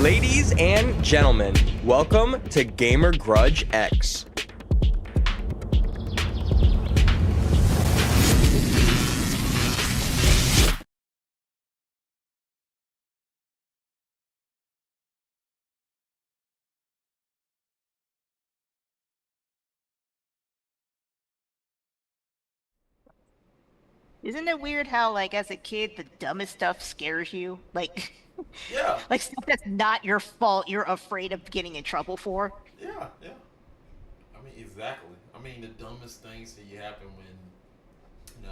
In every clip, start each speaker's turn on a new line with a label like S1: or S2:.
S1: Ladies and gentlemen, welcome to Gamer Grudge X.
S2: Isn't it weird how, like, as a kid, the dumbest stuff scares you? Like,
S3: Yeah,
S2: like stuff that's not your fault, you're afraid of getting in trouble for.
S3: yeah. I mean, exactly. I mean, the dumbest things that you happen when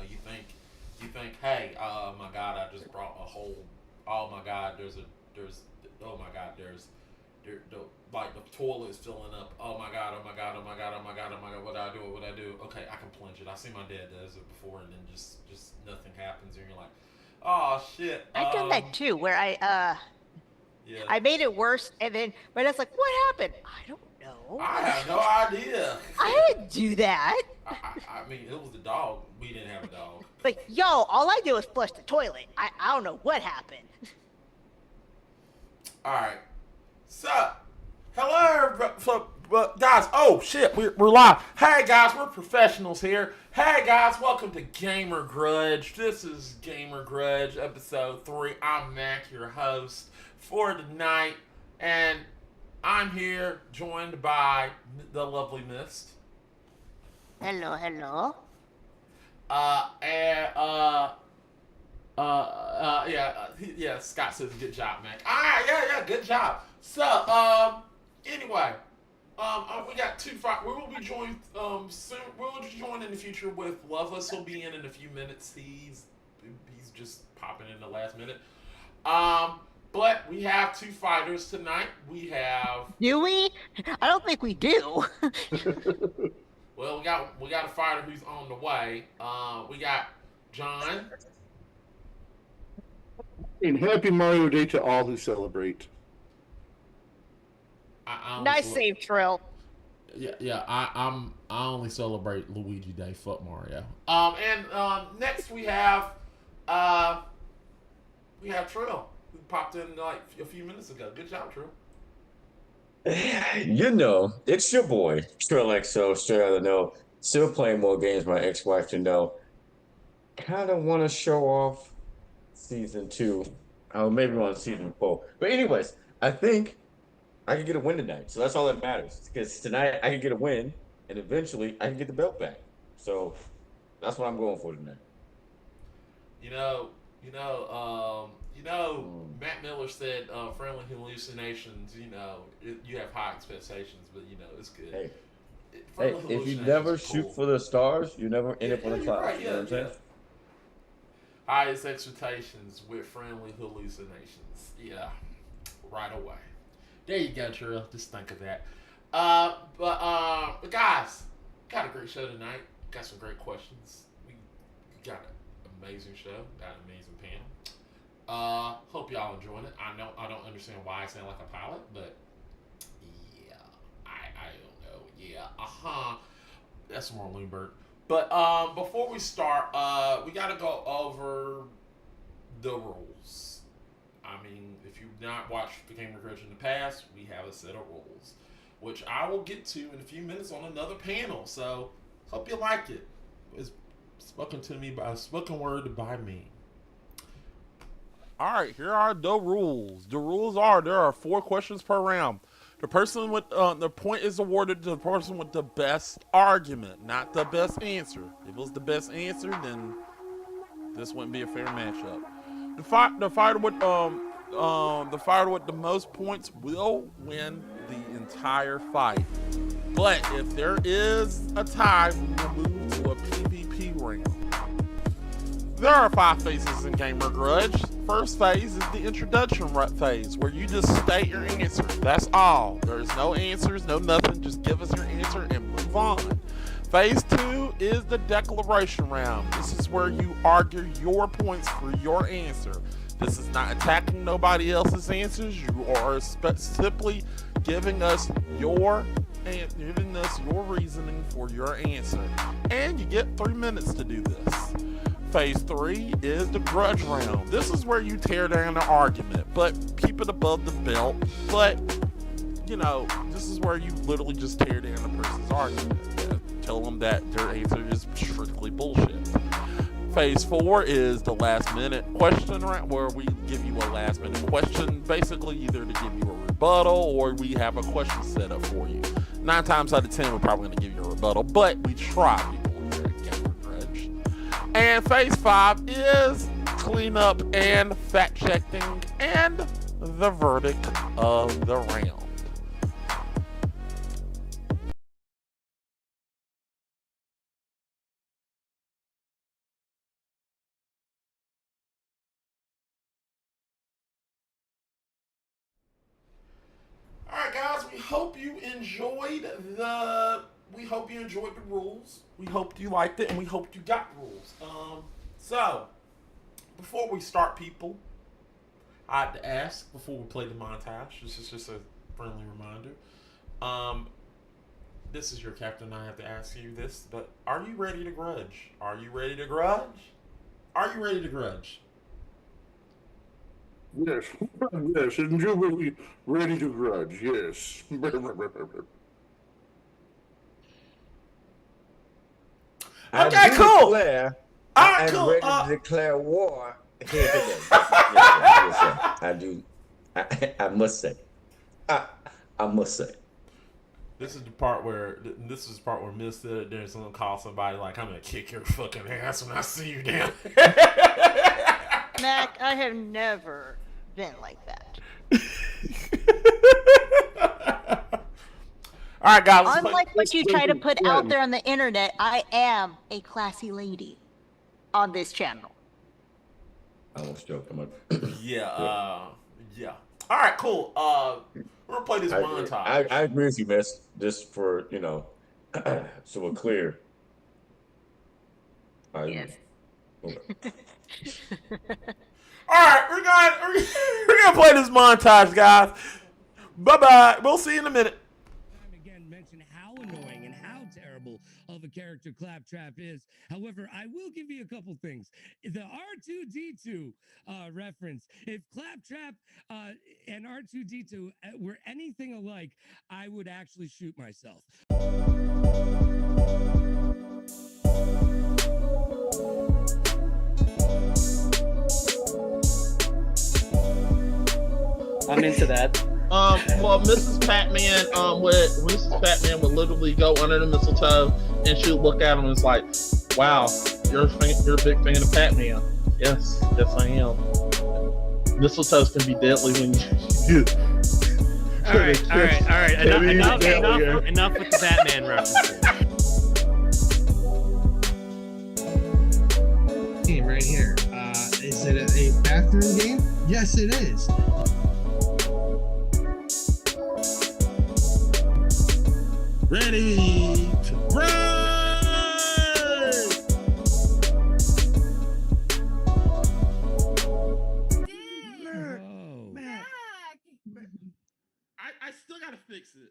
S3: you think, hey, oh my God, I just brought a whole. Oh my God, oh my God, like the toilet is filling up. Oh my God, oh my God, oh my God, oh my God, oh my God. What do I do? What do I do? Okay, I can plunge it. I see my dad does it before, and then just nothing happens, and you're like, oh shit.
S2: I've done that too, where
S3: Yeah.
S2: I made it worse, and then my dad's like, "What happened?" I don't know.
S3: I have no idea.
S2: I didn't do that.
S3: I mean, it was the dog. We didn't have a dog.
S2: Like, yo, all I did was flush the toilet. I don't know what happened.
S3: All right. So, hello, guys. Oh shit, we're live. Hey guys, we're professionals here. Hey guys, welcome to Gamer Grudge. This is Gamer Grudge episode 3. I'm Mac, your host for tonight, and I'm here joined by the lovely Mist.
S2: Hello, hello.
S3: And yeah. Scott says good job, Mac. Yeah, good job. So, anyway, we got two. We will be joined soon. We will be joined in the future with Loveless. He'll be in a few minutes. He's just popping in the last minute. But we have two fighters tonight. We have.
S2: Do we? I don't think we do.
S3: Well, we got a fighter who's on the way. We got John.
S4: And happy Mario Day to all who celebrate.
S2: Nice save, Trill.
S3: Yeah. I only celebrate Luigi Day. Fuck Mario. Next we have Trill, who popped in like a few minutes ago. Good job, Trill.
S5: You know, it's your boy, XO, straight out of the know. Still playing more games, my ex-wife to know. Kind of want to show off season 2. Oh, maybe on season 4. But anyways, I think I could get a win tonight. So that's all that matters. Because tonight I can get a win, and eventually I can get the belt back. So that's what I'm going for tonight.
S3: Matt Miller said, "Friendly hallucinations. You have high expectations, but it's good."
S5: Hey, if you never shoot for the stars, you never end up on the clouds.
S3: Right,
S5: you know what I'm saying?
S3: Highest expectations with friendly hallucinations. Yeah, right away. There you go, Trill. Just think of that. But guys, got a great show tonight. Got some great questions. We got an amazing show. Got an amazing panel. Hope y'all enjoying it. I know I don't understand why I sound like a pilot, but yeah, I don't know. Yeah, that's more Bloomberg. But before we start, we gotta go over the rules. I mean, if you've not watched the Gamer Grudge in the past, we have a set of rules, which I will get to in a few minutes on another panel. So hope you like it. It's spoken to me by spoken word by me. All right, here are the rules. The rules are there are 4 questions per round. The person with the point is awarded to the person with the best argument, not the best answer. If it was the best answer, then this wouldn't be a fair matchup. The fighter with the most points will win the entire fight. But if there is a tie, we will move to a PvP round. There are 5 phases in Gamer Grudge. First phase is the introduction phase, where you just state your answer. That's all. There's no answers, no nothing. Just give us your answer and move on. Phase 2 is the declaration round. This is where you argue your points for your answer. This is not attacking nobody else's answers. You are simply giving us your reasoning for your answer. And you get 3 minutes to do this. Phase 3 is the grudge round. This is where you tear down the argument, but keep it above the belt. But, you know, this is where you literally just tear down the person's argument. Tell them that their answer is strictly bullshit. Phase 4 is the last minute question round, where we give you a last minute question, basically either to give you a rebuttal or we have a question set up for you. 9 times out of 10, we're probably going to give you a rebuttal, but we try people here at Gamer Grudge. And Phase 5 is cleanup and fact checking and the verdict of the round. Alright guys, we hope you enjoyed the rules. We hope you liked it and we hope you got rules. So before we start, people, I had to ask before we play the montage. This is just a friendly reminder. This is your captain. I have to ask you this, but are you ready to grudge? Are you ready to grudge? Are you ready to grudge?
S4: Yes, yes, indubitably ready to grudge, yes.
S3: Okay, cool.
S5: Declare,
S3: Alright,
S5: I'm
S3: cool.
S5: ready to declare war here today. Yes, sir. I do. I must say. I must say.
S3: This is the part where Miss said there's gonna call somebody like, I'm gonna kick your fucking ass when I see you down.
S2: Mac, I have never been like that.
S3: All right, guys.
S2: Unlike what you try to put out there on the internet, I am a classy lady on this channel.
S5: I almost joked.
S3: Yeah. Yeah. All right, cool. We're gonna play this montage.
S5: I agree with you, Miss. Just for so we're clear.
S2: Yes.
S5: Okay.
S3: All right, we're gonna play this montage, guys. Bye bye. We'll see you in a minute.
S6: Again, mention how annoying and how terrible of a character Claptrap is. However, I will give you a couple things. The R2D2 reference. If Claptrap and R2D2 were anything alike, I would actually shoot myself.
S7: I'm into that.
S8: Well, Mrs. Patman would literally go under the mistletoe and she'd look at him and it's like, wow, you're a big fan of Patman. Yes, I am. Mistletoes can be deadly when you
S7: All right. Enough with the Batman references.
S9: Game right here. Is it a bathroom game? Yes, it is.
S8: ready to run. I still gotta fix it.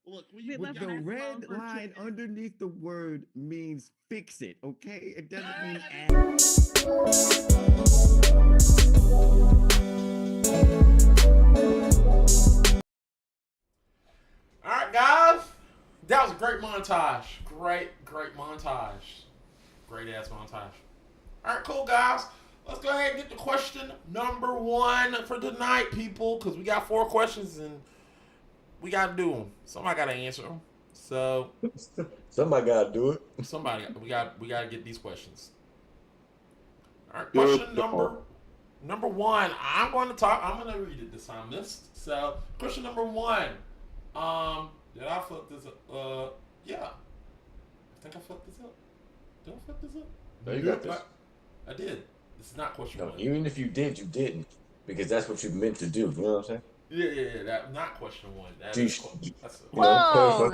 S8: Look,
S10: the red line underneath the word means fix it, okay? It doesn't mean add.
S3: All right, guys. That was a great montage. Great montage. Great ass montage. All right, cool, guys. Let's go ahead and get to question number 1 for tonight, people, because we got 4 questions and we got to do them. Somebody got to answer them. So
S5: somebody got to do it.
S3: We got to get these questions. All right, question number 1. I'm going to read it this time, Miss. So, question number 1. Did I fuck this up? Yeah. I think I fucked this up. Did I fuck this up?
S5: No, you got this.
S3: I did. This is not question 1.
S5: Even if you did, you didn't. Because that's what you meant to do. You know what I'm saying?
S3: Yeah. That not question 1.
S2: Whoa,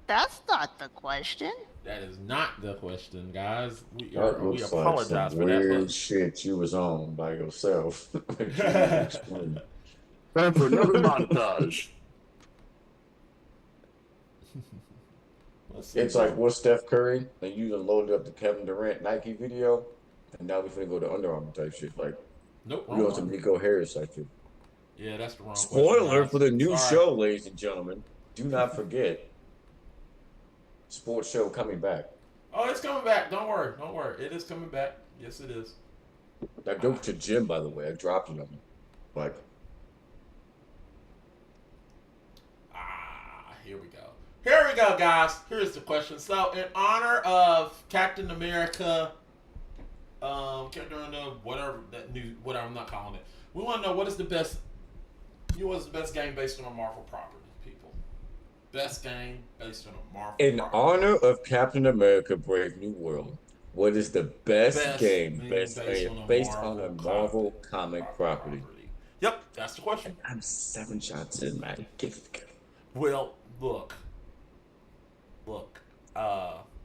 S2: that's not the question.
S3: That is not the question, guys. We
S5: apologize
S3: for that.
S5: Weird shit you was on by yourself.
S4: Time for another montage.
S3: Let's see.
S5: It's like with Steph Curry, and you done loaded up the Kevin Durant Nike video, and now we finna go to Under Armour type shit. Like
S3: Nope,
S5: we
S3: wrong
S5: going to
S3: one.
S5: Nico Harris type shit.
S3: Yeah, that's the wrong question.
S5: Spoiler
S3: Guys.
S5: for the new
S3: Sorry.
S5: show, ladies and gentlemen. Do not forget, sports show coming back.
S3: Oh, it's coming back. Don't worry. Don't worry. It is coming back. Yes, it is.
S5: That go to Jim, by the way. I dropped it on him. Like,
S3: Here we go. Here we go, guys. Here's the question. So, in honor of Captain America, whatever that new, whatever I'm not calling it, we want to know what is the best game based on a Marvel property, people. Best game based on a Marvel.
S5: in
S3: property.
S5: honor of Captain America: Brave New World, what is the best game based on a Marvel comic property?
S3: Yep, that's the question.
S5: I'm 7 shots in, man. Give it.
S3: Well, look.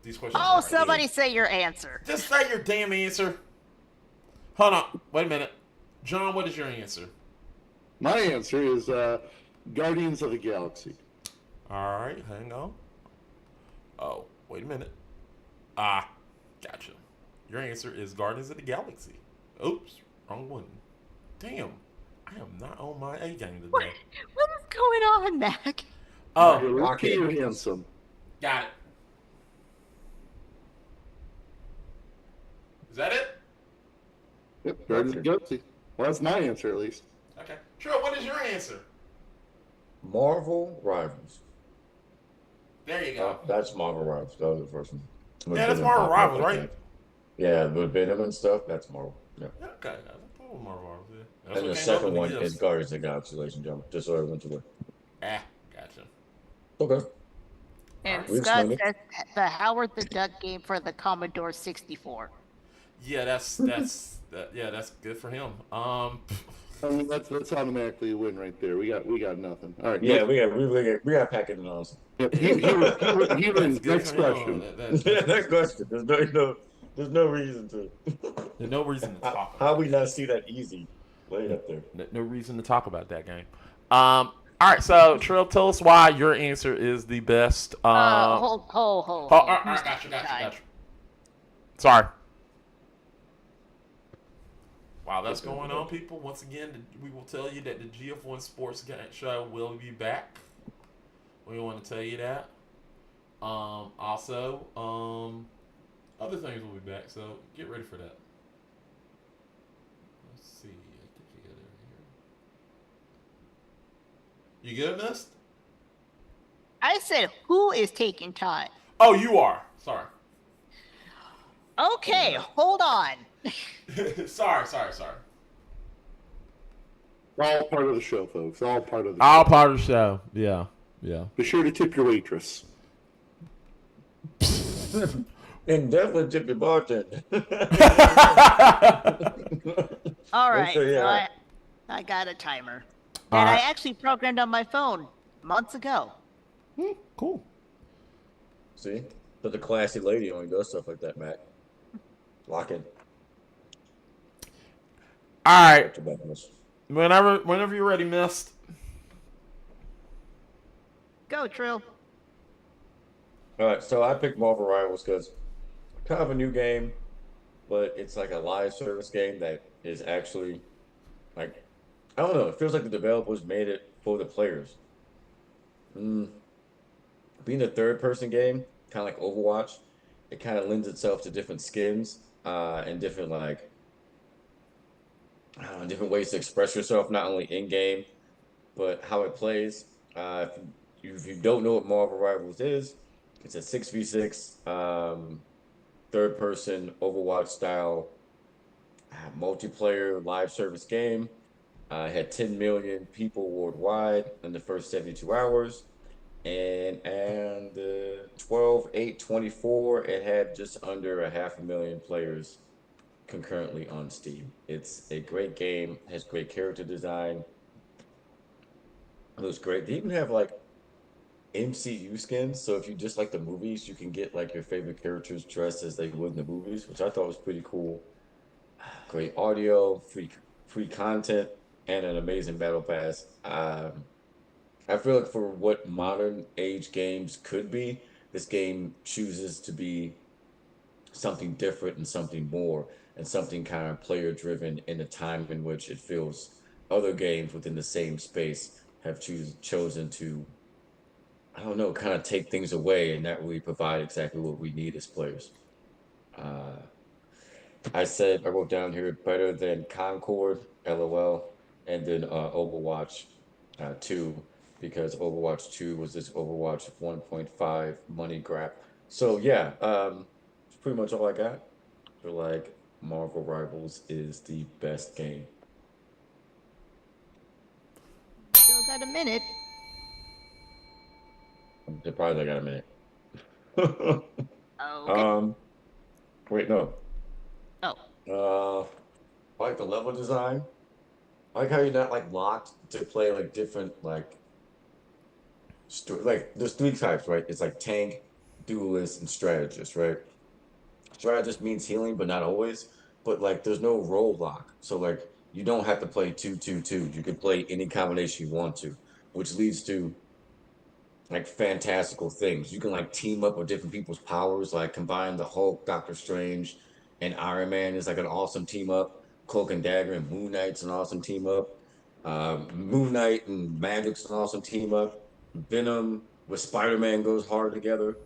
S3: These questions.
S2: Oh,
S3: are
S2: somebody say your answer.
S3: Just say your damn answer. Hold on. Wait a minute. John, what is your answer?
S4: My answer is Guardians of the Galaxy.
S3: All right, hang on. Oh, wait a minute. Gotcha. Your answer is Guardians of the Galaxy. Oops, wrong one. Damn, I am not on my A game today.
S2: What is going on, Mac?
S3: Oh,
S4: Lucky you handsome.
S3: got it. Is that it?
S4: Yep, Guardians of the Galaxy. Well, that's my answer at least.
S3: Okay. Sure, what is your answer?
S5: Marvel Rivals.
S3: There you go.
S5: That's Marvel Rivals. That was the first one.
S3: Yeah, that's Marvel Rivals, right?
S5: Yeah, with Venom and stuff, that's Marvel. Yeah.
S3: Okay, Marvel Rivals, yeah. That's
S5: And
S3: what
S5: the
S3: came up
S5: second
S3: with
S5: one
S3: gifts.
S5: is Guardians of the Galaxy, ladies and gentlemen. Just so everyone's aware.
S3: Gotcha.
S5: Okay.
S2: And
S5: We
S2: Scott
S5: explained
S2: says the Howard the Duck game for the Commodore 64.
S3: Yeah, that's good for him.
S4: I mean, that's automatically a win right there. We got nothing. All right.
S5: Yeah, we got packing and all.
S4: Yep, he wins. Next question.
S5: Next question. There's no reason to.
S3: There's no reason to talk.
S5: How we not see that easy laid up there?
S3: No reason to talk about that game. All right, so Trill, tell us why your answer is the best.
S2: Hold.
S3: All right, got you. Sorry. While that's going on, people, once again, we will tell you that the GF1 Sports Game Show will be back. We want to tell you that. Also, other things will be back, so get ready for that. Let's see. You good, Mist?
S2: I said, who is taking time?
S3: Oh, you are. Sorry.
S2: Okay, hold on.
S3: Sorry.
S4: All part of the show, folks. All part of the
S3: All
S4: show.
S3: part of the show. Yeah.
S4: Be sure to tip your waitress.
S5: And definitely tip your bartender.
S2: All right,
S5: Okay, yeah.
S2: so I got a timer.
S3: All
S2: And I
S3: right.
S2: actually programmed on my phone months ago.
S3: Cool.
S5: See, but the classy lady only does stuff like that, Matt. Lock in.
S3: All right.
S5: Back to business.
S3: Whenever you're ready, Mist.
S2: Go, Trill.
S5: All right, so I picked Marvel Rivals because kind of a new game, but it's like a live service game that is actually like, I don't know. It feels like the developers made it for the players. Being a third-person game, kind of like Overwatch, it kind of lends itself to different skins and different like different ways to express yourself, not only in game, but how it plays. If you don't know what Marvel Rivals is, it's a 6v6 third-person Overwatch style multiplayer live service game. It had 10 million people worldwide in the first 72 hours. And 12/8/24, it had just under 500,000 players concurrently on Steam. It's a great game, has great character design. It looks great. They even have like MCU skins, so if you just like the movies, you can get like your favorite characters dressed as they would in the movies, which I thought was pretty cool. Great audio, free content, and an amazing battle pass. I feel like for what modern age games could be, this game chooses to be something different and something more and something kind of player driven in a time in which it feels other games within the same space have chosen to, I don't know, kind of take things away and not really provide exactly what we need as players. Uh, I wrote down here better than Concord, LOL, and then Overwatch 2, because Overwatch 2 was this Overwatch 1.5 money grab. So yeah, it's pretty much all I got. I feel like Marvel Rivals is the best game.
S2: Still got a minute.
S5: I'm surprised I got a minute.
S2: Okay.
S5: Wait, no.
S2: Oh.
S5: I like the level design. I like how you're not like locked to play like different like there's three types, right? It's like tank, duelist, and strategist, right? Strategist means healing, but not always. But like there's no role lock. So like you don't have to play 2-2-2. You can play any combination you want to, which leads to like fantastical things. You can like team up with different people's powers, like combine the Hulk, Doctor Strange, and Iron Man is like an awesome team up. Cloak and Dagger and Moon Knight's an awesome team up. Moon Knight and Magic's an awesome team up. Venom with Spider Man goes hard together.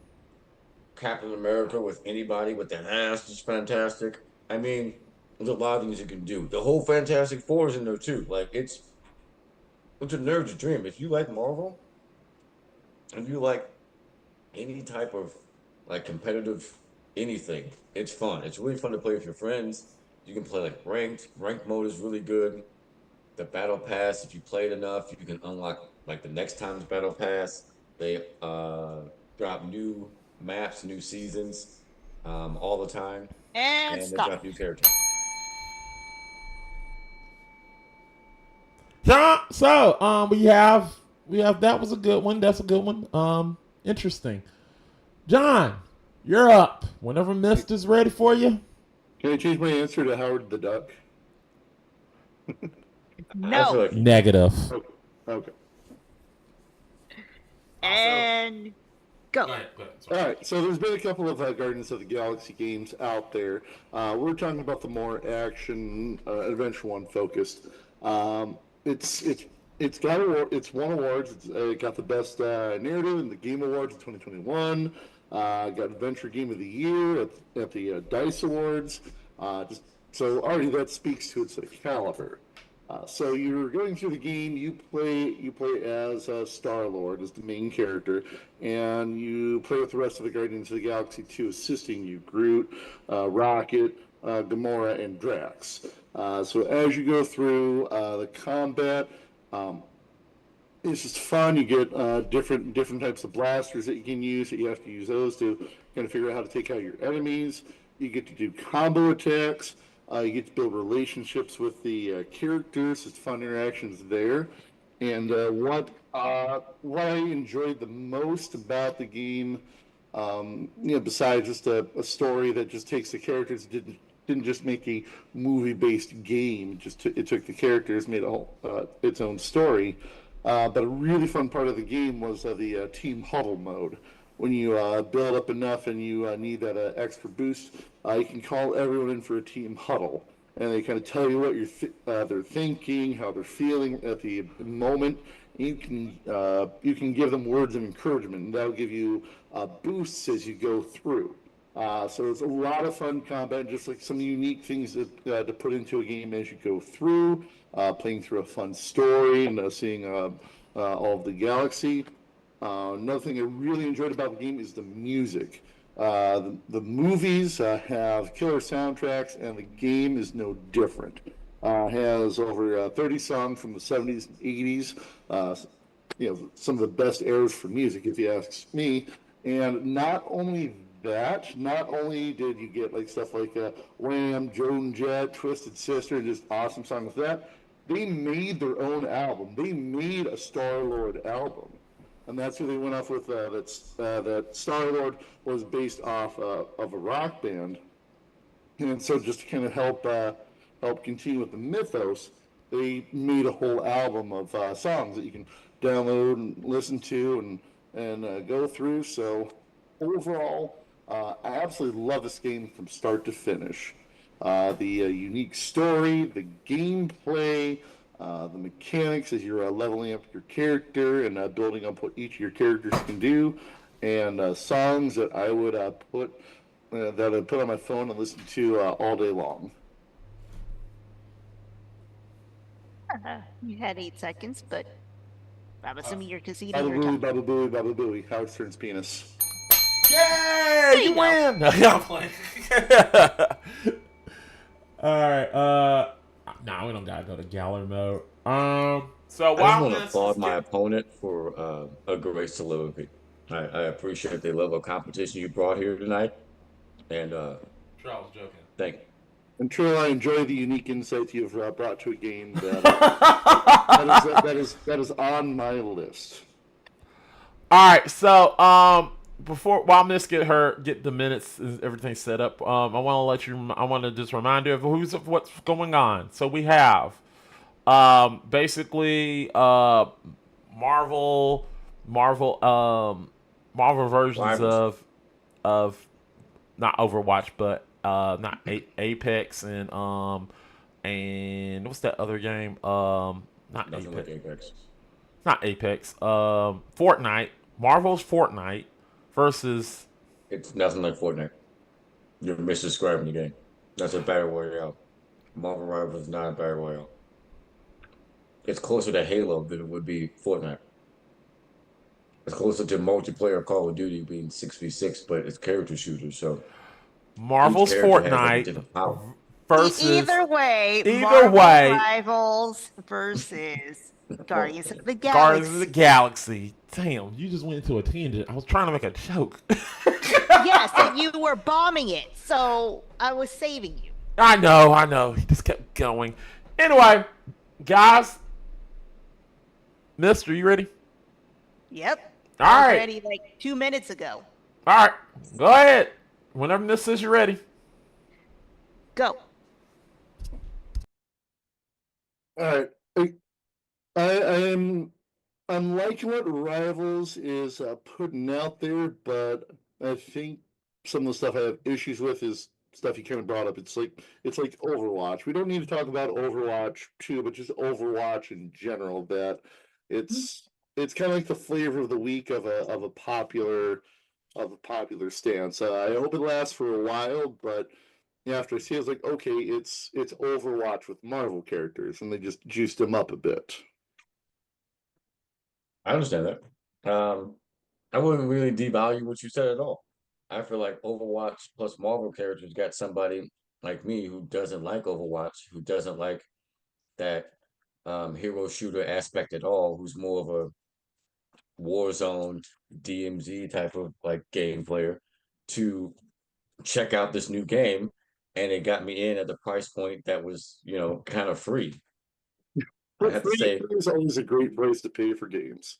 S5: Captain America with anybody with that ass is fantastic. I mean, there's a lot of things you can do. The whole Fantastic Four is in there too. Like it's a nerd's dream. If you like Marvel, if you like any type of like competitive anything, it's fun. It's really fun to play with your friends. You can play like ranked. Ranked mode is really good. The battle pass, if you play it enough, you can unlock like the next time's battle pass. They drop new maps, new seasons, all the time,
S2: And
S5: and they
S2: stop.
S5: drop new characters.
S3: John, so we have that was a good one. That's a good one. Interesting. John, you're up. Whenever Mist is ready for you.
S4: Can I change my answer to Howard the Duck?
S5: I feel
S2: No.
S5: like
S3: Negative.
S4: Okay. Okay.
S2: And go.
S3: Go ahead.
S4: All right, so there's been a couple of Guardians of the Galaxy games out there. We're talking about the more action adventure one focused. It's won awards. It got the best narrative in the Game Awards in 2021. Got Adventure Game of the Year at the Dice Awards. So already that speaks to its caliber. So you're going through the game. You play as Star-Lord, as the main character, and you play with the rest of the Guardians of the Galaxy too, assisting you: Groot, Rocket, Gamora, and Drax. So as you go through the combat, it's just fun. You get different types of blasters that you can use. That you have to use those to kind of figure out how to take out your enemies. You get to do combo attacks. You get to build relationships with the characters. It's fun interactions there. And what I enjoyed the most about the game, besides just a story that just takes the characters, didn't just make a movie-based game. It took the characters, made its own story. But a really fun part of the game was the team huddle mode. When you build up enough and you need that extra boost, you can call everyone in for a team huddle, and they kind of tell you what they're thinking, how they're feeling at the moment. You can give them words of encouragement, and that'll give you boosts as you go through. So it's a lot of fun combat, just like some unique things to put into a game as you go through, playing through a fun story and seeing all of the galaxy. Another thing I really enjoyed about the game is the music. The movies have killer soundtracks, and the game is no different. Has over 30 songs from the 70s and 80s. Some of the best eras for music, if you ask me. And not only did you get like stuff like Wham, Joan Jett, Twisted Sister, and just awesome songs like that, they made their own album. They made a Star-Lord album. And that's who they went off with. That Star-Lord was based off of a rock band, and so just to kind of help continue with the mythos, they made a whole album of songs that you can download and listen to and go through. So overall, I absolutely love this game from start to finish. The unique story, the gameplay, the mechanics as you're leveling up your character and building up what each of your characters can do, and songs that I would put on my phone and listen to all day long.
S2: You had 8 seconds, but I'm assuming you're conceding
S4: Baba
S2: your
S4: booey,
S2: time.
S4: baba booey, baba booey. Howard Stern's penis.
S3: Yay!
S2: you
S3: You
S2: go.
S3: win. No, I'm playing. All right. Nah, we don't gotta go to gallery mode. So
S5: I just
S3: while
S5: want to
S3: this
S5: applaud
S3: is
S5: my
S3: get-
S5: opponent for a great soliloquy. I appreciate the level of competition you brought here tonight, and
S3: Sure, I was joking.
S5: thank you.
S4: And Trill, I enjoy the unique insights you've brought to a game that that is on my list.
S3: All right, so while Miss get the minutes everything set up, I want to just remind you of what's going on. So we have basically Marvel Marvel versions
S5: Rivals.
S3: of not Overwatch but not Apex and what's that other game? Not
S5: Nothing
S3: Apex.
S5: like Apex.
S3: Not Apex. Fortnite. Marvel's Fortnite versus.
S5: It's nothing like Fortnite. You're misdescribing the game. That's a battle royale. Marvel Rivals is not a battle royale. It's closer to Halo than it would be Fortnite. It's closer to multiplayer Call of Duty being 6v6, but it's character shooters, so
S3: Marvel's
S5: each character has like a
S3: Fortnite
S5: different power.
S3: versus.
S2: Either way,
S3: Either
S2: Marvel
S3: way.
S2: Rivals versus Guardians of the Galaxy.
S3: Guardians of the Galaxy. Damn, you just went into a tangent. I was trying to make a joke.
S2: Yes, and you were bombing it, so I was saving you.
S3: I know. He just kept going. Anyway, guys. Mister, you ready?
S2: Yep.
S3: All
S2: I was
S3: right.
S2: ready like 2 minutes ago.
S3: All right. Go ahead. Whenever Miss says you're ready.
S2: Go.
S4: All right. I'm liking what Rivals is putting out there, but I think some of the stuff I have issues with is stuff you kind of brought up. It's like Overwatch. We don't need to talk about Overwatch 2, but just Overwatch in general. That it's kind of like the flavor of the week of a popular stance. I hope it lasts for a while, but after I see it, it's like, okay, it's Overwatch with Marvel characters, and they just juiced them up a bit.
S5: I understand that. I wouldn't really devalue what you said at all. I feel like Overwatch plus Marvel characters got somebody like me who doesn't like Overwatch, who doesn't like that hero shooter aspect at all, who's more of a Warzone DMZ type of like game player, to check out this new game, and it got me in at the price point that was, kind of free. I have to say,
S4: Free is always a great price to pay for games.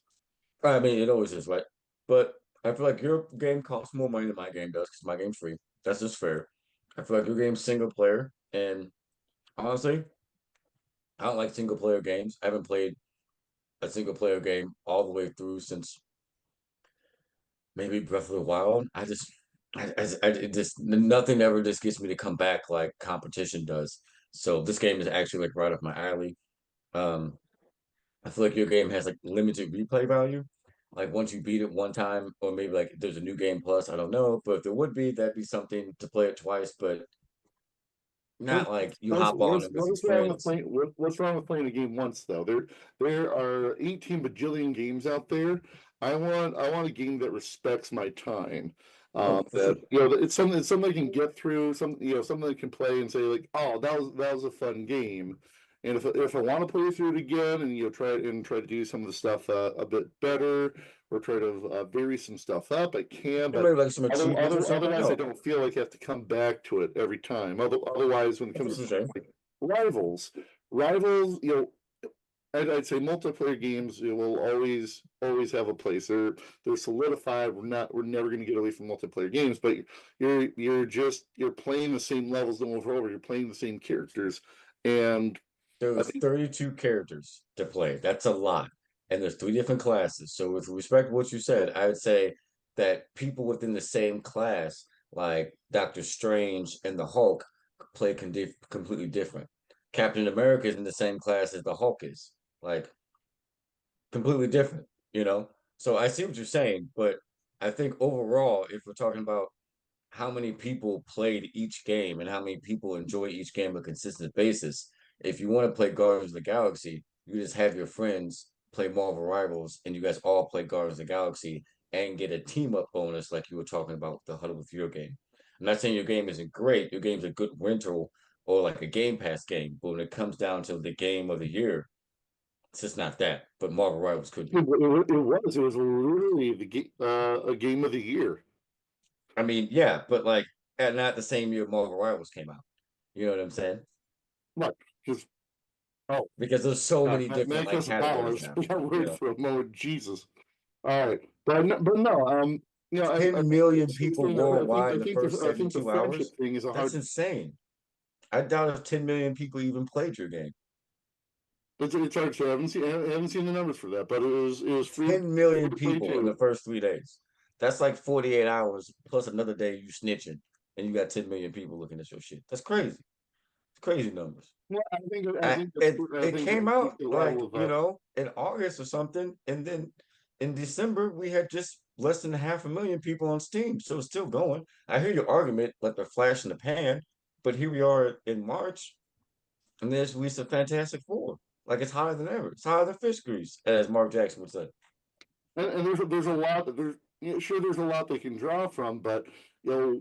S5: I mean, it always is, right? But I feel like your game costs more money than my game does because my game's free. That's just fair. I feel like your game's single player, and honestly, I don't like single player games. I haven't played a single player game all the way through since maybe Breath of the Wild. It just nothing ever just gets me to come back like competition does. So this game is actually like right up my alley. Um, I feel like your game has like limited replay value. Like once you beat it one time, or maybe like there's a new game plus, I don't know. But if there would be, that'd be something to play it twice, but not like you hop on it with some friends.
S4: What's wrong with playing a game once though? There are 18 bajillion games out there. I want a game that respects my time.
S5: For sure.
S4: That it's something I can get through. Something I can play and say like, oh, that was a fun game. And if I want to play through it again and try to do some of the stuff a bit better or try to vary some stuff up, I can. But
S5: Maybe like some achievements or something.
S4: otherwise, I
S5: No,
S4: don't feel like I have to come back to it every time. Otherwise, when it comes
S5: that's
S4: to
S5: a shame.
S4: like rivals, I'd say multiplayer games will always have a place. They're solidified. We're never going to get away from multiplayer games. But you're playing the same levels over and over. You're playing the same characters, and
S5: There's 32 characters to play. That's a lot. And there's 3 different classes. So with respect to what you said, I would say that people within the same class, like Doctor Strange and the Hulk, play completely different. Captain America is in the same class as the Hulk is, like completely different, you know? So I see what you're saying, but I think overall, if we're talking about how many people played each game and how many people enjoy each game on a consistent basis, if you want to play Guardians of the Galaxy, you just have your friends play Marvel Rivals and you guys all play Guardians of the Galaxy and get a team up bonus like you were talking about with the Huddle with Your game. I'm not saying your game isn't great, your game's a good rental or like a Game Pass game, but when it comes down to the game of the year, it's just not that. But Marvel Rivals could be.
S4: It was literally a game of the year.
S5: I mean, yeah, but like not the same year Marvel Rivals came out. You know what I'm saying?
S4: Right. Just
S5: Because there's so many
S4: Matt
S5: different like
S4: has a
S5: categories
S4: I
S5: now.
S4: got
S5: You
S4: worried
S5: know,
S4: for a moment. Jesus. All right, but no, you know, I
S5: 10
S4: think
S5: million
S4: it's the
S5: people
S4: thing.
S5: worldwide in the first
S4: I think the
S5: 72
S4: friendship
S5: hours.
S4: thing is a
S5: That's
S4: hard.
S5: insane. I doubt if 10 million people even played your game.
S4: It's hard to say. I haven't seen the numbers for that, but it was free
S5: 10 million
S4: to play
S5: people in the
S4: too.
S5: first 3 days. That's like 48 hours plus another day you snitching, and you got 10 million people looking at your shit. That's crazy. It's crazy numbers.
S4: Well, I
S5: It
S4: think
S5: came
S4: that
S5: out
S4: speaks to the
S5: like,
S4: level of
S5: you know, in August or something, and then in December we had just less than 500,000 people on Steam, so it's still going. I hear your argument, like the flash in the pan, but here we are in March, and there's released a Fantastic Four. Like it's hotter than ever. It's hotter than fish grease, as Mark Jackson would say.
S4: and there's a lot that sure there's a lot they can draw from, but you know,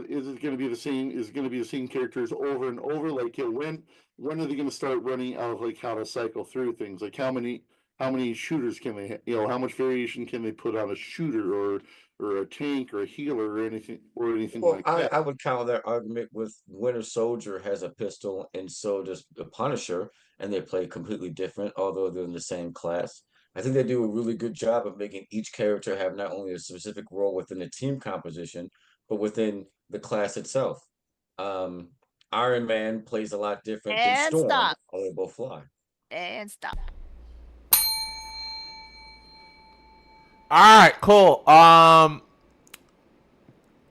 S4: is it going to be the same? Is it going to be the same characters over and over? Like, you know, when are they going to start running out of like how to cycle through things? Like, how many shooters can they? You know, how much variation can they put on a shooter or a tank or a healer or anything
S5: Well,
S4: like
S5: I,
S4: that?
S5: I would counter that argument with Winter Soldier has a pistol, and so does the Punisher, and they play completely different, although they're in the same class. I think they do a really good job of making each character have not only a specific role within the team composition, but within the class itself. Um, Iron Man plays a lot different than
S2: And
S5: Storm,
S2: stop.
S5: although they both fly.
S2: And stop.
S3: All right, cool.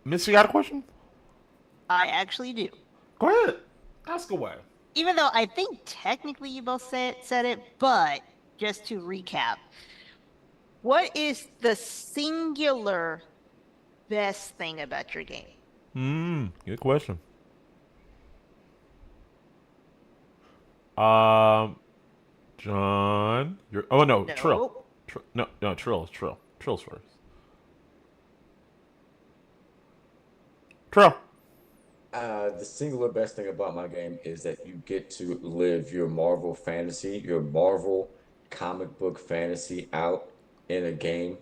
S3: Miss, you got a question?
S2: I actually do.
S3: Go ahead. Ask away.
S2: Even though I think technically you both said it, but just to recap, what is the singular best thing about your game?
S3: Good question. Um, John, you're. Oh no, Trill.
S2: No.
S3: No, Trill. Trill's first. Trill.
S5: The singular best thing about my game is that you get to live your Marvel fantasy, your Marvel comic book fantasy out in a game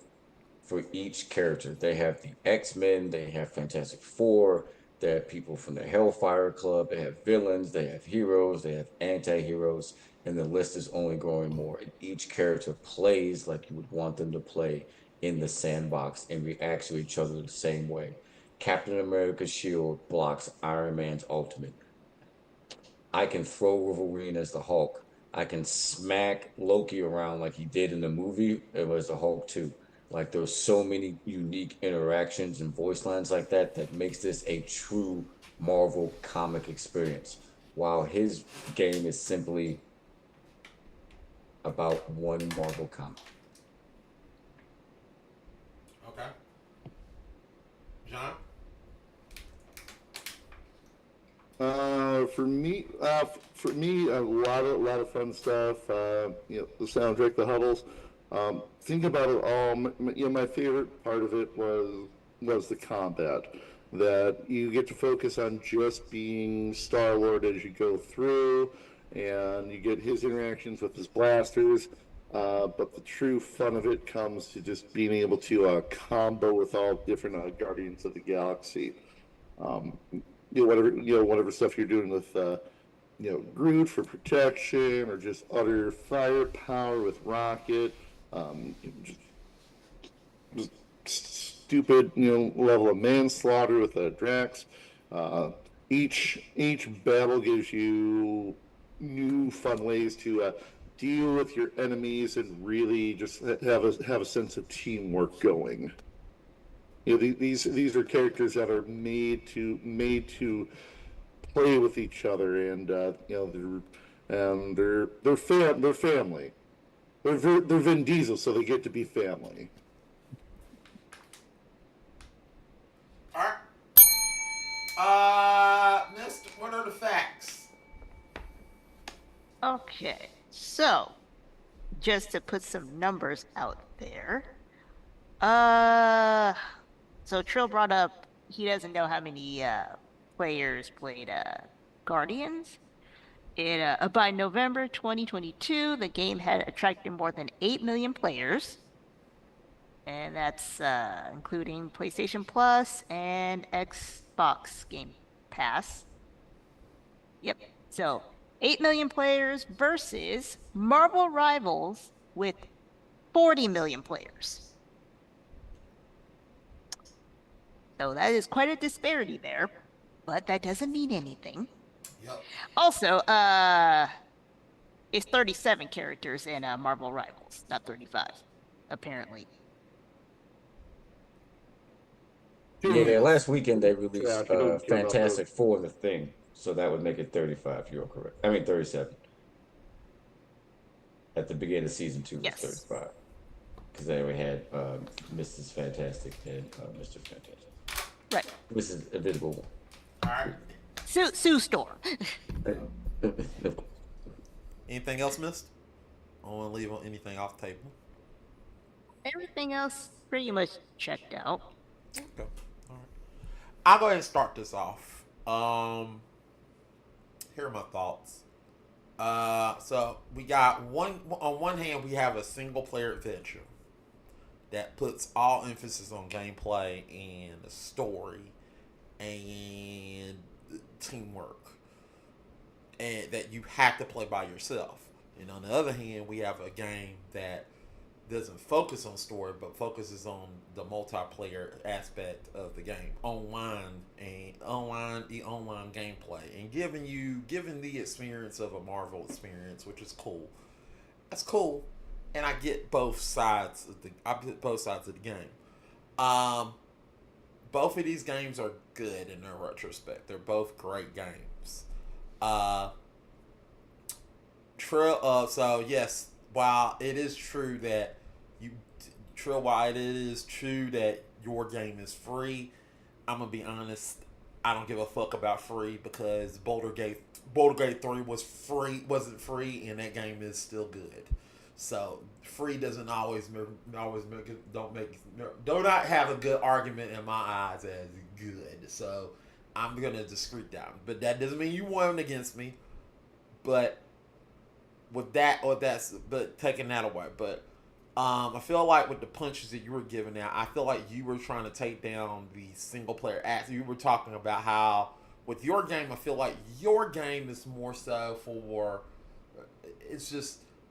S5: for each character. They have the X-Men, they have Fantastic Four, they have people from the Hellfire Club, they have villains, they have heroes, they have anti-heroes, and the list is only growing more. And each character plays like you would want them to play in the sandbox and reacts to each other the same way. Captain America's shield blocks Iron Man's ultimate. I can throw Wolverine as the Hulk. I can smack Loki around like he did in the movie. It was the Hulk too. Like there's so many unique interactions and voice lines like that that makes this a true Marvel comic experience. While his game is simply about one Marvel comic.
S3: Okay. John.
S4: For me, a lot of fun stuff. You know, the soundtrack, the huddles. Think about it all. You know, my favorite part of it was the combat. That you get to focus on just being Star Lord as you go through, and you get his interactions with his blasters. But the true fun of it comes to just being able to combo with all different Guardians of the Galaxy. Whatever stuff you're doing with Groot for protection, or just utter firepower with Rocket, just stupid level of manslaughter with Drax. Uh, each battle gives you new fun ways to deal with your enemies and really just have a sense of teamwork going. these are characters that are made to play with each other, and they're family. They're Vin Diesel, so they get to be family.
S3: All right. Mister, what are the facts?
S2: Okay, so just to put some numbers out there. So Trill brought up he doesn't know how many players played Guardians. By November 2022, the game had attracted more than 8 million players, and that's including PlayStation Plus and Xbox Game Pass. Yep. So 8 million players versus Marvel Rivals with 40 million players. So that is quite a disparity there, but that doesn't mean anything.
S3: Yep.
S2: Also, it's 37 characters in Marvel Rivals, not 35, apparently.
S5: Yeah, last weekend they released
S4: Yeah, if you don't count out
S5: Fantastic Four, the thing, so that would make it 35. You're correct. I mean 37. At the beginning of season 2 was
S2: Yes.
S5: 35, because they already had Mrs. Fantastic and Mr. Fantastic.
S2: Right.
S5: Mrs. Invisible.
S3: All right.
S2: Sue Storm.
S11: Anything else missed? I don't want to leave anything off the table.
S2: Everything else pretty much checked out.
S11: Okay. All right.
S3: I'll go ahead and start this off. Here are my thoughts. So we got on one hand, we have a single player adventure that puts all emphasis on gameplay and the story and teamwork, and that you have to play by yourself. And on the other hand, we have a game that doesn't focus on story but focuses on the multiplayer aspect of the game, the online gameplay, and giving the experience of a Marvel experience, which is cool. That's cool, and I get both sides of the game. Both of these games are good in their retrospect. They're both great games. So yes, while it is true that your game is free, I'm gonna be honest. I don't give a fuck about free, because Boulder Gate 3 wasn't free, and that game is still good. So free doesn't always do not have a good argument in my eyes as good. So I'm gonna discreet down, but that doesn't mean you won against me. But but taking that away, but I feel like with the punches that you were giving out, I feel like you were trying to take down the single player act. You were talking about how with your game, I feel like your game is more so for,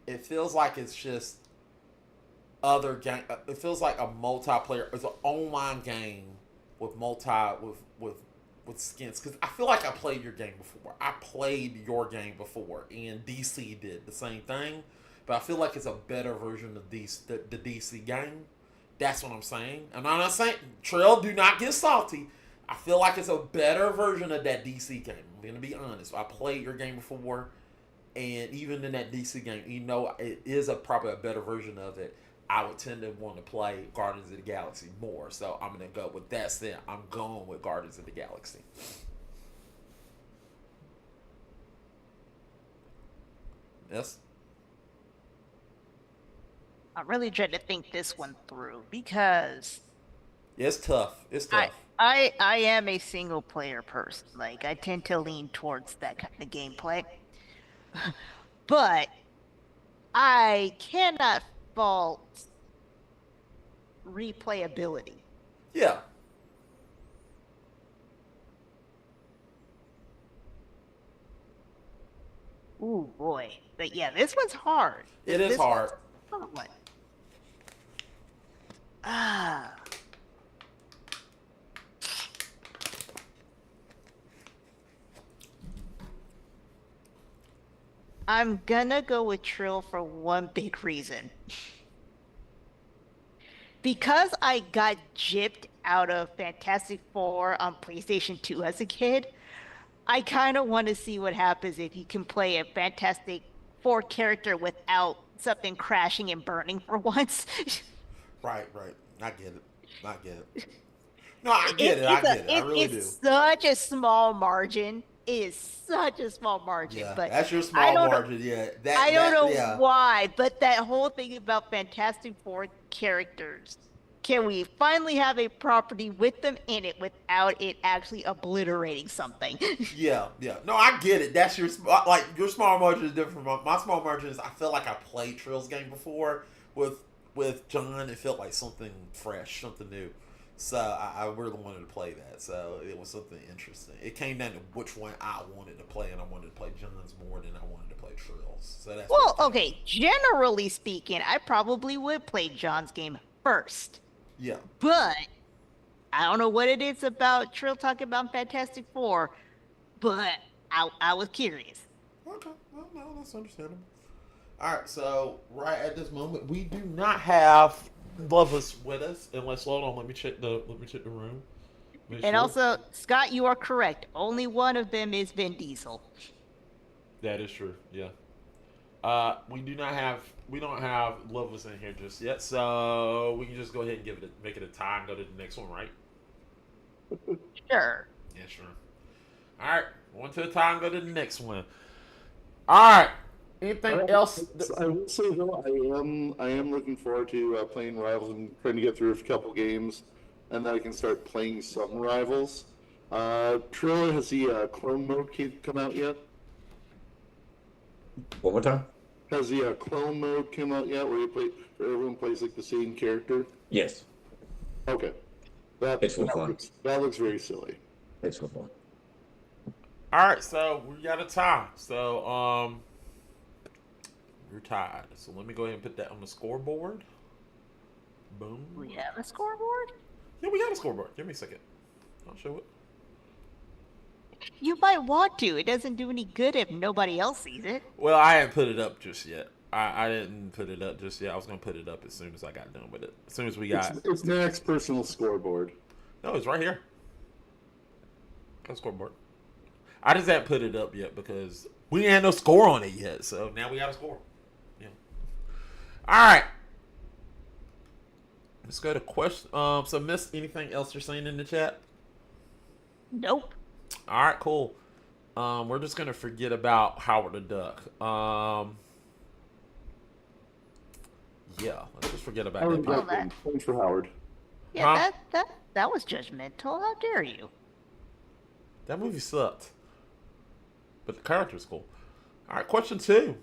S3: it feels like it's just other game. It feels like a multiplayer. It's an online game with skins. Because I feel like I played your game before. I played your game before, and DC did the same thing. But I feel like it's a better version of the DC game. That's what I'm saying. And I'm not saying, Trail, do not get salty. I feel like it's a better version of that DC game. I'm going to be honest. I played your game before, and even in that DC game, it is probably a better version of it. I would tend to want to play Guardians of the Galaxy more. So I'm going to go with that said. I'm going with Guardians of the Galaxy. Yes?
S2: I'm really trying to think this one through, because
S3: It's tough.
S2: I am a single player person. Like, I tend to lean towards that kind of gameplay. But I cannot fault replayability.
S3: Yeah.
S2: Ooh, boy. But yeah, this one's hard.
S3: It is hard.
S2: What? Ah. I'm gonna go with Trill for one big reason. because I got gypped out of Fantastic Four on PlayStation 2 as a kid, I kind of want to see what happens if you can play a Fantastic Four character without something crashing and burning for once.
S11: Right. I get it. I get it. No, I get it. I get it. I really do.
S2: It's such a small margin. It is such a small margin,
S11: Yeah,
S2: but
S11: that's your
S2: I
S11: small
S2: don't know.
S11: margin. Yeah,
S2: I don't know
S11: yeah.
S2: why, but that whole thing about Fantastic Four characters. Can we finally have a property with them in it without it actually obliterating something?
S11: Yeah. No, I get it. That's your like your small margin is different from my small margin. Is I feel like I played Trill's game before with John. It felt like something fresh, something new. So I really wanted to play that. So it was something interesting. It came down to which one I wanted to play, and I wanted to play John's more than I wanted to play Trill's. So that's
S2: Well, okay, generally speaking, I probably would play John's game first.
S11: Yeah.
S2: But I don't know what it is about Trill talking about Fantastic Four, but I was curious.
S11: Okay. Well, no, that's understandable. All right. So right at this moment, we do not have Lovelace with us. Unless, hold on, let me check the room. Make
S2: And
S11: sure.
S2: also, Scott, you are correct. Only one of them is Vin Diesel.
S3: That is true. Yeah. We don't have Lovelace in here just yet, so we can just go ahead and make it a tie and go to the next one, right?
S2: Sure.
S3: Yeah, sure. All right, one to the tie and go to the next one. All right. Anything else?
S4: I will say though, I am looking forward to playing Rivals and trying to get through a couple games, and then I can start playing some Rivals. Trill, has the clone mode come out yet?
S5: One more time.
S4: Has the clone mode come out yet, where everyone plays like the same character?
S5: Yes.
S4: Okay.
S5: It's for fun.
S4: That looks very silly.
S5: It's for fun.
S3: All right, so we got a tie. So we're tied. So let me go ahead and put that on the scoreboard. Boom.
S2: We have a scoreboard?
S3: Yeah, we got a scoreboard. Give me a second. I'll show it.
S2: You might want to. It doesn't do any good if nobody else sees it.
S3: Well, I haven't put it up just yet. I didn't put it up just yet. I was gonna put it up as soon as I got done with it. As soon as we got.
S4: It's Mac's personal scoreboard.
S3: No, it's right here. Got a scoreboard. I just haven't put it up yet because we ain't had no score on it yet. So now we got a score. Yeah. All right. Let's go to question. So, Miss, anything else you're saying in the chat?
S2: Nope.
S3: All right, cool. We're just gonna forget about Howard the Duck. Yeah, let's just forget about
S4: Howard
S3: that.
S4: Duck. Thanks for Howard.
S2: Yeah,
S3: Huh?
S2: that was judgmental. How dare you?
S3: That movie sucked, but the character's cool. All right, question 2.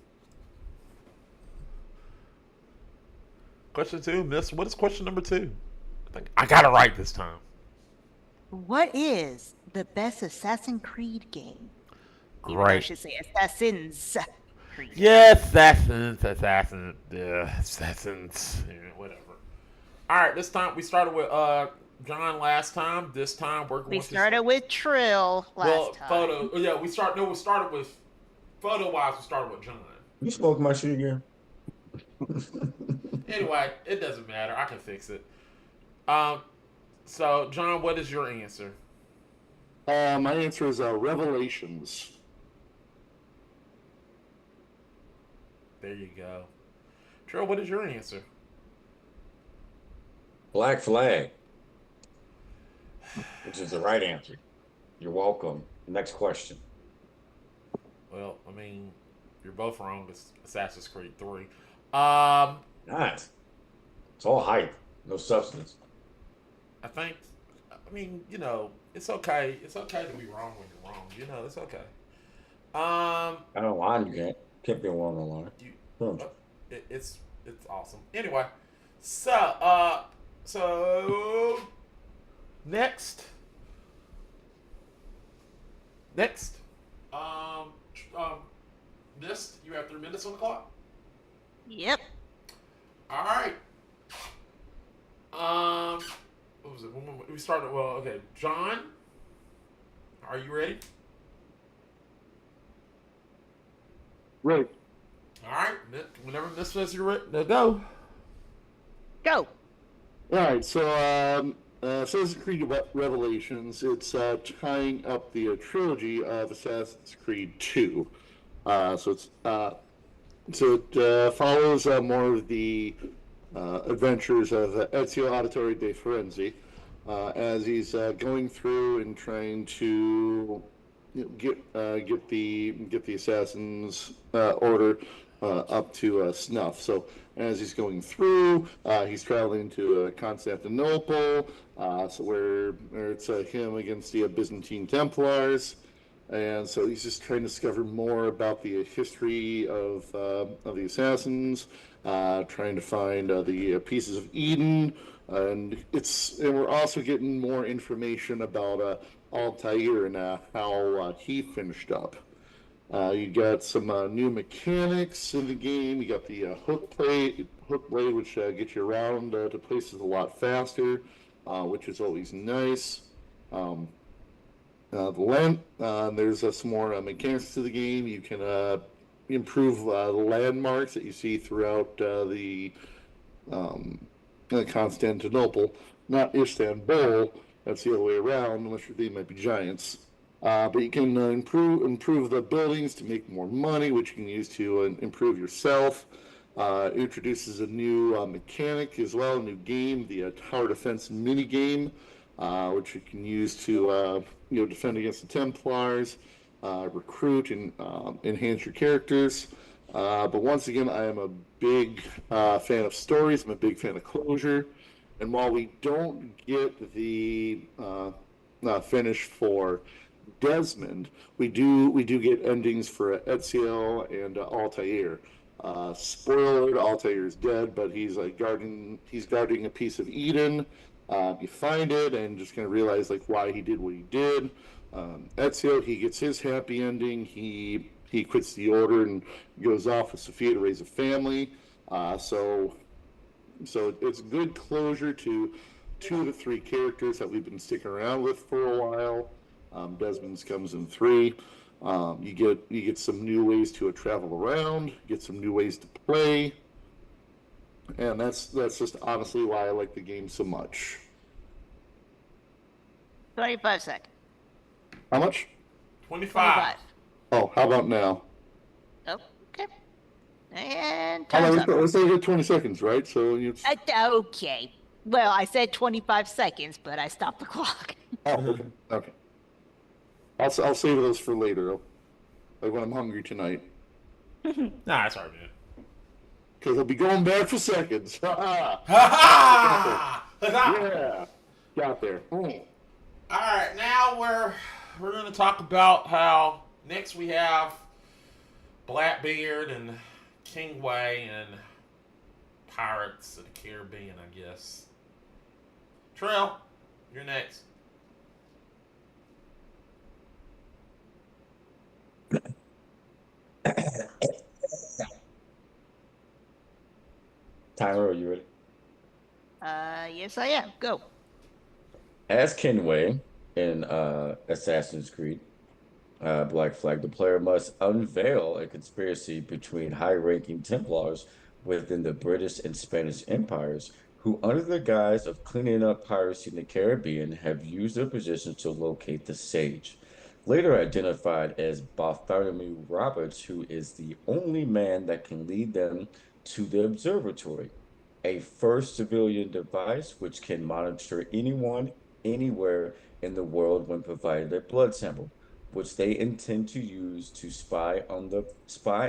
S3: Question 2, Miss. What is question number 2? I got it right this time.
S2: What is the best Assassin's Creed game? Even though I
S3: Great.
S2: should say Assassin's Creed.
S3: Yeah, Assassins, whatever. All right, this time we started with John last time. This time we're going
S2: We
S3: to
S2: started with Trill last time.
S3: photo. Yeah, we started with photo-wise. We started with John.
S5: You spoke my shit again.
S3: Anyway, it doesn't matter. I can fix it. So John, what is your answer?
S4: My answer is Revelations.
S3: There you go. Trill, what is your answer?
S5: Black Flag. Which is the right answer. You're welcome. Next question.
S3: Well, I mean, you're both wrong. It's Assassin's Creed 3.
S5: Nice. It's all hype. No substance.
S3: I mean, you know, it's okay. It's okay to be wrong when you're wrong. You know, it's okay.
S5: I don't lie. You can't be wrong on line.
S3: It's awesome. Anyway, so next, Mist, you have 3 minutes on the clock.
S2: Yep.
S3: All right. What was it? We started. Well, okay. John, are you ready?
S4: Right.
S3: All right. Whenever Miss says you're ready, go.
S2: Go.
S4: All right, so Assassin's Creed Revelations, it's tying up the trilogy of Assassin's Creed 2. So it follows more of the adventures of Ezio Auditore de Firenze as he's going through and trying to get the assassins order up to snuff. So as he's going through, he's traveling to Constantinople, so where it's him against the Byzantine Templars. And so he's just trying to discover more about the history of the assassins, trying to find the pieces of Eden, and we're also getting more information about Altair and how he finished up. You got some new mechanics in the game. You got the hook blade, which gets you around to places a lot faster, which is always nice. There's some more mechanics to the game. You can improve the landmarks that you see throughout Constantinople, not Istanbul. That's the other way around, unless they might be giants. But you can improve the buildings to make more money, which you can use to improve yourself. Introduces a new mechanic as well, a new game, the tower defense mini game, which you can use to defend against the Templars, recruit and enhance your characters. But once again, I am a big fan of stories. I'm a big fan of closure. And while we don't get the finish for Desmond, we do get endings for Ezio and Altair. Spoiler alert: Altair is dead, but he's guarding a piece of Eden. You find it and just kind of realize why he did what he did. Ezio, he gets his happy ending. He quits the order and goes off with Sophia to raise a family. So it's good closure to 2 to 3 characters that we've been sticking around with for a while. Desmond's comes in 3. You get some new ways to travel around, get some new ways to play, and that's just honestly why I like the game so much.
S2: 25 seconds.
S4: How much?
S3: 25.
S4: Oh, how about now?
S2: Oh, okay. And
S4: Oh,
S2: time's up.
S4: let's say you get 20 seconds, right? So you.
S2: Okay. Well, I said 25 seconds, but I stopped the clock.
S4: Oh, okay. I'll save those for later, like when I'm hungry tonight.
S3: Nah, that's all right, man.
S4: Because I'll be going back for seconds. Ha
S3: ha!
S4: Yeah, got there.
S3: All right, now we're going to talk about how next we have Blackbeard and Kingway and Pirates of the Caribbean, I guess. Trail, you're next.
S5: Tyler, are you ready?
S2: Yes, I am. Go.
S5: As Kenway in Assassin's Creed Black Flag, the player must unveil a conspiracy between high-ranking Templars within the British and Spanish empires, who, under the guise of cleaning up piracy in the Caribbean, have used their positions to locate the Sage, later identified as Bartholomew Roberts, who is the only man that can lead them to the observatory, a first civilian device which can monitor anyone, anywhere in the world when provided a blood sample, which they intend to use to spy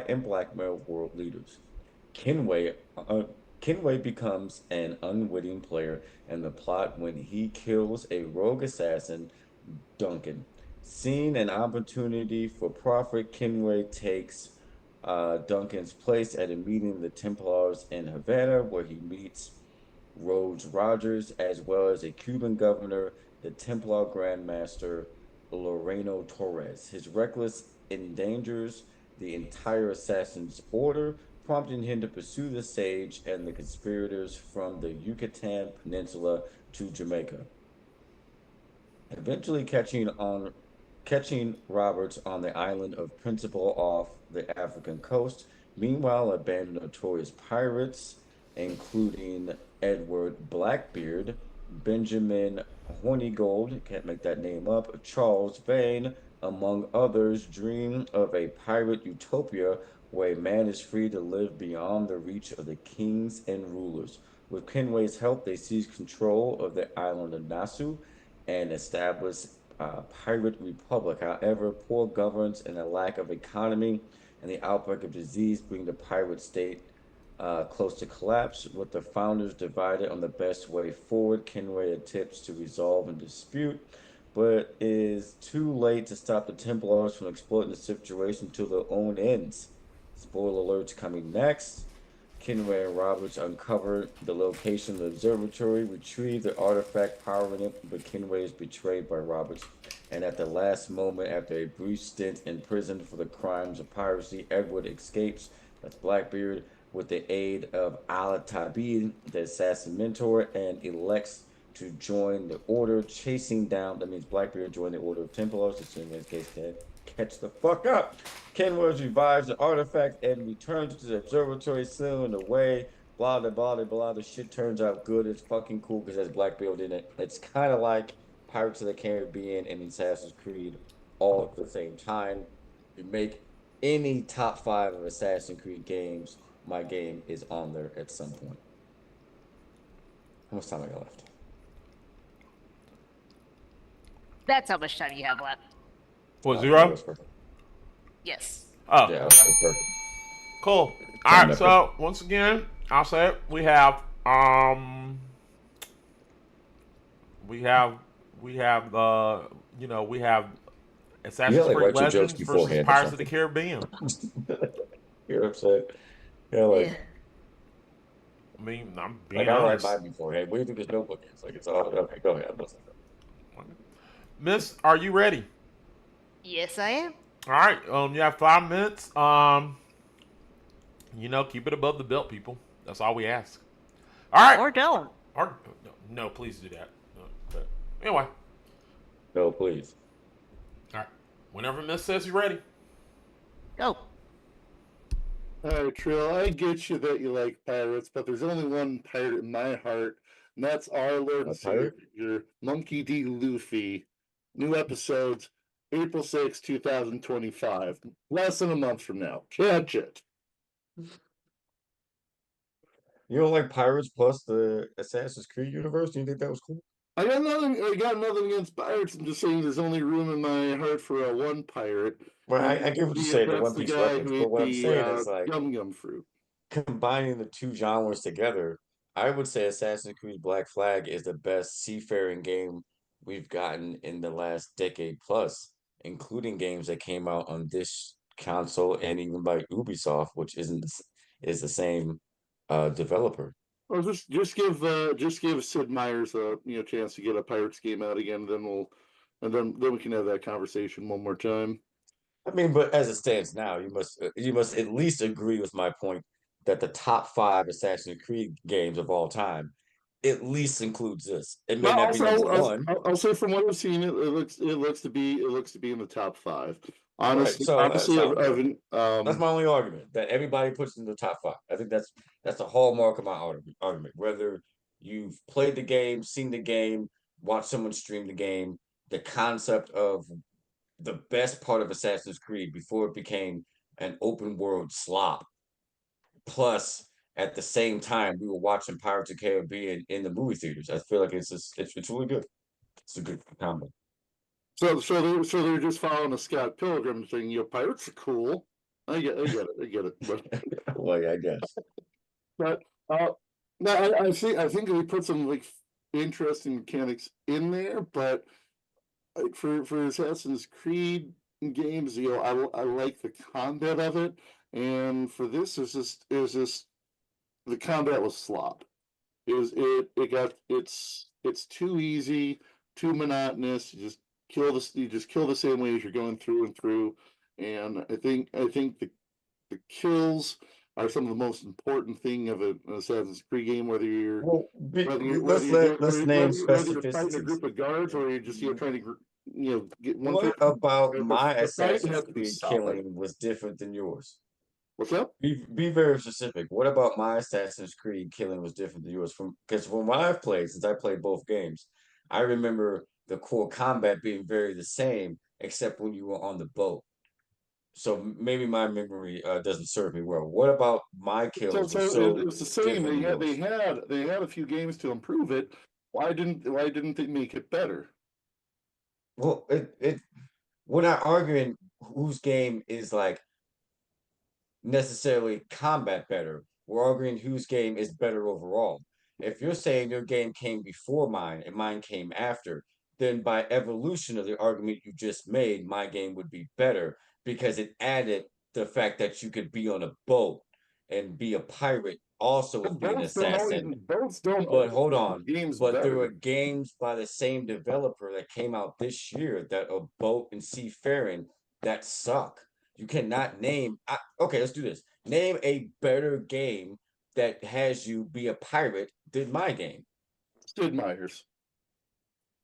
S5: and blackmail world leaders. Kenway, Kenway becomes an unwitting player in the plot when he kills a rogue assassin, Duncan. Seeing an opportunity for profit, Kenway takes Duncan's place at a meeting of the Templars in Havana, where he meets Rhodes Rogers, as well as a Cuban governor, the Templar Grand Master Loreno Torres. His reckless endangers the entire Assassin's Order, prompting him to pursue the Sage and the conspirators from the Yucatan Peninsula to Jamaica. Eventually catching Roberts on the island of Principle off the African coast. Meanwhile, a band of notorious pirates including Edward Blackbeard, Benjamin Hornigold, can't make that name up, Charles Vane, among others, dream of a pirate utopia where a man is free to live beyond the reach of the kings and rulers. With Kenway's help, they seize control of the island of Nassau and establish a pirate republic. However, poor governance and a lack of economy and the outbreak of disease bring the pirate state close to collapse. With the founders divided on the best way forward, Kenway attempts to resolve and dispute, but it is too late to stop the Templars from exploiting the situation to their own ends. Spoiler alerts coming next. Kenway and Roberts uncover the location of the observatory, retrieve the artifact powering it, but Kenway is betrayed by Roberts. And at the last moment, after a brief stint in prison for the crimes of piracy, Edward escapes. That's Blackbeard with the aid of Al-Tabid, the assassin mentor, and elects to join the order, chasing down. That means Blackbeard joined the Order of Templars, assuming his case can catch the fuck up. Kenway revives the artifact and returns to the observatory soon. Away, blah blah blah blah. The shit turns out good. It's fucking cool because there's Blackbeard in it. It's kind of like Pirates of the Caribbean and Assassin's Creed all at the same time. You make any top 5 of Assassin's Creed games, my game is on there at some point. How much time I got left?
S2: That's how much time you have left.
S3: What, 0?
S2: Yes.
S3: Oh,
S5: Yeah,
S3: okay.
S5: that's perfect.
S3: Cool. All right, so once again, I'll say it. We have Assassin's Creed Legends versus Pirates of the Caribbean.
S5: You're upset. Yeah, like,
S3: I mean, I'm being
S5: like I write
S3: honest.
S5: mine beforehand. What do you think this notebook is? Like, it's all okay. Go ahead.
S3: Miss, are you ready?
S2: Yes, I am.
S3: All right. You have 5 minutes. Keep it above the belt, people. That's all we ask. All right.
S2: Or don't.
S3: Or no, please do that. No, but anyway.
S5: No, please.
S3: All right. Whenever Miss says you're ready.
S2: Go.
S4: All right, Trill, I get you that you like pirates, but there's only one pirate in my heart, and that's our Lord and Savior, Monkey D. Luffy. New episodes, April 6, 2025. Less than a month from now. Catch it.
S5: You don't like Pirates plus the Assassin's Creed universe? Do you think that was cool?
S4: I got nothing against pirates. I'm just saying there's only room in my heart for one pirate.
S5: Well, I get what you're saying, the One Piece reference, but what I'm saying is like
S4: gum fruit.
S5: Combining the two genres together, I would say Assassin's Creed Black Flag is the best seafaring game we've gotten in the last decade plus, including games that came out on this console and even by Ubisoft, which is the same developer.
S4: Well, just give Sid Meier's a chance to get a Pirates game out again. Then we can have that conversation one more time.
S5: I mean, but as it stands now, you must at least agree with my point that the top 5 Assassin's Creed games of all time at least includes this. It may not be number 1.
S4: I'll say from what I've seen, it looks to be in the top 5. Honestly,
S5: right, so, that's my only argument that everybody puts in the top 5. I think that's the hallmark of my argument. Whether you've played the game, seen the game, watched someone stream the game, the concept of the best part of Assassin's Creed before it became an open world slop. Plus, at the same time, we were watching Pirates of the Caribbean in the movie theaters. I feel like it's really good. It's a good combo.
S4: So they're just following a Scott Pilgrim thing. Pirates are cool. I get it. But,
S5: well, yeah, I guess.
S4: But no, I think they put some like interesting mechanics in there, but like for Assassin's Creed games, I like the combat of it, and for this is just the combat was slop. It's too easy, too monotonous. You just kill the same way as you're going through and through, and I think the kills are some of the most important thing of an Assassin's Creed game. Whether you're
S5: let's name specificities.
S4: Fighting a group of guards, or you're just trying to get one.
S5: What about my Assassin's Creed killing was different than yours?
S4: What's up?
S5: Be very specific. What about my Assassin's Creed killing was different than yours? Because from what I've played, since I played both games, I remember the core combat being very the same, except when you were on the boat. So maybe my memory doesn't serve me well. What about my kills were
S4: It
S5: so
S4: was the same.
S5: different than yours?
S4: They had a few games to improve it. Why didn't they make it better?
S5: Well, we're not arguing whose game is like necessarily combat better. We're arguing whose game is better overall. If you're saying your game came before mine and mine came after, then by evolution of the argument you just made, my game would be better because it added the fact that you could be on a boat and be a pirate also with being an assassin.
S4: Boats don't
S5: But
S4: always
S5: hold
S4: make
S5: on.
S4: games
S5: But there
S4: better.
S5: were games by the same developer that came out this year that are boat and seafaring that suck. You cannot name. Okay, let's do this. Name a better game that has you be a pirate than my game.
S4: Sid Meier's.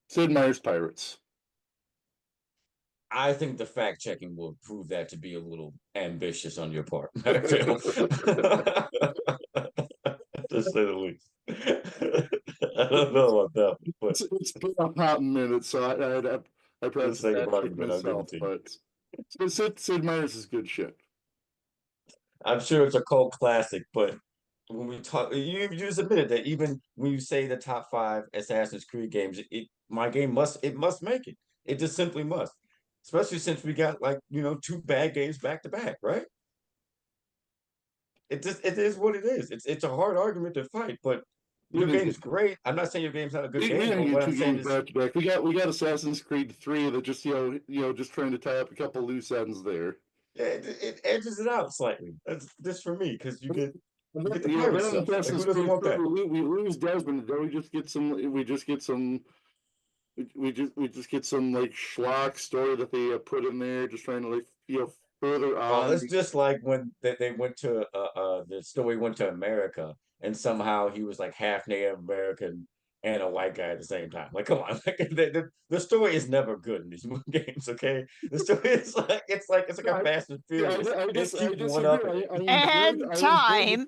S4: Sid Meier's Pirates.
S5: I think the fact checking will prove that to be a little ambitious on your part. To say the least. I don't know about that, but
S4: It's been a hot minute, so I probably
S5: say
S4: that
S5: about
S4: check
S5: it, but I'll give
S4: myself.
S5: it to you.
S4: But Sid Meier's is good shit.
S5: I'm sure it's a cult classic, but when we talk, you just admitted that even when you say the top 5 Assassin's Creed games, my game must make it. It just simply must. Especially since we got like 2 bad games back to back, right? It is what it is. It's a hard argument to fight, but your game's great. I'm not saying your game's not a good
S4: We
S5: game,
S4: didn't
S5: but
S4: get
S5: what
S4: 2
S5: I'm saying
S4: games
S5: is
S4: back to back. We got Assassin's Creed 3 that just just trying to tie up a couple loose ends there.
S5: yeah, it edges it out slightly. That's just for me because you get the
S4: Then
S5: pirate stuff. Like,
S4: Assassin's
S5: who doesn't
S4: Creed
S5: want
S4: 3,
S5: that?
S4: we lose Desmond. Then we just get some like schlock story that they put in there, just trying to like further
S5: Well,
S4: on.
S5: it's just like when they went to the story went to America and somehow he was like half Native American and a white guy at the same time. Like, come on, like the story is never good in these games. Okay, the story is like it's like a Fast and Furious. They just keep one up.
S2: And time.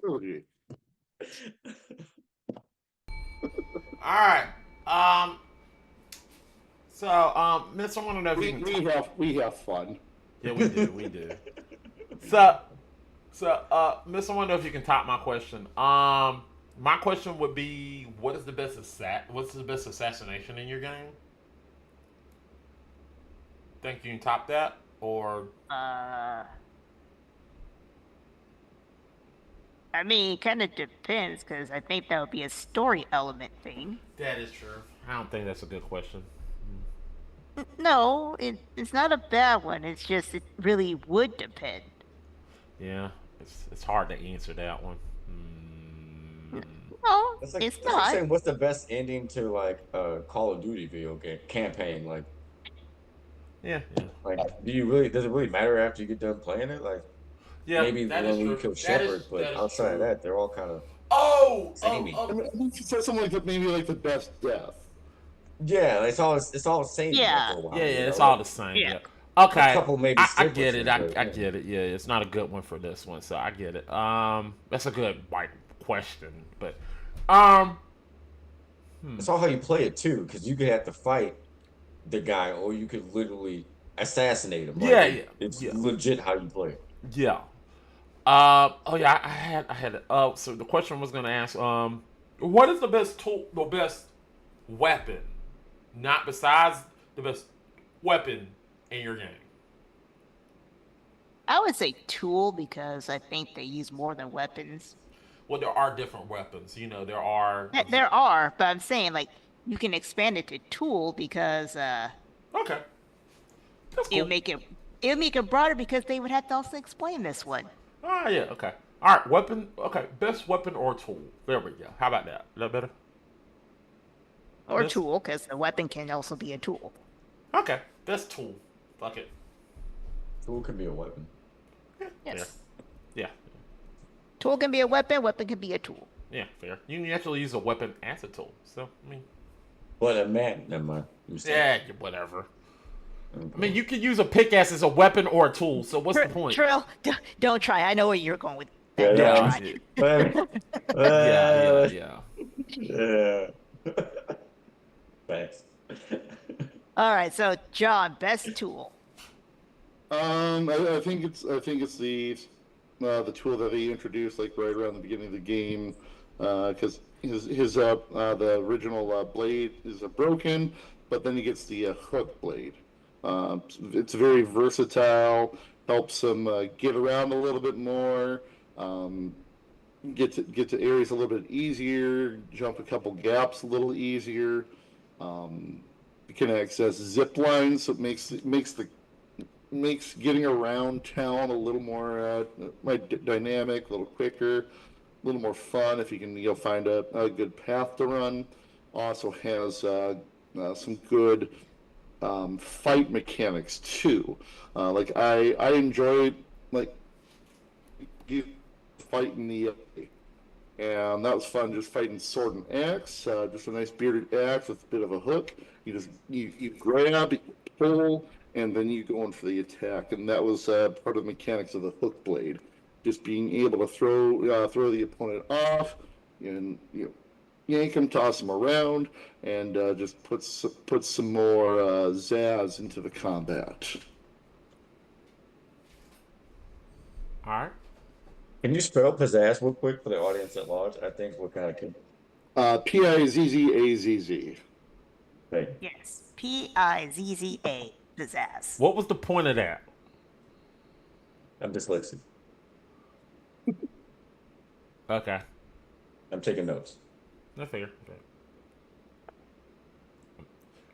S3: All right. So, Miss, I want to know if you can.
S4: We have fun.
S3: Yeah, we do. We do. Miss, I want to know if you can top my question. My question would be, what's the best assassination in your game? Think you can top that, or?
S2: I mean, it kind of depends because I think that would be a story element thing.
S3: That is true. I don't think that's a good question.
S2: No, it's not a bad one. It's just it really would depend.
S3: Yeah, it's hard to answer that one.
S2: No,
S5: It's like,
S2: it's
S5: that's like
S2: not.
S5: saying what's the best ending to like a Call of Duty video game campaign? Like,
S3: yeah.
S5: Like, does it really matter after you get done playing it? Like,
S3: Yeah,
S5: maybe
S3: that
S5: when
S3: is
S5: you
S3: true.
S5: kill
S3: That
S5: Shepard,
S3: is-
S5: but
S3: that is
S5: outside of
S3: true.
S5: that, they're all kind of samey.
S4: I mean, you said something like maybe like the best death.
S5: Yeah, it's all samey
S2: Yeah.
S5: after a while.
S3: Yeah,
S5: you
S3: it's
S5: know?
S3: all
S5: Like,
S3: the same.
S2: Yeah.
S3: Yeah. Okay.
S5: A couple maybe
S3: I get it.
S5: differences,
S3: I
S5: but,
S3: get it. Yeah, it's not a good one for this one, so I get it. That's a good question, but
S5: It's all how you play it too, because you could have to fight the guy, or you could literally assassinate him. Like,
S3: Yeah.
S5: It's legit how you play it.
S3: yeah. Oh yeah, I had it. So the question was gonna ask, what is the best tool, the best weapon, not besides the best weapon in your game?
S2: I would say tool because I think they use more than weapons.
S3: Well, there are different weapons. You know, there are.
S2: There are, but I'm saying like you can expand it to tool because
S3: Okay. That's cool.
S2: it'll make it broader because they would have to also explain this one.
S3: Ah, yeah. Okay. All right. Weapon. Okay. Best weapon or tool. There we go. How about that? Is that better?
S2: Or
S3: Yes.
S2: tool, because the weapon can also be a tool.
S3: Okay. Best tool. Fuck it.
S5: Tool can be a weapon.
S2: Yes.
S3: Yeah.
S2: Tool can be a weapon, weapon can be a tool.
S3: Yeah. Fair. You can actually use a weapon as a tool. So I mean.
S5: But a man, never mind.
S3: Yeah. Whatever. I mean, you could use a pickaxe as a weapon or a tool. So what's the point?
S2: Trill, don't try. I know where you're going with
S5: Yeah,
S2: that. Don't
S5: yeah.
S2: try.
S3: Yeah.
S5: Thanks.
S2: All right, so John, best tool.
S4: I think it's the tool that they introduced like right around the beginning of the game, because his the original blade is broken, but then he gets the hook blade. It's very versatile, helps him get around a little bit more, get to areas a little bit easier, jump a couple gaps a little easier. You can access zip lines, so it makes getting around town a little more dynamic, a little quicker, a little more fun if you can find a good path to run. Also has some good fight mechanics too. Like I enjoyed like you fighting and that was fun, just fighting sword and axe, just a nice bearded axe with a bit of a hook. You grab, you pull, and then you go in for the attack, and that was part of the mechanics of the hook blade, just being able to throw the opponent off, and yank him, toss him around, and just put some more zazz into the combat.
S3: All right.
S5: Can you spell pizzazz real quick for the audience at large? I think we're kind of good.
S4: Pizzazz.
S5: Hey.
S2: Yes, Pizza, pizzazz.
S3: What was the point of that?
S5: I'm dyslexic.
S3: Okay.
S5: I'm taking notes.
S3: I figure. Okay.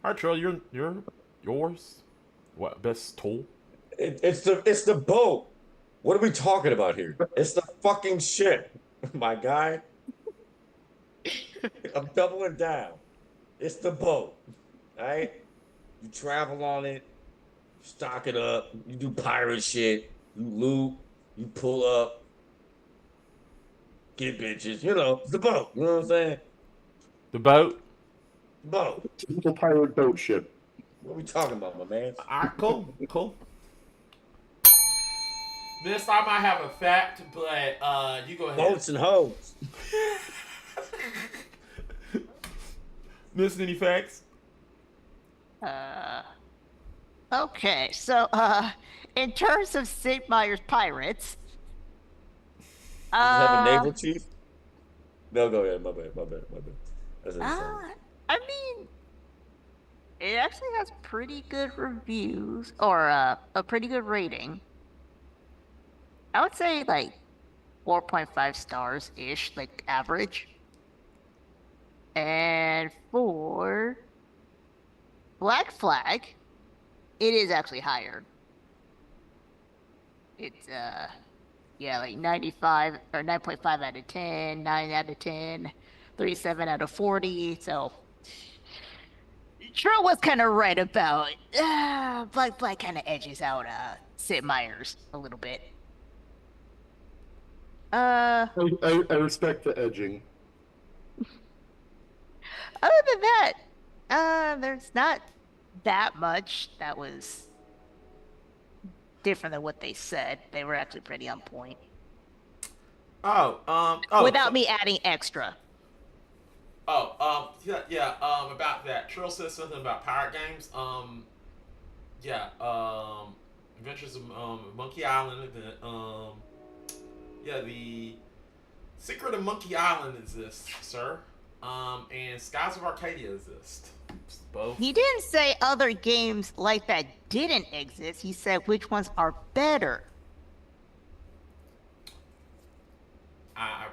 S3: All right, Trill, yours. What best tool?
S5: It's the boat. What are we talking about here? It's the fucking shit, my guy. I'm doubling down. It's the boat, all right? You travel on it, stock it up, you do pirate shit, you loot, you pull up, get bitches, it's the boat, you know what I'm saying?
S3: The boat?
S5: Boat.
S4: Typical pirate boat ship.
S5: What are we talking about, my man?
S3: All right, cool. This I might have a fact, but you go ahead.
S5: Boats and hoes.
S3: Missing any facts?
S2: Okay, so in terms of Sid Meier's Pirates,
S5: Does it have a naval chief? No, go ahead. My bad. That's insane.
S2: I mean, it actually has pretty good reviews, or a pretty good rating. I would say like 4.5 stars ish, like average. And for Black Flag, it is actually higher. It's like 95 or 9.5 out of 10, 9 out of 10, 37 out of 40. So Trill was kind of right about Black Flag kind of edges out Sid Meier's a little bit.
S4: I respect the edging.
S2: Other than that, there's not that much that was different than what they said. They were actually pretty on point. Without me adding extra.
S3: About that. Trill said something about pirate games. Adventures of Monkey Island. The Secret of Monkey Island exists, sir. And Skies of Arcadia exist. Both.
S2: He didn't say other games like that didn't exist. He said which ones are better.
S3: I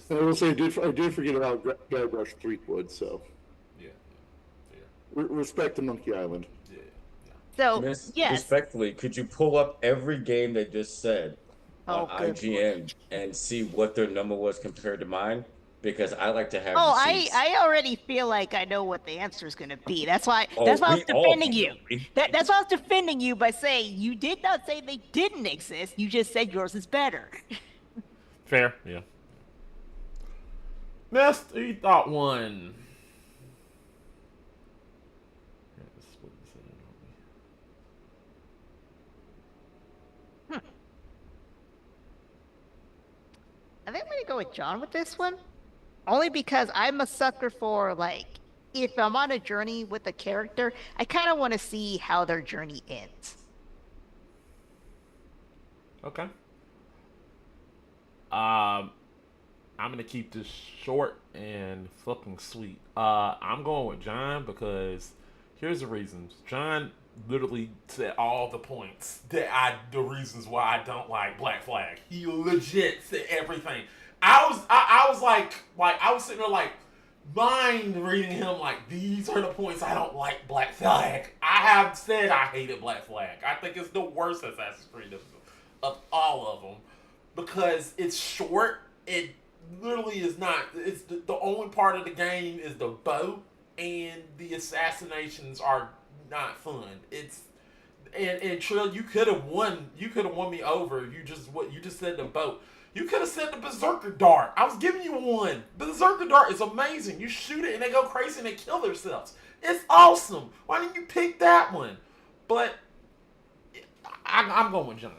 S4: will say I did forget about Guybrush Threepwood, so
S3: yeah.
S4: Respect to Monkey Island.
S3: Yeah.
S2: So yes.
S5: Respectfully, could you pull up every game they just said on IGN and see what their number was compared to mine? Because I like to have.
S2: I already feel like I know what the answer is going to be. That's why I was defending you. That's why I was defending you by saying you did not say they didn't exist. You just said yours is better.
S3: Fair, yeah. Best thought one.
S2: Hmm. I think I'm gonna go with John with this one. Only because I'm a sucker for like if I'm on a journey with a character, I kind of want to see how their journey ends.
S3: Okay. Um, I'm gonna keep this short and fucking sweet. I'm going with John because here's the reasons. John literally said all the points the reasons why I don't like Black Flag. He legit said everything. I was like I was sitting there like mind reading him like these are the points I don't like Black Flag. I have said I hated Black Flag. I think it's the worst Assassin's Creed of all of them because it's short. It literally is not. It's the only part of the game is the boat, and the assassinations are not fun. It's and Trill, you could have won. You could have won me over. You just said the boat. You could have said the Berserker Dart. I was giving you one. Berserker Dart is amazing. You shoot it and they go crazy and they kill themselves. It's awesome. Why didn't you pick that one? But I'm going with John.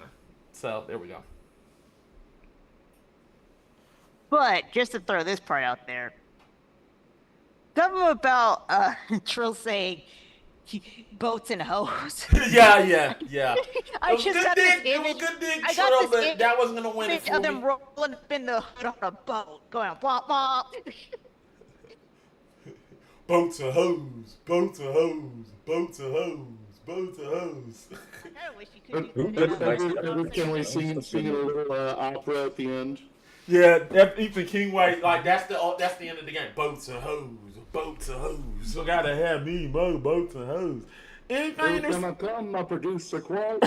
S3: So there we go.
S2: But just to throw this part out there, something about Trill saying boats and hoes.
S3: yeah.
S2: I just got this
S3: It was
S2: image.
S3: good dig,
S2: I
S3: Trill,
S2: got
S3: but
S2: this
S3: that wasn't gonna win it
S2: image
S3: for
S2: of them
S3: me.
S2: rolling up in the hood on a boat, going blah blah.
S3: Boats and hoes, boats and hoes, boats and hoes, boats and hoes.
S2: I kind of wish you could
S5: Who
S2: do
S5: did
S2: that.
S4: Every Kenway singing a little opera at the end.
S3: Yeah, Ethan Kingway, like that's the end of the game. Boats and hoes, boats and hoes. So gotta have me more boats and hoes. Anything
S4: Every
S3: there's
S4: time I come, I produce a quote.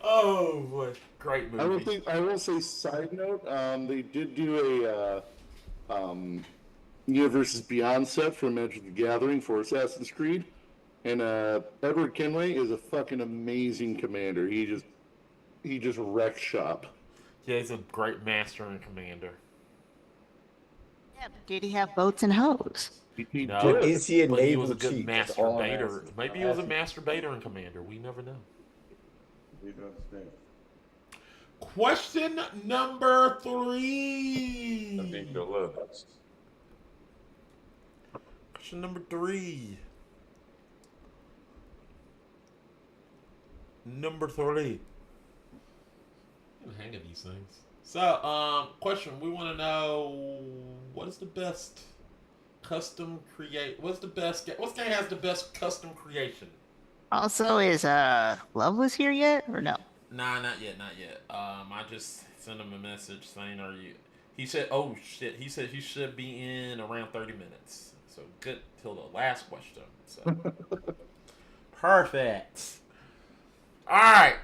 S3: Oh boy, great movie.
S4: I will say, side note, they did do a Universes Beyond set for Magic the Gathering for Assassin's Creed, and Edward Kenway is a fucking amazing commander. He just wrecks shop.
S3: Yeah, he's a great master and commander.
S2: Yeah, but did he have boats and hoes?
S4: He
S3: No,
S4: did.
S5: Is he a
S3: but he
S5: naval
S3: was a good
S5: chief? That's all I'm
S3: masturbator.
S5: asking.
S3: Maybe he was a masturbator and commander. We never know.
S5: You don't understand.
S3: Question number
S5: I
S3: 3.
S5: think you'll love this.
S3: Question number 3. Number 3. I'm hang of these things. So, question. We want to know what is the best custom create. What's the best? What game has the best custom creation?
S2: Also, is Loveless here yet or no?
S3: Nah, not yet, not yet. I just sent him a message saying, "Are you?" He said, "Oh shit." He said he should be in around 30 minutes. So good till the last question. So perfect. All right.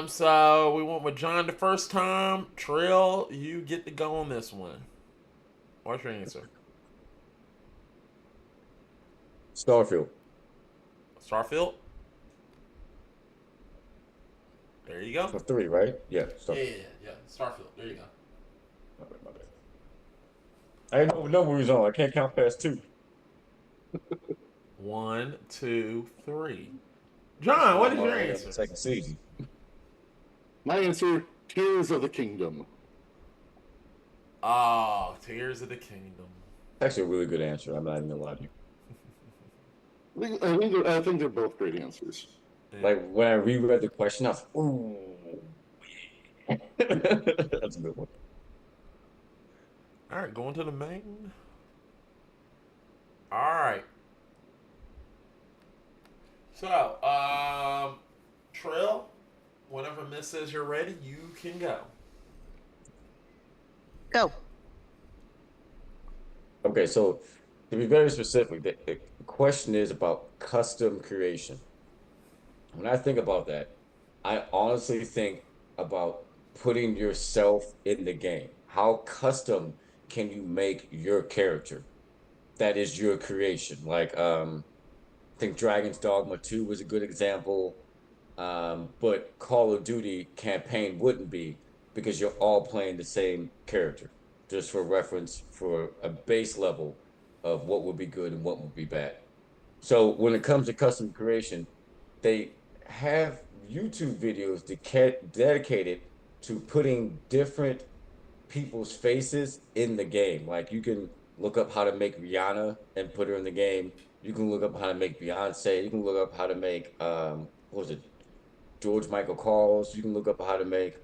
S3: So we went with John the first time. Trill, you get to go on this one. What's your answer?
S5: Starfield.
S3: Starfield? There you go.
S5: For 3, right? Yeah.
S3: Yeah,
S5: Starfield.
S3: yeah. Starfield. There you go.
S5: My bad. I ain't know no movies on. I can't count past 2.
S3: 1, 2, 3. John, what is your
S5: Alright,
S3: answer?
S5: Second season.
S4: My answer: Tears of the Kingdom.
S3: Oh, Tears of the Kingdom.
S5: Actually, a really good answer. I'm not even gonna lie to you.
S4: I think they're both great answers.
S3: Yeah.
S5: Like when I reread the question, I was like, "Ooh, yeah." That's a good one.
S3: All right, going to the main. All right. So, Trill, whenever Miss says you're ready, you can go.
S2: Go.
S5: Okay, so to be very specific, the question is about custom creation. When I think about that, I honestly think about putting yourself in the game. How custom can you make your character? That is your creation. Like, I think Dragon's Dogma 2 was a good example. But Call of Duty campaign wouldn't be because you're all playing the same character. Just for reference, for a base level, of what would be good and what would be bad. So when it comes to custom creation, they have YouTube videos dedicated to putting different people's faces in the game. Like you can look up how to make Rihanna and put her in the game. You can look up how to make Beyonce. You can look up how to make what was it, George Michael Calls. You can look up how to make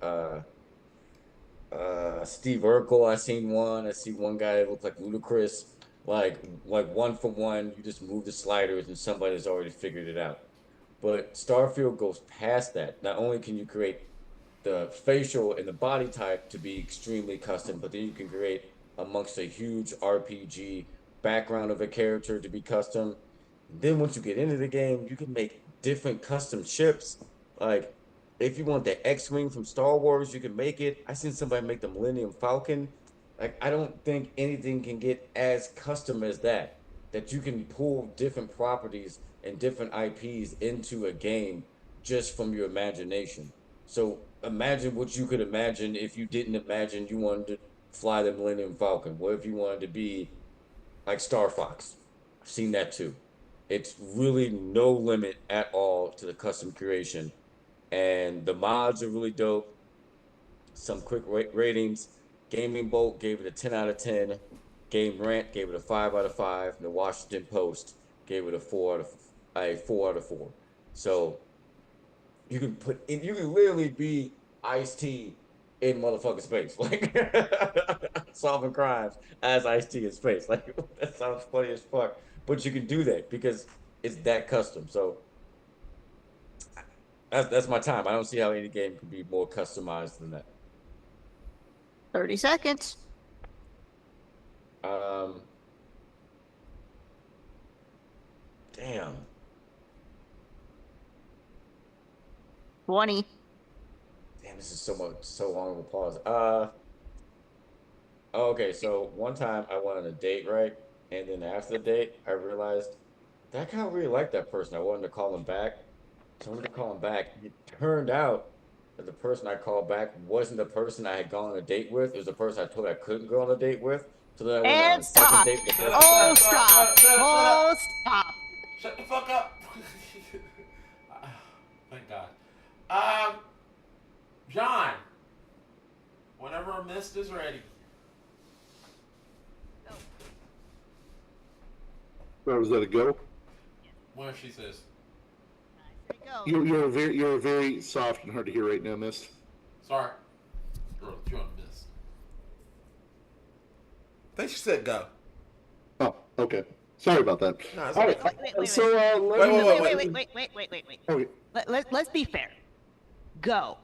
S5: Steve Urkel. I see one guy that looks like Ludacris. Like one for one, you just move the sliders and somebody's already figured it out. But Starfield goes past that. Not only can you create the facial and the body type to be extremely custom, but then you can create amongst a huge RPG background of a character to be custom. Then once you get into the game, you can make different custom ships. Like if you want the X-Wing from Star Wars, you can make it. I seen somebody make the Millennium Falcon. Like I don't think anything can get as custom as that. That you can pull different properties and different IPs into a game just from your imagination. So imagine what you could imagine if you didn't imagine you wanted to fly the Millennium Falcon. What if you wanted to be like Star Fox? I've seen that too. It's really no limit at all to the custom creation. And the mods are really dope. Some quick ratings. Gaming Bolt gave it a 10 out of 10. Game Rant gave it a 5 out of 5. And the Washington Post gave it a 4 out of 4. So you can literally be Ice-T in motherfucking space, like solving crimes as Ice-T in space. Like that sounds funny as fuck, but you can do that because it's that custom. So that's my time. I don't see how any game can be more customized than that.
S2: 30 seconds.
S5: Damn.
S2: 20.
S5: Damn, this is so long of a pause. Okay, so one time I went on a date, right? And then after the date, I realized that I kind of really liked that person. I wanted to call him back. So I wanted to call him back. It turned out that the person I called back wasn't the person I had gone on a date with. It was the person I told I couldn't go on a date with. So then I went on a second
S2: stop.
S5: date with the person.
S2: Oh, stop. Oh, stop.
S3: Shut the fuck up. Thank God. John, whenever a mist is ready.
S4: Was that a go?
S3: When she says.
S4: You're very soft and hard to hear right now, Mist.
S3: Sorry. You're on mist.
S11: I think she said go.
S4: Oh, okay. Sorry about that.
S11: No, it's
S4: All
S11: okay.
S4: right.
S2: Wait.
S4: So
S2: Wait. Let's be fair. Go.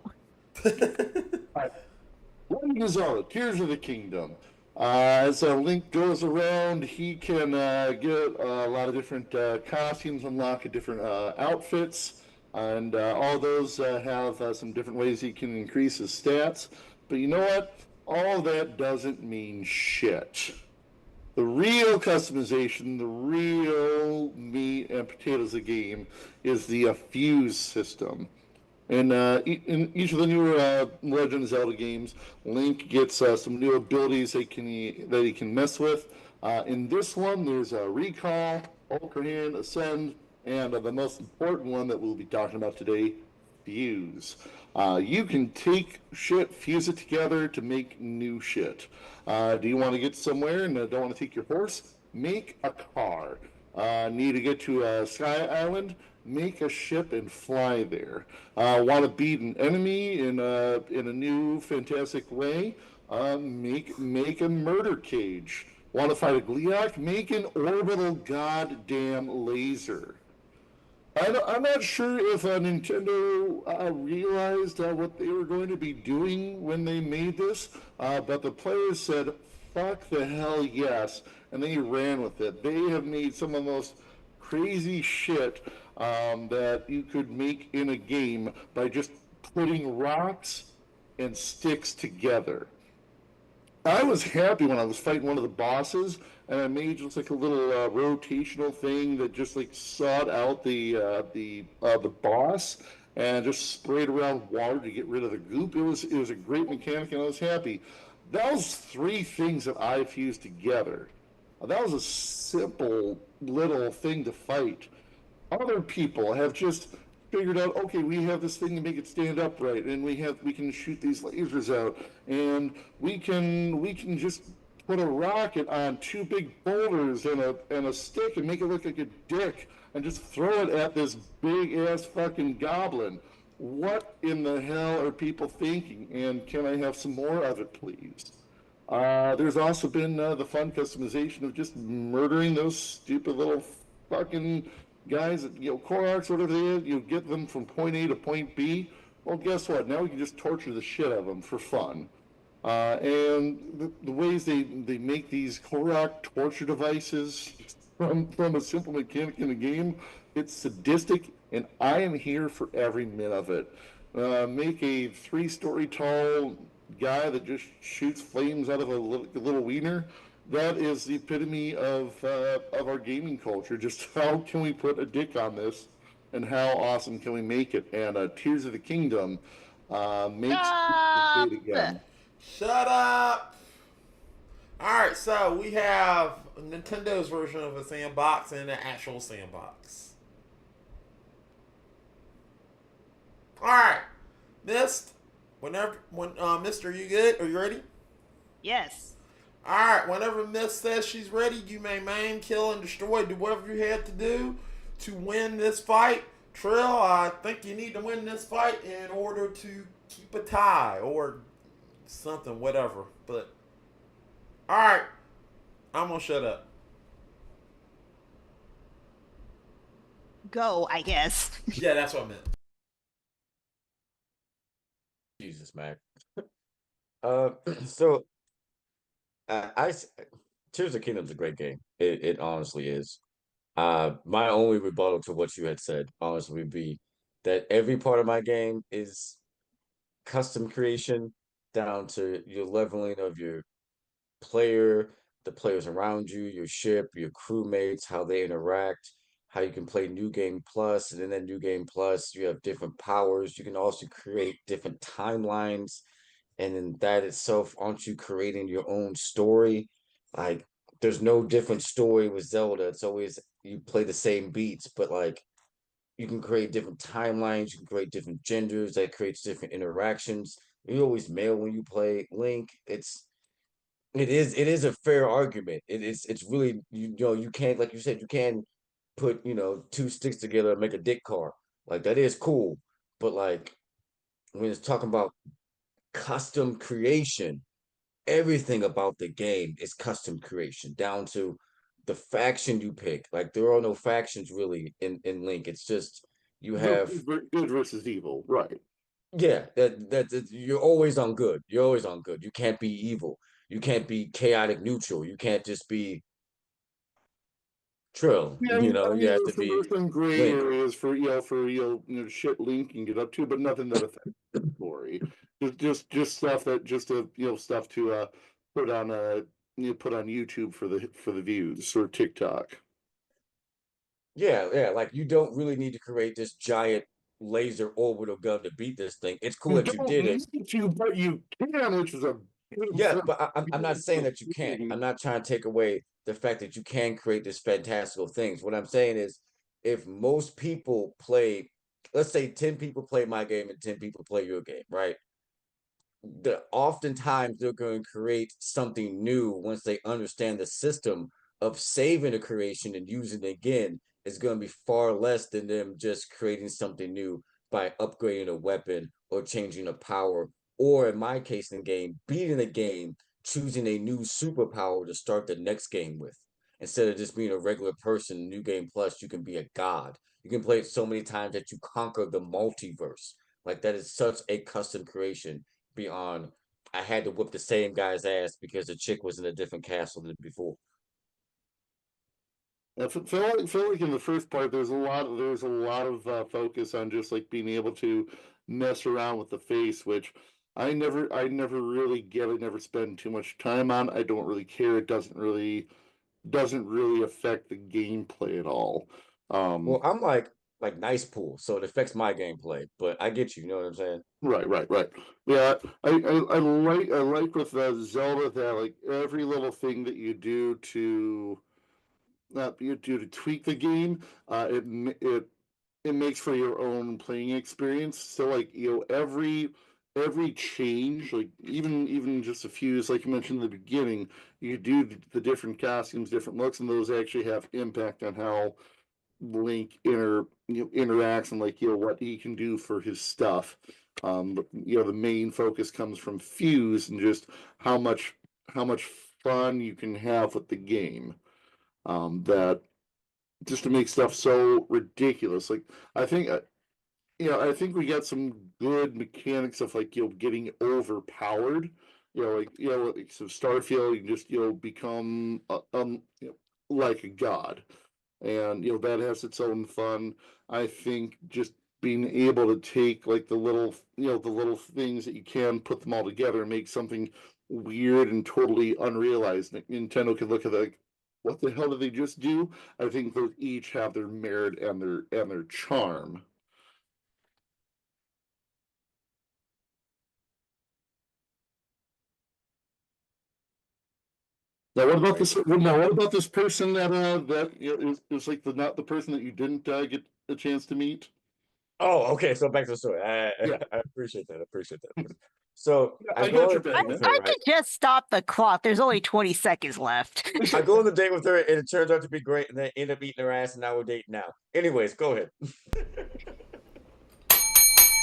S4: Legend of Zelda, Tears of the Kingdom. As Link goes around, he can get a lot of different costumes, unlock different outfits, and all those have some different ways he can increase his stats. But you know what? All that doesn't mean shit. The real customization, the real meat and potatoes of the game is the fuse system. In each of the newer Legend of Zelda games, Link gets some new abilities that he can mess with. In this one, there's Recall, Ultra Hand, Ascend, and the most important one that we'll be talking about today, Fuse. You can take shit, fuse it together to make new shit. Do you want to get somewhere and don't want to take your horse? Make a car. Need to get to Sky Island? Make a ship and fly there. Want to beat an enemy in a new fantastic way? Make a murder cage. Want to fight a Gleeok? Make an orbital goddamn laser. I'm not sure if Nintendo realized what they were going to be doing when they made this, but the players said, fuck the hell yes, and they ran with it. They have made some of the most crazy shit that you could make in a game by just putting rocks and sticks together. I was happy when I was fighting one of the bosses, and I made just like a little rotational thing that just like sawed out the boss and just sprayed around water to get rid of the goop. It was a great mechanic, and I was happy. Those three things that I fused together that was a simple little thing to fight. Other people have just figured out, okay, we have this thing to make it stand upright, and we can shoot these lasers out, and we can just put a rocket on two big boulders and a stick and make it look like a dick and just throw it at this big ass fucking goblin. What in the hell are people thinking? And can I have some more of it, please? There's also been the fun customization of just murdering those stupid little fucking guys that, Koroks, whatever they is, you get them from point A to point B. Well, guess what? Now we can just torture the shit out of them for fun. And the ways they make these Korok torture devices from a simple mechanic in the game, it's sadistic, and I am here for every minute of it. Make a 3-story tall guy that just shoots flames out of a little wiener. That is the epitome of our gaming culture. Just how can we put a dick on this, and how awesome can we make it? And Tears of the Kingdom makes
S2: Stop!
S4: it again.
S11: Shut up! Alright, so we have Nintendo's version of a sandbox and an actual sandbox. Alright. Mister, you good? Are you ready?
S2: Yes.
S11: Alright, whenever Miss says she's ready, you may maim, kill, and destroy. Do whatever you had to do to win this fight. Trill, I think you need to win this fight in order to keep a tie or something, whatever. But, alright, I'm gonna shut up.
S2: Go, I guess.
S11: Yeah, that's what I meant.
S5: Jesus, Mac. So Tears of the Kingdom's a great game. It honestly is. My only rebuttal to what you had said, honestly, would be that every part of my game is custom creation down to your leveling of your player, the players around you, your ship, your crewmates, how they interact, how you can play New Game Plus, and in that New Game Plus, you have different powers. You can also create different timelines, and in that itself, aren't you creating your own story? Like, there's no different story with Zelda. It's always you play the same beats, but like you can create different timelines, you can create different genders, that creates different interactions. You always male when you play Link. It is a fair argument. It's really you can't, like you said, you can put two sticks together and make a dick car. Like that is cool. But like when it's talking about custom creation, everything about the game is custom creation, down to the faction you pick. Like there are no factions really in Link. It's just you have
S4: Good versus evil, right?
S5: yeah, that you're always on good. You're always on good. You can't be evil. You can't be chaotic neutral. You can't just be Trill.
S4: Yeah,
S5: You have to be
S4: there's some gray
S5: Link.
S4: areas for shit Link can get up to, but nothing that affects the story. Just stuff that stuff to put on put on YouTube for the views, or TikTok.
S5: Yeah. Like you don't really need to create this giant laser orbital gun to beat this thing. It's cool
S4: You
S5: that you
S4: don't
S5: did it.
S4: need to, but you can, which is a
S5: Yes, but I'm not saying that you can't. I'm not trying to take away the fact that you can create this fantastical things. What I'm saying is, if most people play, let's say 10 people play my game and 10 people play your game, right? Oftentimes they're going to create something new once they understand the system of saving a creation and using it again is going to be far less than them just creating something new by upgrading a weapon or changing a power, or in my case in the game, beating the game, choosing a new superpower to start the next game with. Instead of just being a regular person, New Game Plus, you can be a god. You can play it so many times that you conquer the multiverse. Like that is such a custom creation beyond I had to whip the same guy's ass because the chick was in a different castle than before.
S4: I feel like in the first part there's a lot of focus on just like being able to mess around with the face, which I never really get. I never spend too much time on. I don't really care. It doesn't really affect the gameplay at all.
S5: Well, I'm like like nice pool, so it affects my gameplay. But I get you know what I'm saying?
S4: Right. Yeah, I like with Zelda that like every little thing that you do to tweak the game, it makes for your own playing experience. So like every change, like even just a few, like you mentioned in the beginning, you do the different costumes, different looks, and those actually have impact on how Link interacts and like what he can do for his stuff. But, the main focus comes from Fuse and just how much how much fun you can have with the game. That just to make stuff so ridiculous. Like I think I think we got some good mechanics of like getting overpowered. Like so Starfield, you can just become like a god, and that has its own fun. I think just being able to take like the little things that you can put them all together and make something weird and totally unrealized. Nintendo could look at like, what the hell did they just do? I think those each have their merit and their charm. Now, what about this? Now, what about this person is like the not the person that you didn't get a chance to meet?
S5: Oh, okay. So back to the story.
S4: Yeah.
S5: I appreciate that. I appreciate that. So
S4: I got your back, man.
S2: I could just stop the clock. There's only 20 seconds left.
S5: I go on the date with her, and it turns out to be great, and then end up eating her ass, and now we're dating now. Anyways, go ahead.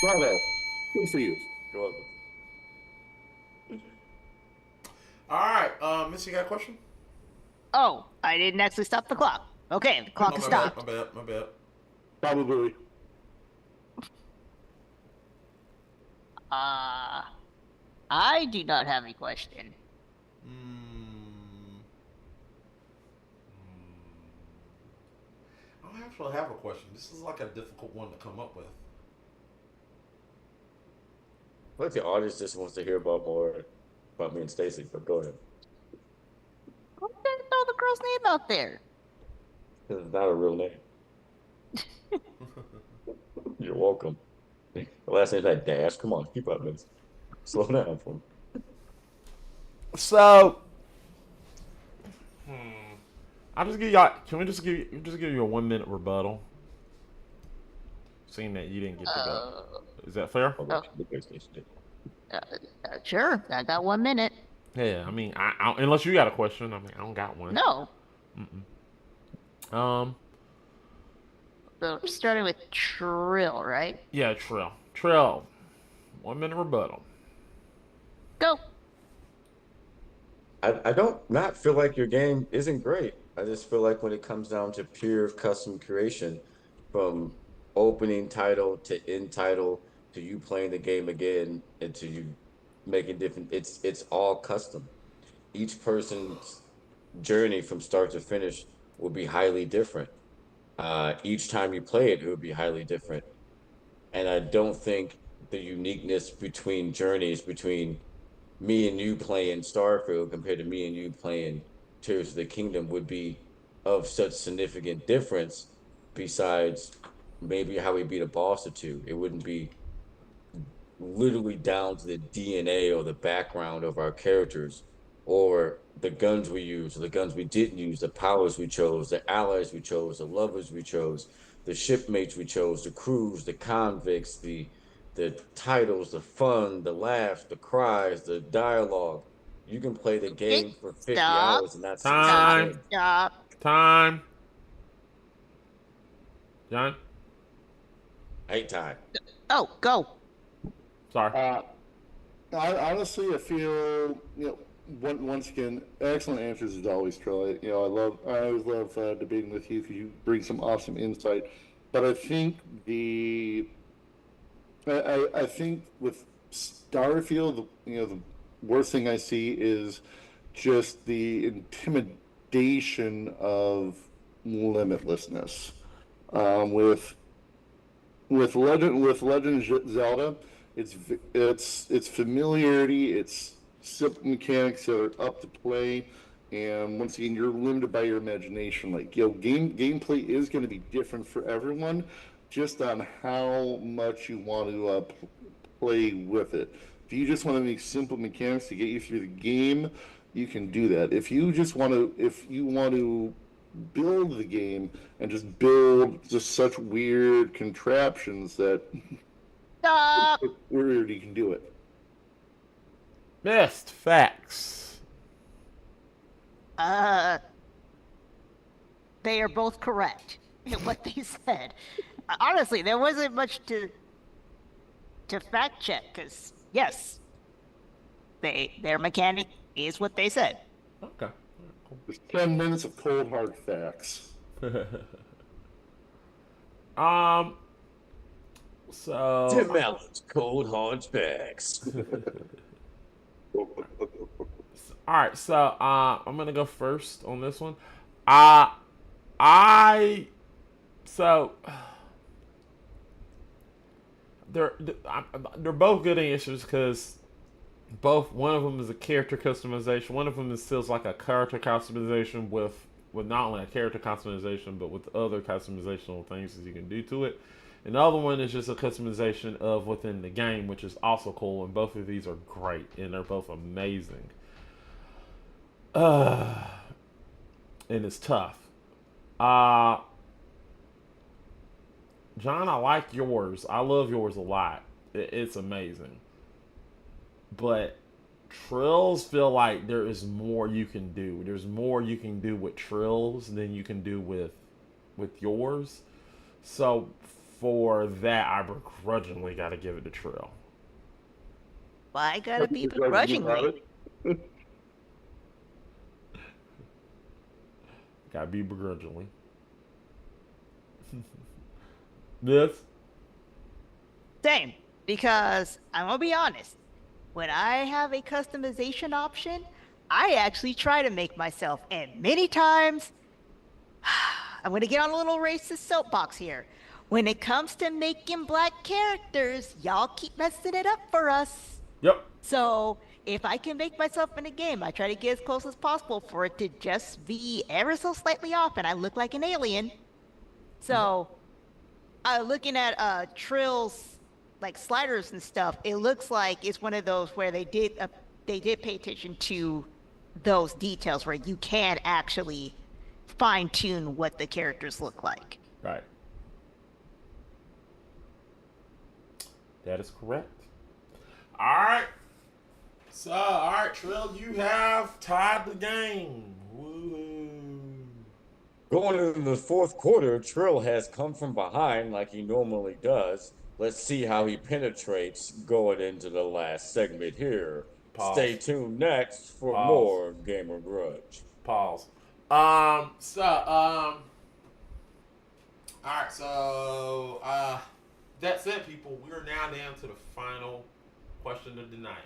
S4: Bravo. Good for you.
S5: You're welcome.
S11: All right, Miss, you got a question?
S2: Oh, I didn't actually stop the clock. Okay, the clock is stopped.
S11: My bad.
S4: Probably.
S2: I do not have a question.
S11: I don't actually have a question. This is like a difficult one to come up with.
S5: I like the audience just wants to hear about more about me and Stacy, but go ahead.
S2: Who didn't throw the girl's name out there?
S5: Because it's not a real name. You're welcome. The last name's like Dash. Come on, keep up, man. Slow down for me.
S3: So, I'll just give y'all. Can we just give you a 1 minute rebuttal? Seeing that you didn't get to go, is that fair?
S2: Sure, I got 1 minute.
S3: Yeah, I mean, I unless you got a question, I mean, I don't got one.
S2: No.
S3: Mm-mm.
S2: So starting with Trill, right?
S3: Yeah, Trill. 1 minute rebuttal.
S2: Go.
S5: I don't not feel like your game isn't great. I just feel like when it comes down to pure custom creation, from opening title to end title to you playing the game again and to you making different, it's all custom. Each person's journey from start to finish will be highly different. Each time you play it, it will be highly different. And I don't think the uniqueness between journeys between me and you playing Starfield compared to me and you playing Tears of the Kingdom would be of such significant difference, besides maybe how we beat a boss or two. It wouldn't be literally down to the DNA or the background of our characters, or the guns we use, or the guns we didn't use, the powers we chose, the allies we chose, the lovers we chose, the shipmates we chose, the crews, the convicts, the titles, the fun, the laughs, the cries, the dialogue. You can play the game for 50 hours and not see the same thing.
S2: Stop.
S3: Time. John?
S5: Hate time.
S2: Oh, go.
S3: Sorry.
S4: I feel once again, excellent answers as always, Troy. I always love debating with you because you bring some awesome insight. But I think I think with Starfield, the worst thing I see is just the intimidation of limitlessness. With Legend of Zelda, it's familiarity, it's simple mechanics that are up to play, and once again, you're limited by your imagination. Like gameplay is going to be different for everyone, just on how much you want to play with it. If you just want to make simple mechanics to get you through the game, you can do that. If you want to build the game and just build just such weird contraptions that
S2: Stop.
S4: weird you can do it.
S3: Best facts.
S2: They are both correct in what they said. Honestly, there wasn't much to fact check because yes, their mechanic is what they said.
S3: Okay.
S4: Just 10 minutes of cold hard facts.
S3: So
S5: Tim Allen's cold hard facts.
S3: all right, so I'm gonna go first on this one. So they're both good answers because one of them is a character customization. One of them is still like a character customization with not only a character customization but with other customizational things that you can do to it. And the other one is just a customization of within the game, which is also cool. And both of these are great, and they're both amazing. And it's tough. John, I like yours. I love yours a lot. It's amazing. But Trills feel like there is more you can do. There's more you can do with Trills than you can do with yours. So for that, I begrudgingly got to give it to Trill.
S2: Why gotta be begrudgingly?
S3: Gotta be begrudgingly. This?
S2: Same, because I'm gonna be honest. When I have a customization option, I actually try to make myself, and many times, I'm gonna get on a little racist soapbox here. When it comes to making black characters, y'all keep messing it up for us.
S3: Yep.
S2: So if I can make myself in a game, I try to get as close as possible for it to just be ever so slightly off and I look like an alien. So looking at Trill's like sliders and stuff, it looks like it's one of those where they did pay attention to those details where you can actually fine tune what the characters look like.
S3: Right. That is correct. All right. So, all right, Trill, you have tied the game. Woo.
S5: Going into the fourth quarter, Trill has come from behind like he normally does. Let's see how he penetrates going into the last segment here.
S3: Pause.
S5: Stay tuned next for
S3: Pause.
S5: more Gamer Grudge.
S3: Pause. All right, so that's it, people. We're now down to the final question of the night.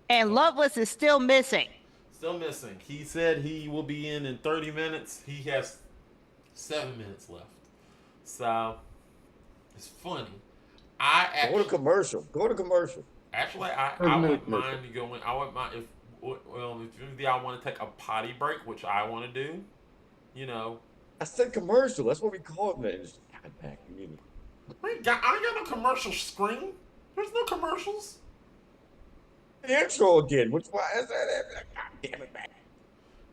S2: And Loveless is still missing.
S3: Still missing. He said he will be in 30 minutes. He has 7 minutes left. So, it's funny.
S5: Go to commercial.
S3: Actually, I wouldn't mind going. I wouldn't mind if y'all want to take a potty break, which I want to do. You know.
S5: I said commercial. That's what we call it, man. God, back.
S3: I ain't got no commercial screen. There's no commercials.
S5: The intro again. Which one is that? God damn it, man.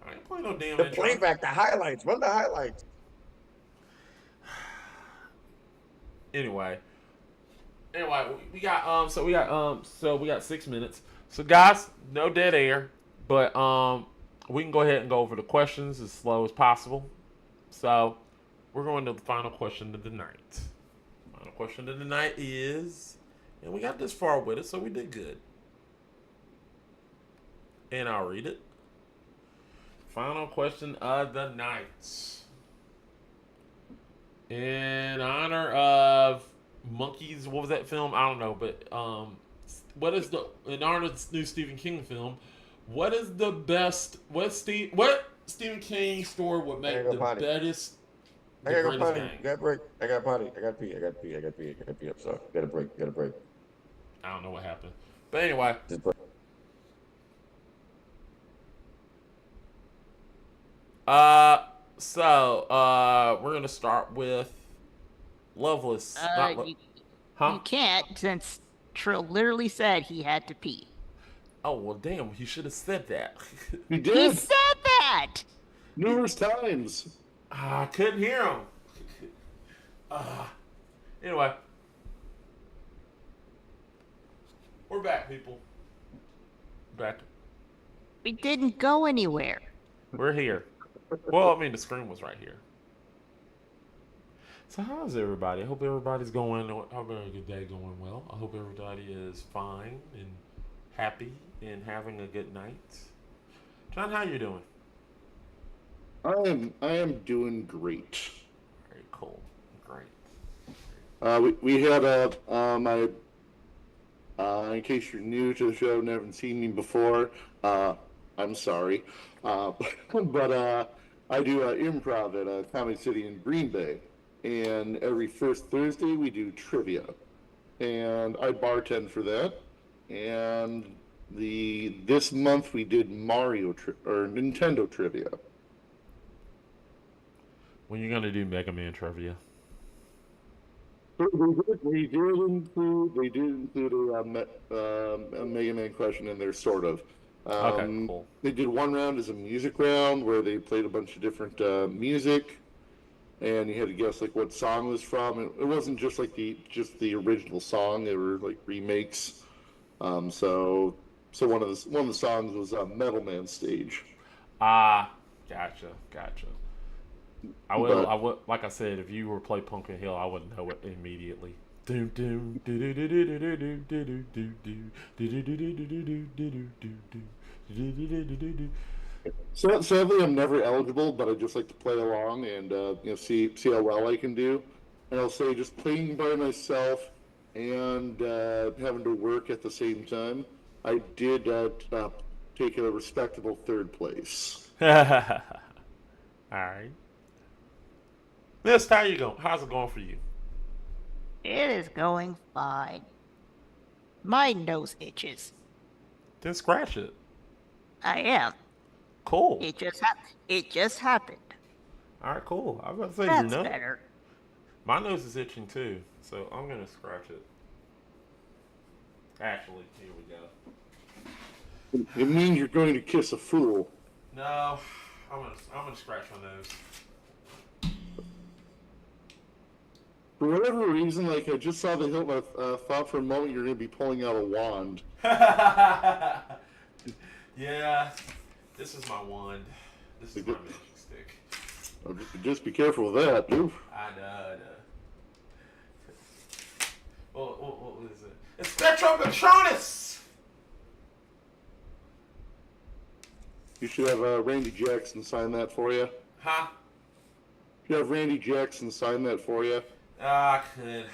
S3: I ain't playing no damn
S5: The
S3: intro.
S5: playback, the highlights. Run the highlights.
S3: Anyway, we got 6 minutes. So guys, no dead air, but we can go ahead and go over the questions as slow as possible. So we're going to the final question of the night. Final question of the night is, and we got this far with it, so we did good. And I'll read it. Final question of the night. In honor of Monkeys, what was that film? I don't know, but in honor of this new Stephen King film, what is the best? What Stephen King story would make the greatest
S5: I gotta go potty. I got a break. I got potty. I got pee. I got pee. I'm sorry. Got a break.
S3: I don't know what happened, but anyway. We're gonna start with Loveless.
S2: You
S3: Huh?
S2: can't since Trill literally said he had to pee.
S3: Oh, well, damn. He should have said that.
S4: He
S2: He
S4: did
S2: said that.
S4: numerous times.
S3: I couldn't hear him. Anyway. We're back, people. Back.
S2: We didn't go anywhere.
S3: We're here. Well, I mean, the screen was right here. So how's everybody? I hope everybody's going. Having a good day, going well. I hope everybody is fine and happy and having a good night. John, how you doing?
S4: I am doing great.
S3: Very cool. Great.
S4: We had my in case you're new to the show, never seen me before, I'm sorry. But I do improv at Comedy City in Green Bay. And every first Thursday we do trivia. And I bartend for that. And this month we did Nintendo trivia.
S3: When you gonna do Mega Man trivia?
S4: They did include a Mega Man question in there, sort of.
S3: Okay, cool.
S4: They did one round as a music round where they played a bunch of different music, and you had to guess like what song it was from. It wasn't just like the original song; they were like remakes. So one of the songs was Metal Man Stage.
S3: Ah, gotcha. I would, like I said, if you were play Pumpkin Hill, I would know it immediately.
S4: So sadly, I'm never eligible, but I just like to play along and see how well I can do. And I'll say, just playing by myself and having to work at the same time, I did take a respectable third place.
S3: All right. Miss, how you going? How's it going for you?
S2: It is going fine. My nose itches.
S3: Then scratch it.
S2: I am.
S3: Cool.
S2: It just happened.
S3: All right, cool. I was about to say,
S2: That's
S3: your nose.
S2: better.
S3: My nose is itching too, so I'm gonna scratch it. Actually, here we go.
S4: It means you're going to kiss a fool.
S3: No, I'm gonna scratch my nose.
S4: For whatever reason, like I just saw the hilt, I thought for a moment you're going to be pulling out a wand.
S3: Yeah, this is my wand. This is my magic stick.
S4: Just be careful with that, dude.
S3: I know. What is it? It's Spectrum Patronus!
S4: You should have Randy Jackson sign that for you.
S3: Huh?
S4: You have Randy Jackson sign that for you.
S3: I could.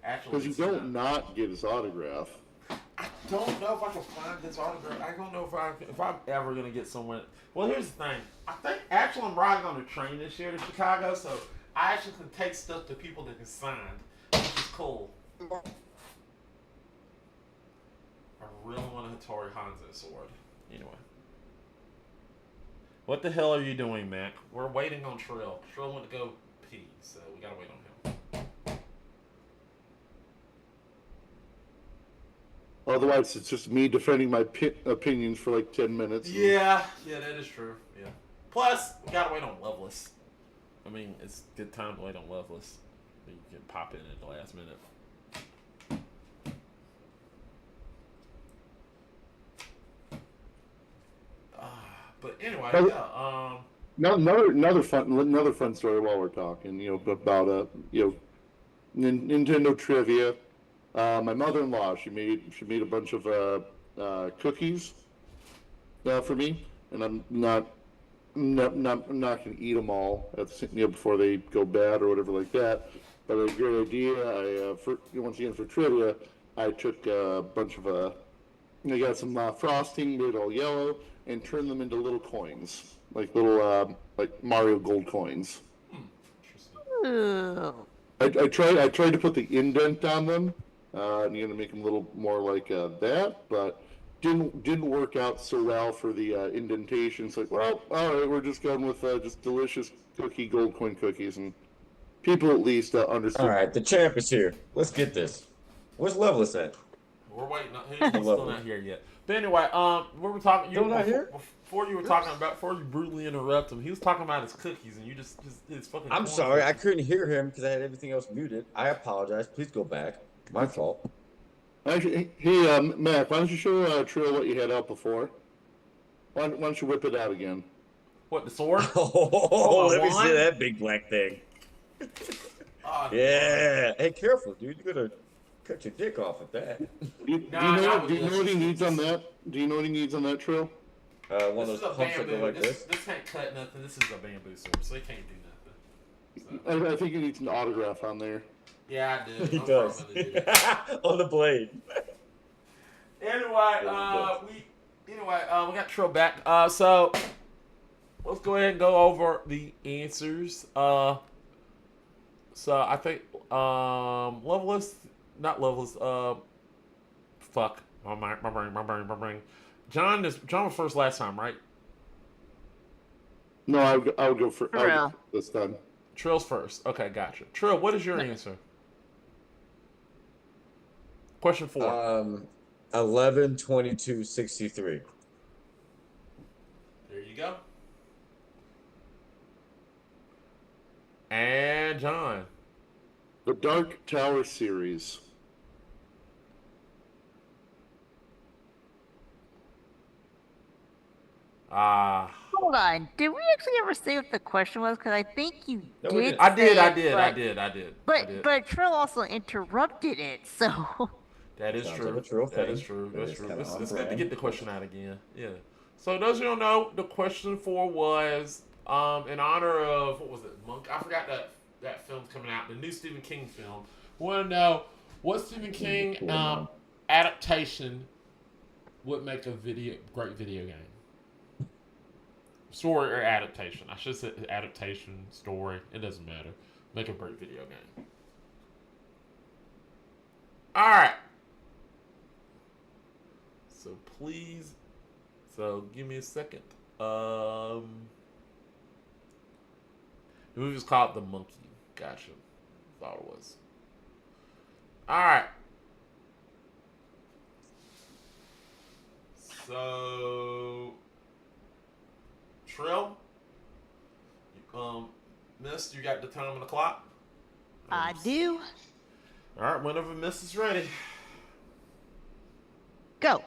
S3: Actually,
S4: Because you don't not get his autograph.
S3: I don't know if I can find his autograph. I don't know if I'm ever gonna get someone. Well, here's the thing. I think actually I'm riding on a train this year to Chicago, so I actually can take stuff to people that can sign, which is cool. I really want a Hattori Hanzo sword. Anyway. What the hell are you doing, Mac? We're waiting on Trill. Trill went to go pee, so we gotta wait on him.
S4: Otherwise, it's just me defending my opinions for like 10 minutes.
S3: Yeah, that is true. Yeah. Plus, we gotta wait on Loveless. I mean, it's a good time to wait on Loveless. You can pop in at the last minute. But anyway, yeah.
S4: Another fun story while we're talking. About Nintendo trivia. My mother-in-law, she made a bunch of cookies for me, and I'm not gonna eat them all before they go bad or whatever like that. But a great idea. Once again for trivia, I took a bunch of I got some frosting, made it all yellow, and turned them into little coins, like little like Mario Gold coins.
S2: Ooh.
S4: I tried to put the indent on them, and make them a little more like that, but didn't work out so well for the indentation. It's like, well, all right, we're just going with just delicious cookie gold coin cookies, and people at least understood.
S5: All right, the champ is here. Let's get this. What's level is that?
S3: We're waiting. He's still not here yet. But anyway, we were talking.
S5: Still not here?
S3: Before you were talking about, before you brutally interrupt him, he was talking about his cookies, and you just his fucking.
S5: I'm sorry, I couldn't hear him because I had everything else muted. I apologize. Please go back. My fault.
S4: Actually, hey, Mac, why don't you show Trill what you had out before? Why don't you whip it out again?
S3: What, the sword?
S5: Oh, let me see that big black thing.
S3: Oh,
S5: Yeah. Hey, careful, dude. You're gonna cut your dick off with that.
S4: Do you know what he needs on that? Do you know what he needs on that, Trill?
S5: One of those pumps that go like this.
S3: This can't cut nothing. This is a bamboo sword, so it can't do nothing. So.
S4: I think he needs an autograph on there.
S3: Yeah, I do.
S5: He does. On the blade.
S3: Anyway, we got Trill back. So let's go ahead and go over the answers. So I think Loveless, not Loveless. Fuck my brain. John was first last time, right?
S4: No, I would go for
S2: Trill.
S4: This time.
S3: Trill's first. Okay, gotcha. Trill, what is your answer? Question 4.
S5: 11, 22, 63.
S3: There you go. And John.
S4: The Dark Tower series.
S2: Hold on. Did we actually ever say what the question was? Because I think you
S5: No, we
S2: did.
S5: didn't.
S3: I did.
S2: But Trill also interrupted it, so.
S3: That is
S5: Sounds
S3: true.
S5: like a Trill
S3: That
S5: thing.
S3: is true.
S5: That
S3: That's
S5: is
S3: true.
S5: kinda
S3: It's
S5: on
S3: good to
S5: brand.
S3: get the question out again. Yeah. So those who don't know, the question 4 was in honor of what was it? Monk. I forgot that film's coming out. The new Stephen King film. We want to know what Stephen King adaptation would make a great video game. Story or adaptation. I should say adaptation, story. It doesn't matter. Make a great video game. All right. So please, give me a second. The movie's called The Monkey. Gotcha. Thought it was. All right. So, Trill, Miss, you got the time on the clock?
S2: I do.
S3: All right, whenever Miss is ready.
S2: Go.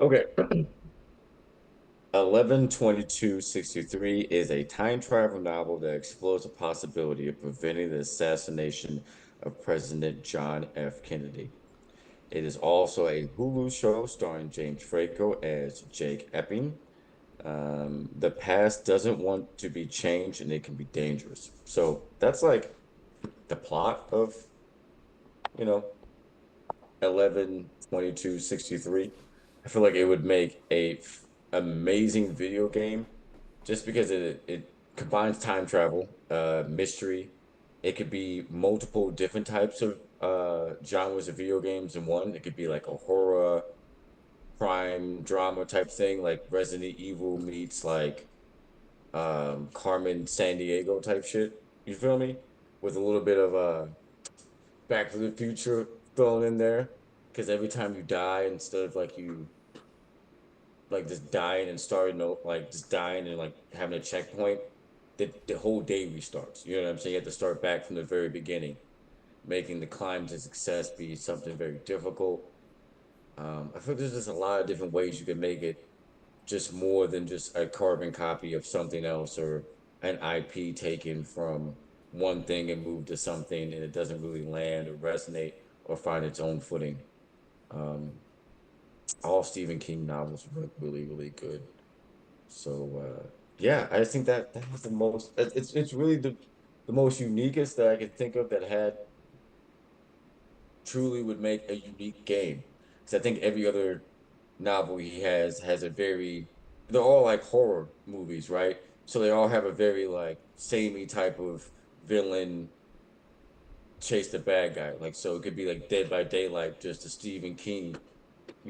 S5: Okay. 11/22/63 is a time travel novel that explores the possibility of preventing the assassination of President John F. Kennedy. It is also a Hulu show starring James Franco as Jake Epping. The past doesn't want to be changed and it can be dangerous. So that's like the plot of, 11/22/63. I feel like it would make a amazing video game just because it combines time travel, mystery. It could be multiple different types of genres of video games in one. It could be like a horror, crime, drama type thing, like Resident Evil meets like Carmen Sandiego type shit. You feel me? With a little bit of Back to the Future thrown in there, because every time you die, instead of like you like just dying and starting like just dying and like having a checkpoint, the whole day restarts. You know what I'm saying? You have to start back from the very beginning, making the climb to success be something very difficult. I feel there's just a lot of different ways you can make it just more than just a carbon copy of something else or an IP taken from one thing and moved to something and it doesn't really land or resonate or find its own footing. All Stephen King novels were really, really good. So yeah, I think that was the most. It's really the most uniquest that I can think of that had truly would make a unique game. Because I think every other novel he has a very. They're all like horror movies, right? So they all have a very like samey type of villain chase the bad guy. Like so, it could be like Dead by Daylight, just a Stephen King,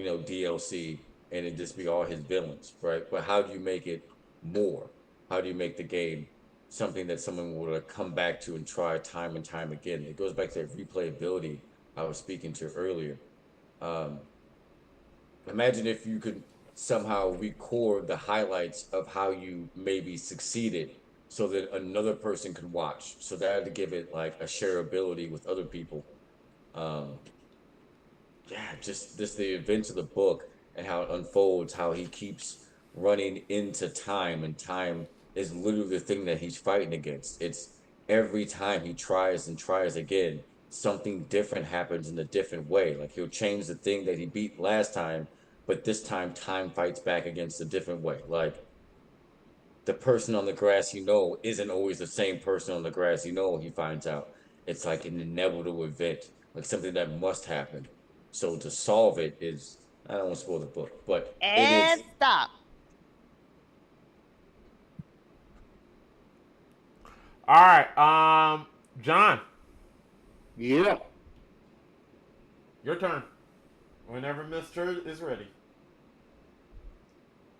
S5: DLC and it just be all his villains, right? But how do you make it more? How do you make the game something that someone will come back to and try time and time again? It goes back to that replayability I was speaking to earlier. Um, Imagine if you could somehow record the highlights of how you maybe succeeded so that another person could watch. So that to give it like a shareability with other people. Um, yeah, just this the events of the book and how it unfolds, how he keeps running into time, and time is literally the thing that he's fighting against. It's every time he tries and tries again, something different happens in a different way. Like he'll change the thing that he beat last time, but this time fights back against a different way. Like the person on the grass isn't always the same person on the grass he finds out. It's like an inevitable event, like something that must happen. So to solve it is, I don't want to spoil the book, but it is.
S2: And stop.
S3: All right, John,
S4: Yeah.
S3: your turn. Whenever Mister is ready.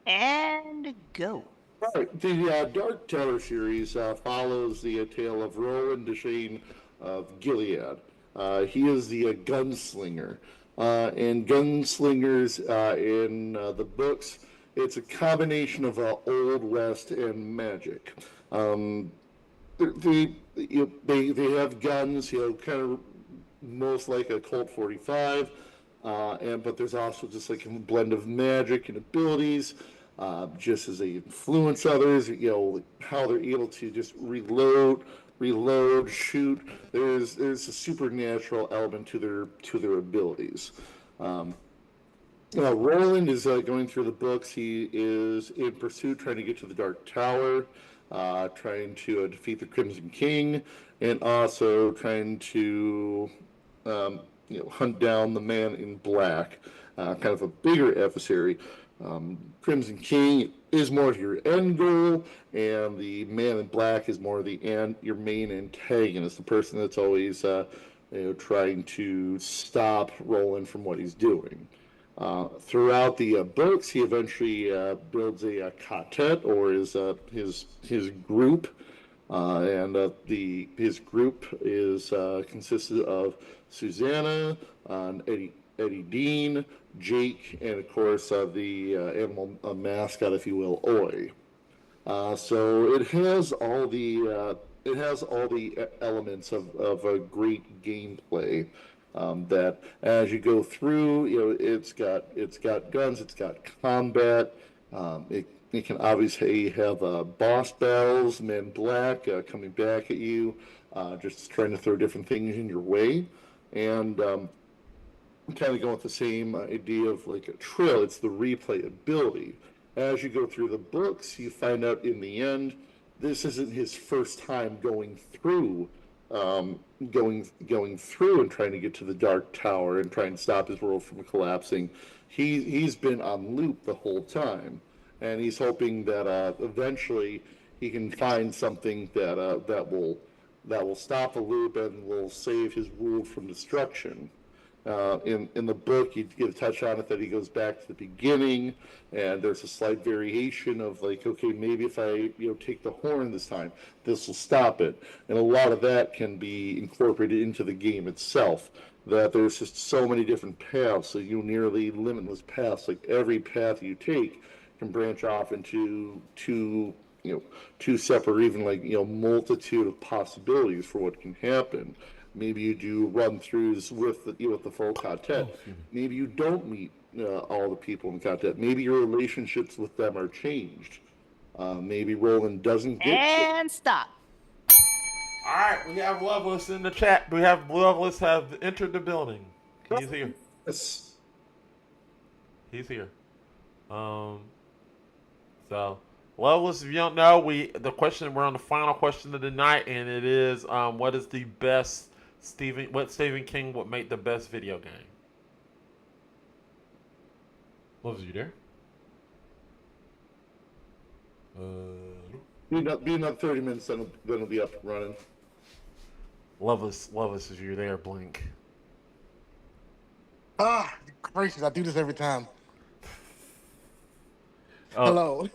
S2: And go.
S4: All right. The Dark Tower series follows the tale of Roland Deschain of Gilead. He is the gunslinger. And gunslingers in the books, it's a combination of Old West and magic. They have guns, kind of most like a Colt 45, but there's also just like a blend of magic and abilities, just as they influence others. How they're able to just reload, shoot. There's a supernatural element to their abilities. Roland is going through the books. He is in pursuit, trying to get to the Dark Tower, trying to defeat the Crimson King, and also trying to hunt down the Man in Black, kind of a bigger adversary. Crimson King is more of your end goal, and the Man in Black is more your main antagonist, the person that's always trying to stop Roland from what he's doing. Throughout the books, he eventually builds a quartet, or his group, and his group is consisted of Susanna, Eddie Dean, Jake, and of course the animal mascot, if you will, Oi. So it has all the elements of a great gameplay. That as you go through, it's got guns, it's got combat. It can obviously have boss battles, Men Black coming back at you, just trying to throw different things in your way, and kind of going with the same idea of like a trail. It's the replayability. As you go through the books, you find out in the end this isn't his first time going through and trying to get to the Dark Tower and trying to stop his world from collapsing. He's been on loop the whole time, and he's hoping that eventually he can find something that will stop the loop and will save his world from destruction. In the book, you get a touch on it that he goes back to the beginning, and there's a slight variation of like, okay, maybe if I take the horn this time, this will stop it. And a lot of that can be incorporated into the game itself. That there's just so many different paths, so nearly limitless paths. Like every path you take can branch off into two separate, or even like multitude of possibilities for what can happen. Maybe you do run throughs with the full quartet. Maybe you don't meet all the people in the quartet. Maybe your relationships with them are changed. Maybe Roland doesn't get.
S2: And stop.
S3: All right, we have Loveless in the chat. We have Loveless have entered the building. He's here.
S4: Yes.
S3: He's here. So Loveless, if you don't know, we're on the final question of the night, and it is what is the best Stephen King would make the best video game? Loveless, you there?
S4: Be another 30 minutes, then it'll be up and running.
S3: Loveless, if you're there, blink.
S4: The
S12: gracious, I do this every time.
S3: Oh.
S12: Hello.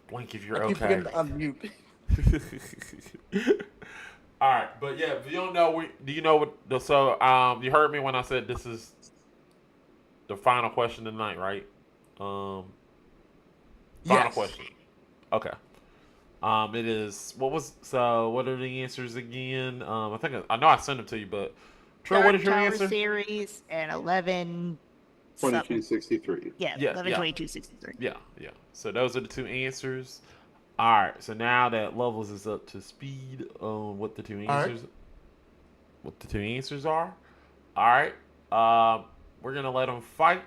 S3: Blink if you're
S12: I keep
S3: okay.
S12: forgetting to unmute.
S3: All right, but yeah, if you don't know, do you know what? So, you heard me when I said this is the final question tonight, right? Final
S12: Yes.
S3: question. Okay. It is. What are the answers again? I think I know I sent them to you, but Trill, what
S2: Dark
S3: is your
S2: Tower
S3: answer?
S2: series and 11 something.
S4: 2263.
S2: Yeah,
S3: Yeah,
S2: 11
S3: yeah.
S2: 22 63.
S3: Yeah. So those are the two answers. All right. So now that Levels is up to speed on what the two
S12: All right.
S3: answers, are. All right. We're gonna let them fight.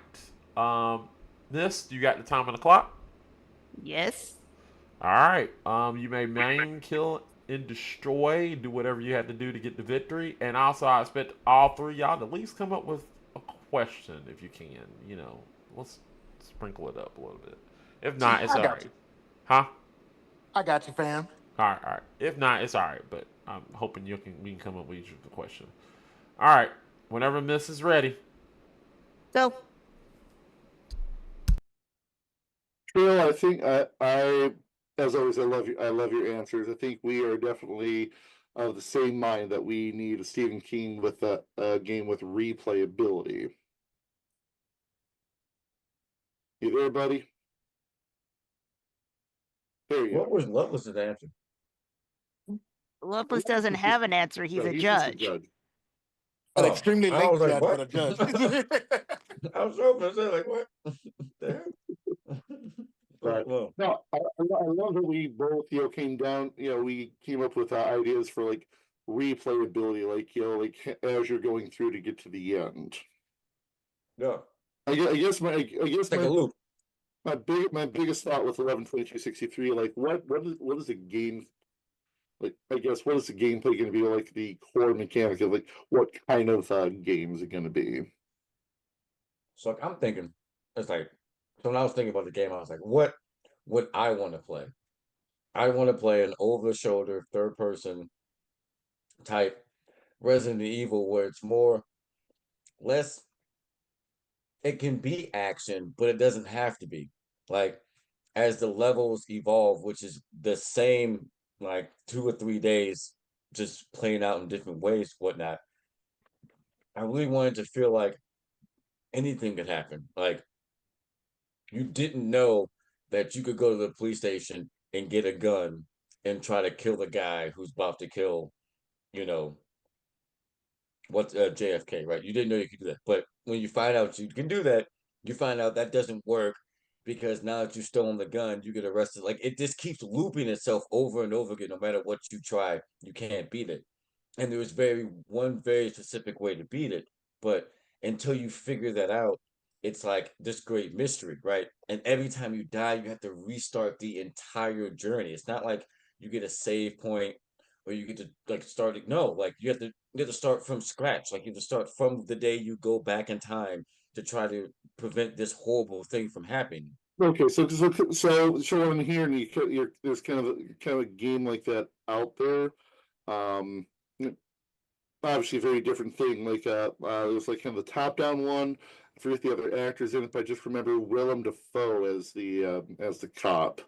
S3: You got the time on the clock.
S2: Yes.
S3: All right. You may maim, kill, and destroy. Do whatever you have to do to get the victory. And also, I expect all three of y'all to at least come up with a question if you can. Let's sprinkle it up a little bit. If not, it's
S12: I
S3: all
S12: got
S3: right.
S12: you.
S3: Huh?
S12: I got you, fam.
S3: All right. If not, it's all right. But I'm hoping we can come up with a question. All right. Whenever Miss is ready.
S2: So,
S4: Trill, I think I as always, I love you. I love your answers. I think we are definitely of the same mind that we need a Stephen King with a game with replayability. You there, buddy? There you
S5: What was his answer?
S2: Lupus doesn't have an answer. He's
S4: No,
S2: a
S4: he's just a
S2: judge.
S4: judge.
S12: An
S5: Oh,
S12: extremely
S5: I
S12: late
S5: was like,
S12: judge,
S5: what?
S12: but a judge.
S5: I was hoping to say like what? The heck?
S4: But
S5: Well,
S4: no, I love that we both came down. We came up with ideas for like replayability, like like as you're going through to get to the end.
S5: yeah.
S4: I guess my
S5: Take a loop.
S4: my biggest thought with 11/22/63, like what is the game, like I guess what is the gameplay going to be, like the core mechanic of like what kind of game is it going to be?
S5: So like, I'm thinking, it's like, so when I was thinking about the game, I was like, what would I want to play? I want to play an over the shoulder third person type Resident Evil where it's more less, it can be action, but it doesn't have to be. Like as the levels evolve, which is the same like 2 or 3 days, just playing out in different ways, whatnot. I really wanted to feel like anything could happen. Like you didn't know that you could go to the police station and get a gun and try to kill the guy who's about to kill, you know, what's JFK, right? You didn't know you could do that. But when you find out you can do that, you find out that doesn't work because now that you've stolen the gun, you get arrested. Like it just keeps looping itself over and over again. No matter what you try, you can't beat it. And there was one very specific way to beat it. But until you figure that out, it's like this great mystery, right? And every time you die, you have to restart the entire journey. It's not like you get a save point or you get to like start it. No, like you have to start from scratch. Like you have to start from the day you go back in time to try to prevent this horrible thing from happening.
S4: Okay, so I'm hearing there's kind of a game like that out there. Um, Obviously a very different thing. Like it was like kind of the top down one. I forget the other actors in it, but I just remember Willem Dafoe as the cop.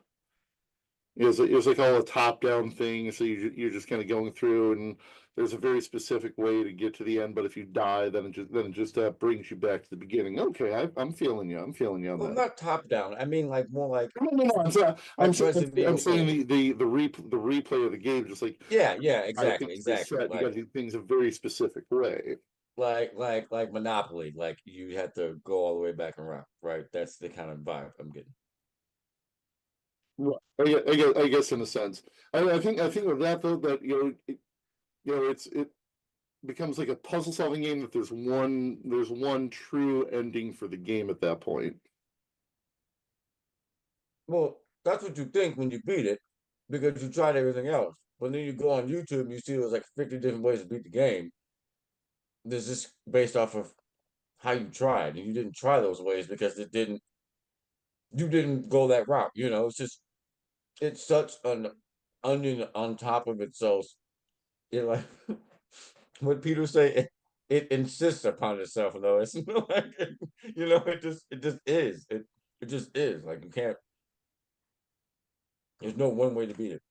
S4: It was like all a top down thing, so you're just kind of going through, and there's a very specific way to get to the end. But if you die, then it just brings you back to the beginning. Okay, I'm feeling you. I'm feeling you on
S5: Well,
S4: that.
S5: not top down. I mean, like more like
S4: No. I'm saying
S5: Resident Evil.
S4: the replay of the game, just like
S5: Yeah,
S4: things
S5: exactly.
S4: set. You got to do things a very specific way.
S5: Like Monopoly. Like you have to go all the way back around, right? That's the kind of vibe I'm getting.
S4: Right. I guess in a sense, I think with that though, that it becomes like a puzzle solving game, that there's one true ending for the game at that point.
S5: Well, that's what you think when you beat it, because you tried everything else. But then you go on YouTube and you see there's like 50 different ways to beat the game. This is based off of how you tried, and you didn't try those ways because you didn't go that route. It's such an onion on top of itself. Like what Peter say. it insists upon itself, though. It's like it just is. It just is. Like you can't. There's no one way to beat it.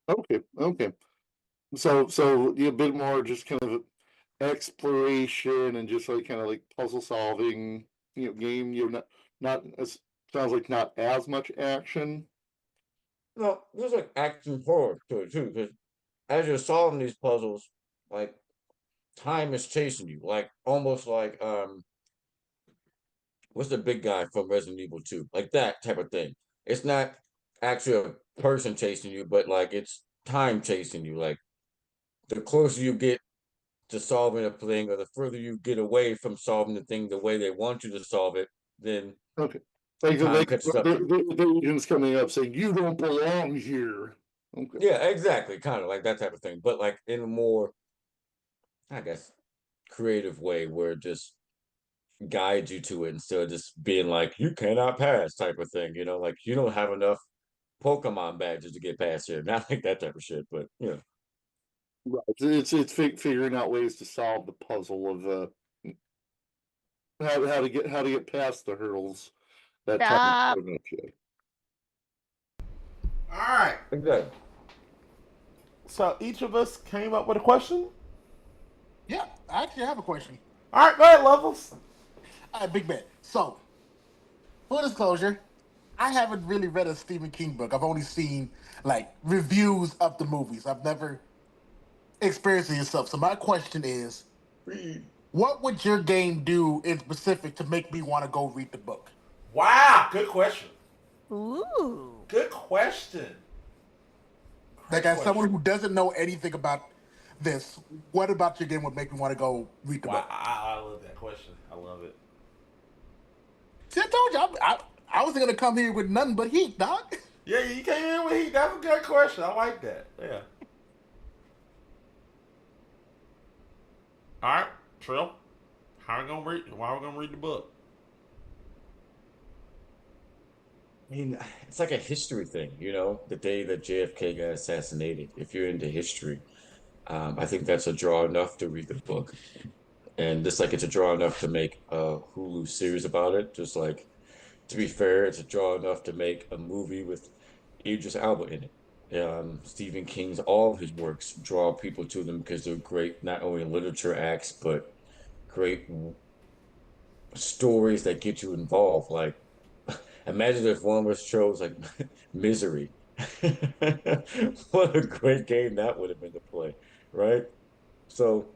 S4: Okay. So a bit more just kind of exploration and just like kind of like puzzle solving, game. Not as sounds like not as much action.
S5: No, there's like action horror to it too, because as you're solving these puzzles, like time is chasing you, like almost like what's the big guy from Resident Evil 2? Like that type of thing. It's not actually a person chasing you, but like it's time chasing you. Like the closer you get to solving a thing, or the further you get away from solving the thing the way they want you to solve it, then
S4: Okay. Like
S5: time catches up to you.
S4: the agents coming up saying you don't belong here. Okay.
S5: Yeah, exactly. Kind of like that type of thing. But like in a more, I guess, creative way where it just guides you to it instead of just being like, you cannot pass type of thing, like you don't have enough Pokemon badges to get past here. Not like that type of shit, but
S4: Right. It's figuring out ways to solve the puzzle of how to get past the hurdles that time
S2: Stop.
S4: thrown at you.
S11: All right.
S5: exactly.
S11: So each of us came up with a question.
S12: Yeah, I actually have a question.
S11: All right, go ahead, Levels.
S12: All right, Big Ben. So, full disclosure, I haven't really read a Stephen King book. I've only seen like reviews of the movies. I've never experienced it yourself. So my question is, what would your game do in specific to make me want to go read the book?
S11: Wow, good question.
S2: Ooh.
S11: Good question.
S12: Like, as someone who doesn't know anything about this, what about your game would make me want to go read the
S11: Wow,
S12: book?
S11: I love that question. I love it.
S12: See, I told you, I wasn't gonna come here with nothing but heat, dog.
S11: Yeah, you came in with heat. That's a good question. I like that. Yeah. All right, Trill. How are we gonna read? Why are we gonna read the book?
S5: I mean, it's like a history thing, the day that JFK got assassinated. If you're into history, I think that's a draw enough to read the book. And just like it's a draw enough to make a Hulu series about it. Just like, to be fair, it's a draw enough to make a movie with Idris Elba in it. Stephen King's, all of his works draw people to them because they're great, not only literature acts, but great stories that get you involved. Like, imagine if one was chose like Misery. What a great game that would have been to play, right? So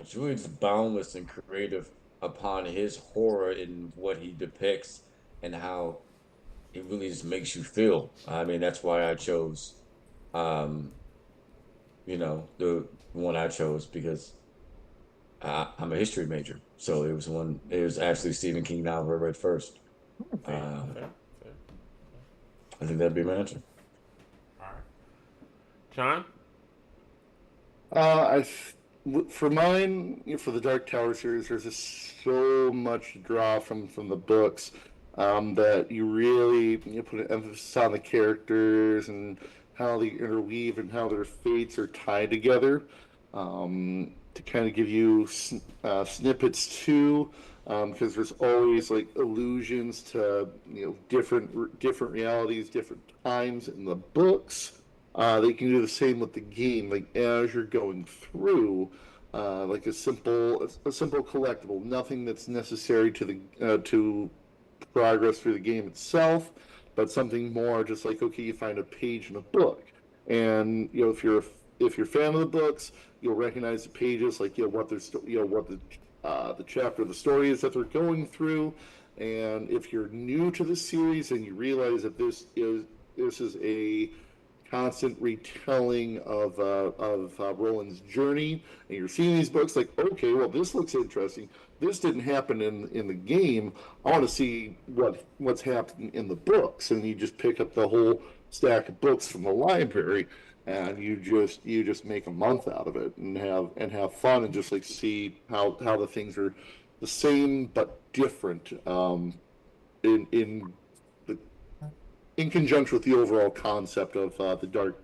S5: it's really just boundless and creative upon his horror in what he depicts and how it really just makes you feel. I mean, that's why I chose, um, the one I chose because I'm a history major. So it was actually Stephen King novel I read first.
S11: Fair,
S5: Uh,
S11: fair.
S5: I think that'd be my answer.
S11: All right, John.
S4: For mine, for the Dark Tower series, there's just so much to draw from the books, that you really put an emphasis on the characters and how they interweave and how their fates are tied together, to kind of give you snippets too, because there's always like allusions to different realities, different times in the books. They can do the same with the game, like as you're going through, like a simple collectible, nothing that's necessary to the to progress through the game itself, but something more just like, okay, you find a page in a book, and if you're a fan of the books, you'll recognize the pages, like what their what the chapter of the story is that they're going through, and if you're new to the series and you realize that this is a constant retelling of Roland's journey, and you're seeing these books like, okay, well, this looks interesting. This didn't happen in the game. I want to see what's happening in the books, and you just pick up the whole stack of books from the library, and you just make a month out of it and have fun and just like see how the things are the same but different, in in conjunction with the overall concept of the Dark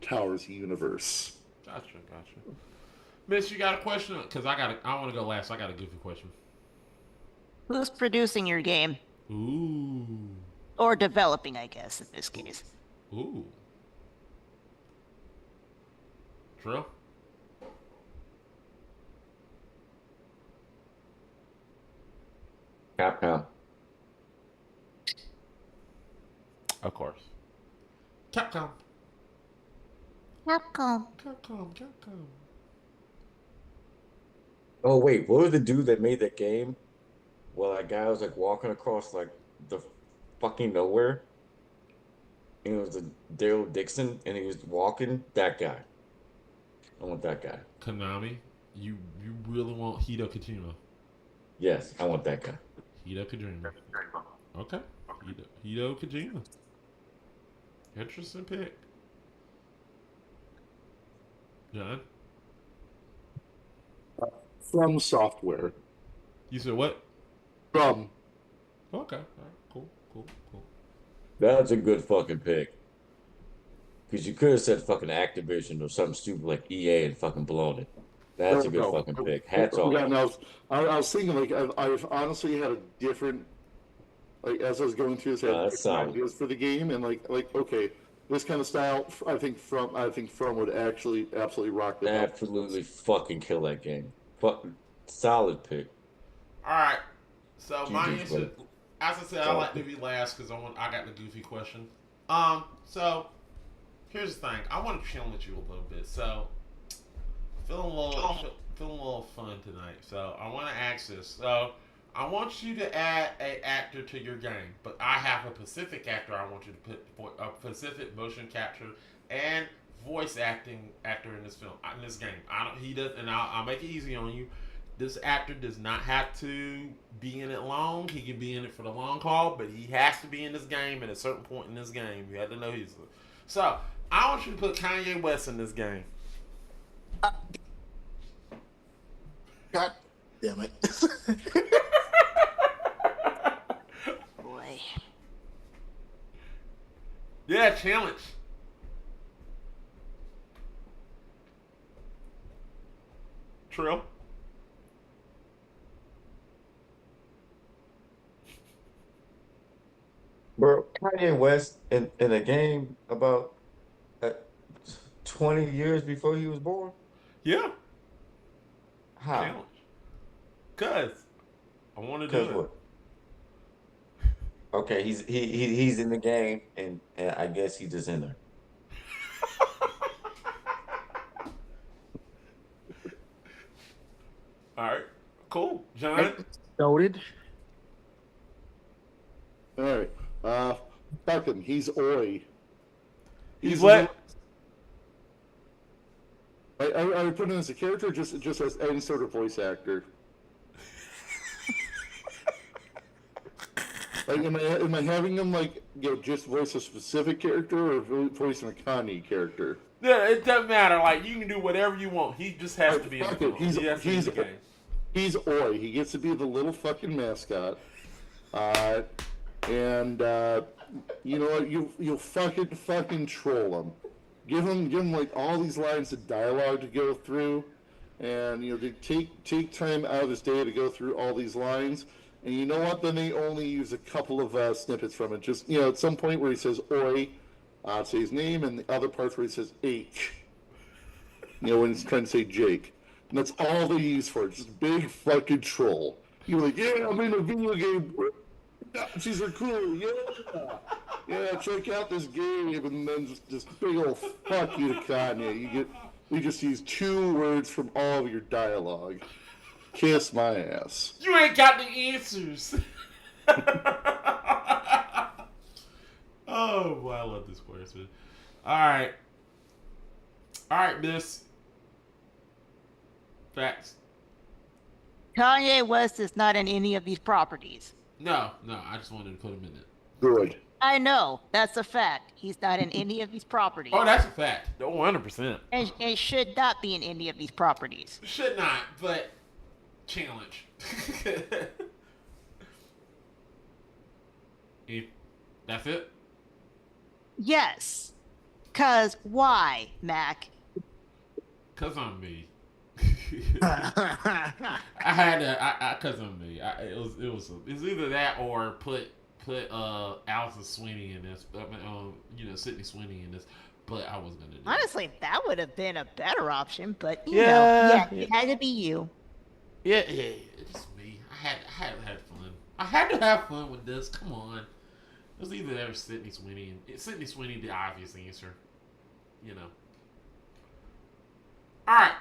S4: Towers universe.
S11: Gotcha.
S3: Miss, you got a question? Because I want to go last. So I got a goofy question.
S2: Who's producing your game?
S3: Ooh.
S2: Or developing, I guess, in this case.
S3: Ooh. Trill?
S5: Capcom.
S3: Of course. Capcom.
S2: Capcom.
S3: Capcom.
S5: Oh wait, what was the dude that made that game? Well, that guy was like walking across like the fucking nowhere. And it was a Daryl Dixon, and he was walking. That guy. I want that guy.
S3: Konami. You really want Hideo Kojima?
S5: Yes, I want that guy.
S3: Hideo Kojima. Okay. Hideo Kojima. Interesting pick. John?
S4: From Software.
S3: You said what?
S4: From.
S3: Okay. All right. Cool.
S5: That's a good fucking pick. Because you could have said fucking Activision or something stupid like EA and fucking blown it. That's a good fucking pick. Hats off.
S4: Yeah, no, I was thinking like I've honestly had a different like as I was going through this, I had different ideas for the game, and like okay, this kind of style, I think from would actually absolutely rock the
S5: absolutely fucking kill that game. Fucking solid pick.
S3: All right. So my
S5: GG's,
S3: answer,
S5: buddy.
S3: as I said, I like to be last because I got the goofy question. So here's the thing. I want to challenge you a little bit. So feeling a little fun tonight. So I want to ask this. So I want you to add an actor to your game, but I have a specific actor I want you to put for a specific motion capture and voice actor in this film, in this game. I'll make it easy on you. This actor does not have to be in it long. He can be in it for the long haul, but he has to be in this game at a certain point in this game. You have to know he's. So I want you to put Kanye West in this game.
S12: God damn it.
S2: Boy.
S3: Yeah, challenge. Trill.
S5: Bro, Kanye West in a game about 20 years before he was born?
S3: Yeah.
S5: How?
S3: Challenge. Cause I want to do it.
S5: What? Okay, he's in the game, and I guess he's just in there.
S3: All right. Cool. John.
S12: Noted.
S4: All right. Beckham, he's Oi.
S3: He's what?
S4: Are we putting him as a character, or just as any sort of voice actor? Like, am I having him like just voice a specific character, or voicing a Kanye character?
S3: Yeah, it doesn't matter. Like you can do whatever you want. He just has to be in the game.
S4: He's
S3: in the game.
S4: He's Oi. He gets to be the little fucking mascot. And you know what? You'll fucking troll him. Give him like all these lines of dialogue to go through, and they take time out of his day to go through all these lines. And you know what? Then they only use a couple of snippets from it. Just at some point where he says "oi," say his name, and the other parts where he says "h." When he's trying to say Jake, and that's all they use for it. Just big fucking troll. You're like, yeah, I'm in a video game. Nazis are cool, yeah. Check out this game, and then just big old fuck you to Kanye. We just use 2 words from all of your dialogue. Kiss my ass.
S3: You ain't got the answers. Oh boy, I love this question. All right, Miss. Facts.
S2: Kanye West is not in any of these properties.
S3: No, I just wanted to put him in it.
S4: Good.
S2: I know. That's a fact. He's not in any of these properties.
S3: Oh, that's a fact. 100%.
S2: And should not be in any of these properties.
S3: Should not, but challenge. That's it?
S2: Yes. Cause why, Mac?
S3: Cause I'm me. I had to. I cause of me. It was either that or put Allison Sweeney in this. Sydney Sweeney in this. But I wasn't gonna do.
S2: Honestly, that would have been a better option. But
S3: Yeah.
S2: it had to be you.
S3: Yeah. It's just me. I had to have fun. I had to have fun with this. Come on. It was either that or Sydney Sweeney. And Sydney Sweeney, the obvious answer. You know. All right.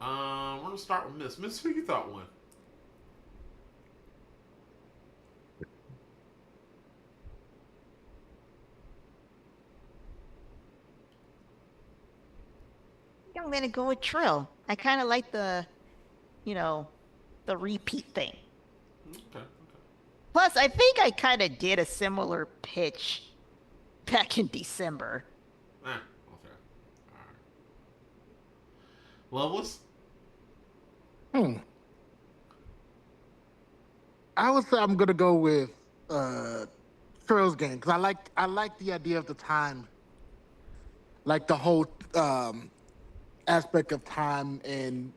S3: We're gonna start with Miss. Miss, who you thought won?
S2: I'm gonna go with Trill. I kind of like the repeat thing.
S3: Okay.
S2: Plus, I think I kind of did a similar pitch back in December.
S3: Okay. All right. Loveless?
S12: I would say I'm gonna go with Trill's game because I like the idea of the time, like the whole aspect of time and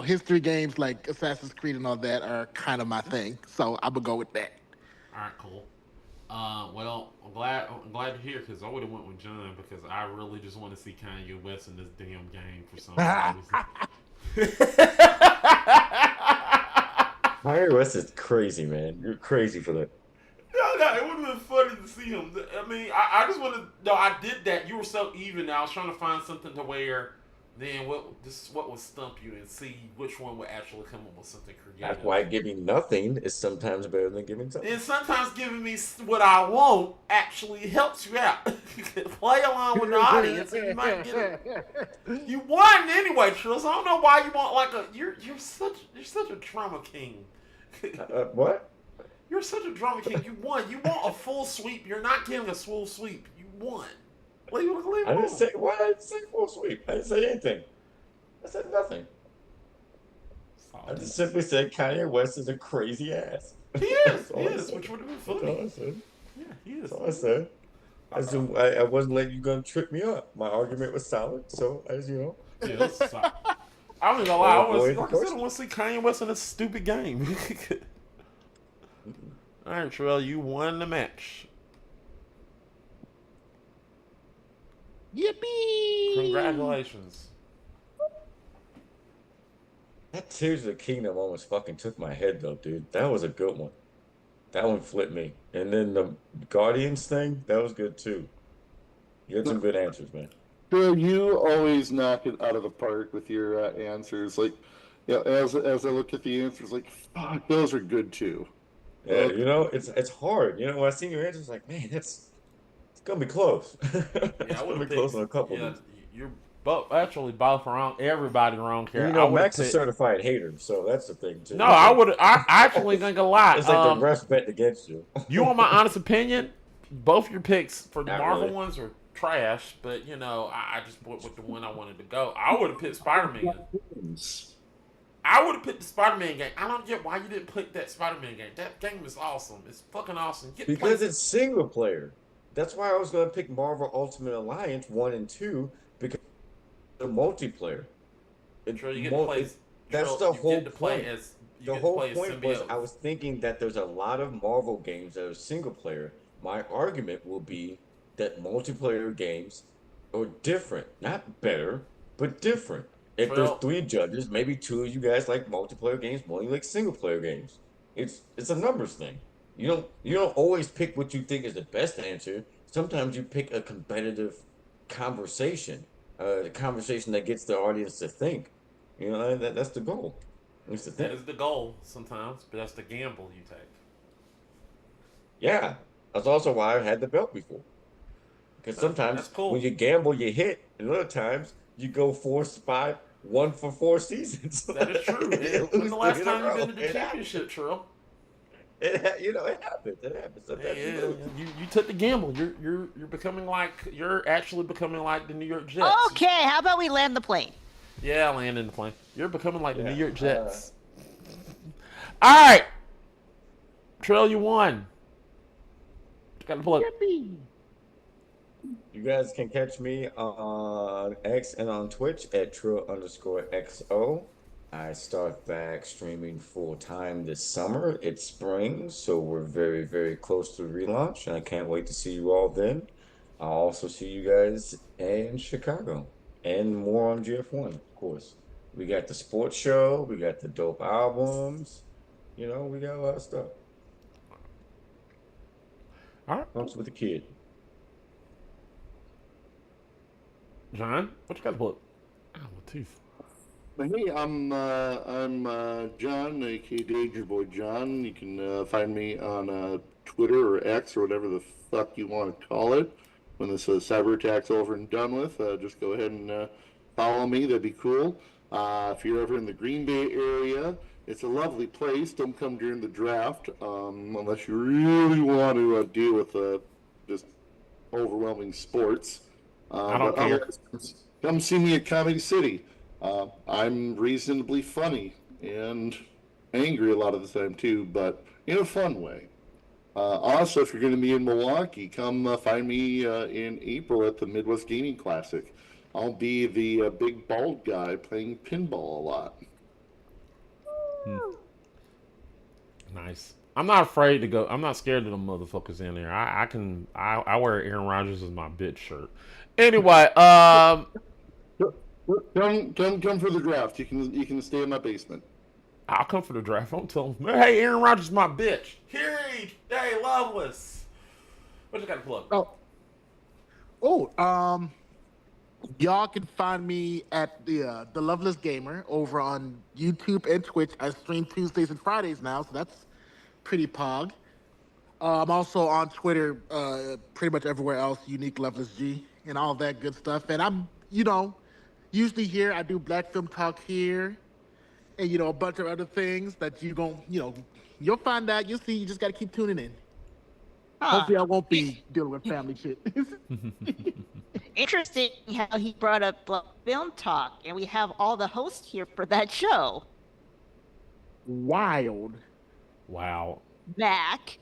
S12: history games like Assassin's Creed and all that are kind of my thing. So I'm gonna go with that.
S3: All right, cool. Well, I'm glad to hear because I would have went with John because I really just want to see Kanye West in this damn game for some reason.
S5: Kanye West is crazy, man. You're crazy for that.
S3: No, it would have been funny to see him. I mean, I just want to. No, I did that. You were so even. I was trying to find something to where. Then this is what would stump you and see which one would actually come up with something creative.
S5: That's why giving nothing is sometimes better than giving something.
S3: And sometimes giving me what I want actually helps you out. Play along with the audience and you might get it. You won anyway, Trill. So I don't know why you want like a you're such a drama king.
S5: What?
S3: You're such a drama king. You won. You want a full sweep. You're not getting a full sweep. You won.
S5: I didn't say what. I didn't say full sweep. I didn't say anything. I said nothing. I just simply said Kanye West is a crazy ass.
S3: He is. He is. Which would have been funny.
S5: That's all I said.
S3: Yeah, he is.
S5: That's all I said. I wasn't letting you go trip me up. My argument was solid, so as you know.
S3: Yeah, that's solid. I don't know why. I want to see Kanye West in a stupid game. All right, Terrell, you won the match.
S2: Yippee!
S3: Congratulations.
S5: That Tears of the Kingdom almost fucking took my head though, dude. That was a good one. That one flipped me. And then the Guardians thing, that was good too. You had some good answers, man.
S4: Bill, you always knock it out of the park with your answers. Like, as I look at the answers, like, fuck, those are good too.
S5: Yeah, it's hard. When I see your answers, like, man, it's gonna be close. It's gonna be close on a couple.
S3: Yeah, you're both wrong. Everybody wrong here.
S5: Max is a certified hater, so that's the thing too.
S3: No, I actually think a lot.
S5: It's like the refs betting against you.
S3: You want my honest opinion? Both your picks for the
S5: Not
S3: Marvel
S5: really.
S3: ones are trash, but I just went with the one I wanted to go. I would have picked Spider-Man. I would have picked the Spider-Man game. I don't get why you didn't pick that Spider-Man game. That game is awesome. It's fucking awesome.
S5: Because it's single player. That's why I was going to pick Marvel Ultimate Alliance 1 and 2 because they're multiplayer.
S3: That's
S5: The whole point. The whole point was I was thinking that there's a lot of Marvel games that are single player. My argument will be that multiplayer games are different. Not better, but different. If there's 3 judges, maybe 2 of you guys like multiplayer games, more you like single player games. It's a numbers thing. You don't always pick what you think is the best answer. Sometimes you pick a competitive conversation, a conversation that gets the audience to think. That's the goal. That's the thing.
S3: That is the goal sometimes, but that's the gamble you take.
S5: Yeah, that's also why I had the belt before. Because sometimes when you gamble, you hit, and other times you go 4-5, 1 for 4 seasons.
S3: That is true. When's the last time you've been to the championship, Trill?
S5: It happens. It happens. Sometimes
S3: you took the gamble. You're actually becoming like the New York Jets.
S2: Okay, how about we land the plane?
S3: Yeah, landing the plane. You're becoming like the New York Jets. All right, Trill, you won. Got the plug.
S5: You guys can catch me on X and on Twitch at Trill_XO. I start back streaming full time this summer. It's spring, so we're very, very close to relaunch, and I can't wait to see you all then. I'll also see you guys in Chicago and more on GF1, of course. We got the sports show, we got the dope albums, we got a lot of stuff.
S3: All right.
S5: Comes with the kid.
S3: John, what you got to put? Oh, my teeth.
S4: Hey, I'm John, aka Danger Boy John. You can find me on Twitter or X or whatever the fuck you want to call it. When this cyber attack's over and done with, just go ahead and follow me. That'd be cool. If you're ever in the Green Bay area, it's a lovely place. Don't come during the draft unless you really want to deal with just overwhelming sports.
S3: I don't
S4: But
S3: care.
S4: otherwise, come see me at Comedy City. I'm reasonably funny and angry a lot of the time too, but in a fun way. Also, if you're going to be in Milwaukee, come find me in April at the Midwest Gaming Classic. I'll be the big bald guy playing pinball a lot.
S3: Nice. I'm not afraid to go. I'm not scared of them motherfuckers in there. I wear Aaron Rodgers as my bitch shirt. Anyway,
S4: Come for the draft. You can stay in my basement.
S3: I'll come for the draft. Don't tell them. Hey, Aaron Rodgers is my bitch. Hey, Loveless. What you got to plug?
S12: Y'all can find me at the Loveless Gamer over on YouTube and Twitch. I stream Tuesdays and Fridays now, so that's pretty pog. I'm also on Twitter, pretty much everywhere else, Unique Loveless G, and all that good stuff. And I'm, usually here. I do Black Film Talk here, and a bunch of other things that you'll find out. You'll see. You just got to keep tuning in. Hopefully, I won't be dealing with family shit.
S2: Interesting how he brought up Film Talk, and we have all the hosts here for that show.
S12: Wild.
S3: Wow.
S2: Back.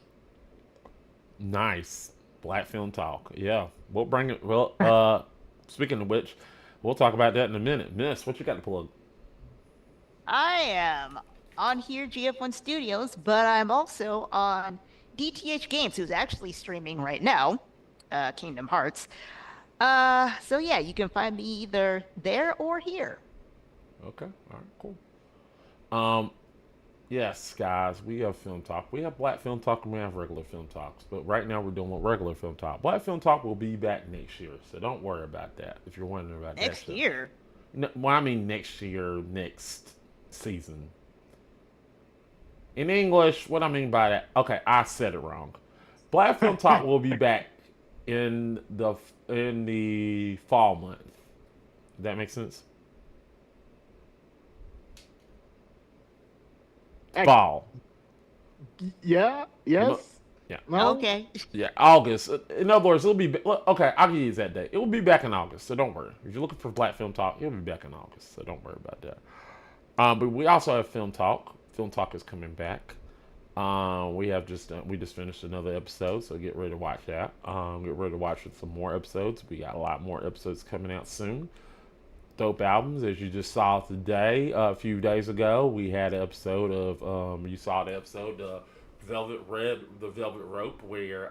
S3: Nice. Black Film Talk. Yeah. We'll bring it. Well, speaking of which, we'll talk about that in a minute. Miss, what you got to plug?
S2: I am on here, GF1 Studios, but I'm also on DTH Games, who's actually streaming right now, Kingdom Hearts. So yeah, you can find me either there or here.
S3: Okay. All right. Cool. Yes, guys, we have Film Talk. We have Black Film Talk and we have regular Film Talks. But right now we're doing regular Film Talk. Black Film Talk will be back next year, so don't worry about that if you're wondering about
S2: next
S3: that.
S2: Next year?
S3: No, well, I mean next year, next season. In English, what I mean by that, okay, I said it wrong. Black Film Talk will be back in the fall month. Does that make sense? Fall.
S12: Yeah. Yes.
S3: Yeah.
S2: No? Okay.
S3: Yeah, August. In other words, it'll be okay. I'll use that day. It will be back in August, so don't worry. If you're looking for Black Film Talk, it'll be back in August, so don't worry about that. But we also have Film Talk. Film Talk is coming back. We just finished another episode, so get ready to watch that. Get ready to watch some more episodes. We got a lot more episodes coming out soon. Dope albums, as you just saw today. A few days ago, we had an episode of you saw the episode, the Velvet Rope, where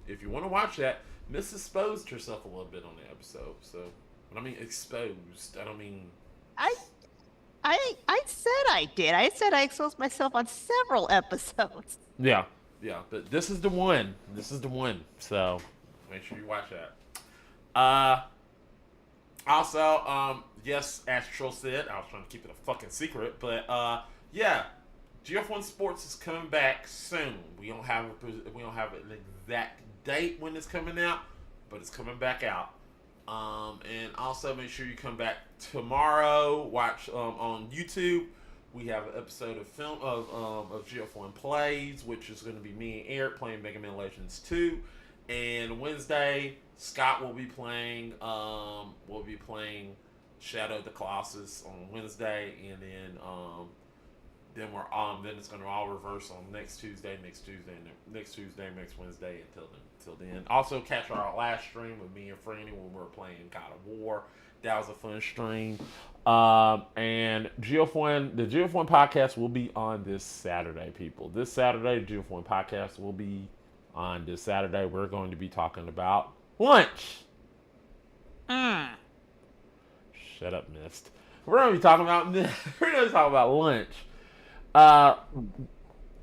S3: if you want to watch that, Miss exposed herself a little bit on the episode. So when I mean exposed, I don't mean.
S2: I said I did. I said I exposed myself on several episodes.
S3: Yeah, but this is the one. So make sure you watch that. Also, yes, as Trill said, I was trying to keep it a fucking secret, but yeah, GF1 Sports is coming back soon. We don't have an exact date when it's coming out, but it's coming back out. And also make sure you come back tomorrow. Watch on YouTube. We have an episode of film of GF1 Plays, which is going to be me and Eric playing Mega Man Legends 2. And Wednesday, Scott will be playing Shadow of the Colossus on Wednesday, and then then it's gonna all reverse on next Tuesday, next Wednesday until then. Also catch our last stream with me and Franny when we were playing God of War. That was a fun stream. And the GF1 podcast will be on this Saturday, people. This Saturday, the GF1 podcast will be on this Saturday. We're going to be talking about lunch. Shut up, Mist. We're going to be talking about lunch.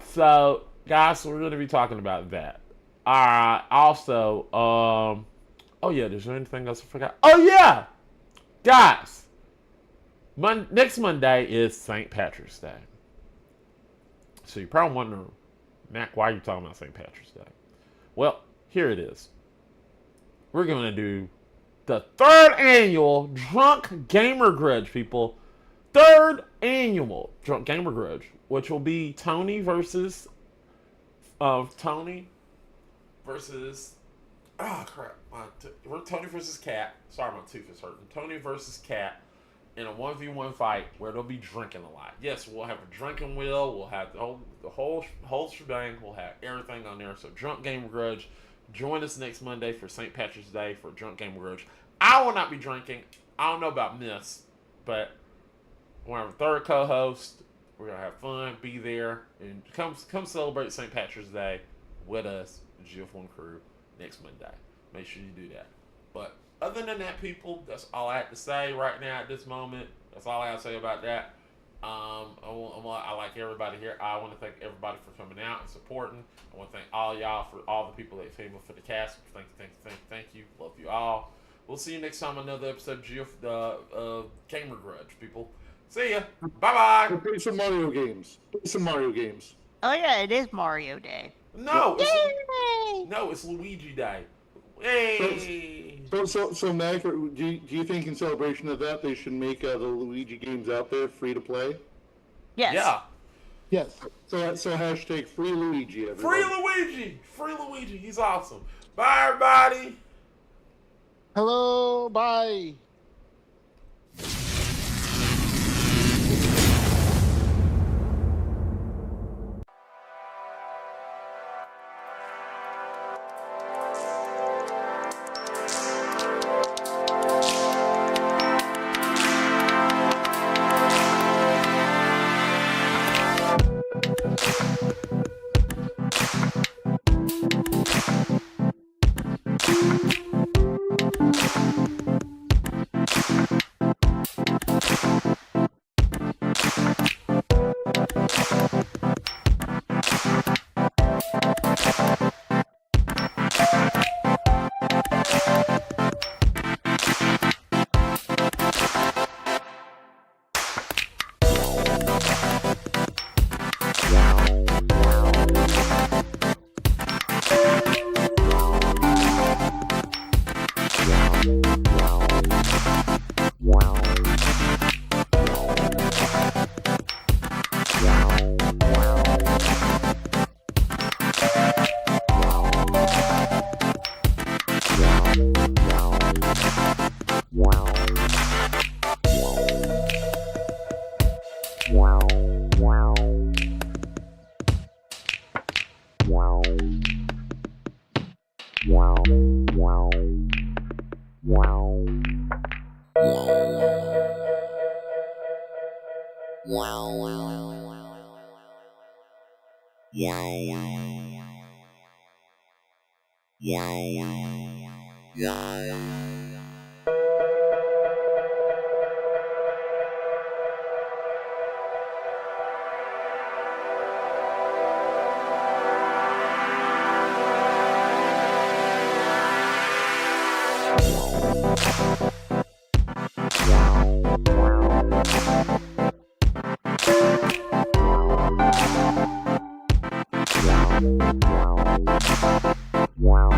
S3: So, guys, we're going to be talking about that. Also, oh yeah, there's anything else I forgot? Oh yeah! Guys, next Monday is St. Patrick's Day. So you're probably wondering, Mac, why are you talking about St. Patrick's Day? Well, here it is. We're going to do the 3rd annual Drunk Gamer Grudge, people. 3rd annual Drunk Gamer Grudge, which will be Tony versus Tony versus Tony versus Cat. Sorry, my tooth is hurting. Tony versus Cat in a 1v1 fight where they'll be drinking a lot. Yes, we'll have a drinking wheel. We'll have the whole shebang. We'll have everything on there. So Drunk Gamer Grudge. Join us next Monday for St. Patrick's Day for Drunk Gamer Grudge. I will not be drinking. I don't know about Miss, but we're going to have a 3rd co-host. We're going to have fun, be there, and come celebrate St. Patrick's Day with us, the GF1 crew, next Monday. Make sure you do that. But other than that, people, that's all I have to say right now at this moment. That's all I have to say about that. I like everybody here. I want to thank everybody for coming out and supporting. I want to thank all y'all for all the people that came up for the cast. Thank you. Love you all. We'll see you next time on another episode of Gamer Grudge, people. See ya. Bye-bye.
S4: Play some Mario games.
S2: Oh yeah, it is Mario Day.
S3: No,
S2: Yay!
S3: it's Luigi Day. Hey.
S4: So Mac, do you think in celebration of that they should make the Luigi games out there free to play?
S2: Yes.
S3: Yeah.
S4: Yes. So hashtag free Luigi. Everybody.
S3: Free Luigi. He's awesome. Bye, everybody.
S12: Hello, bye.
S13: Wow.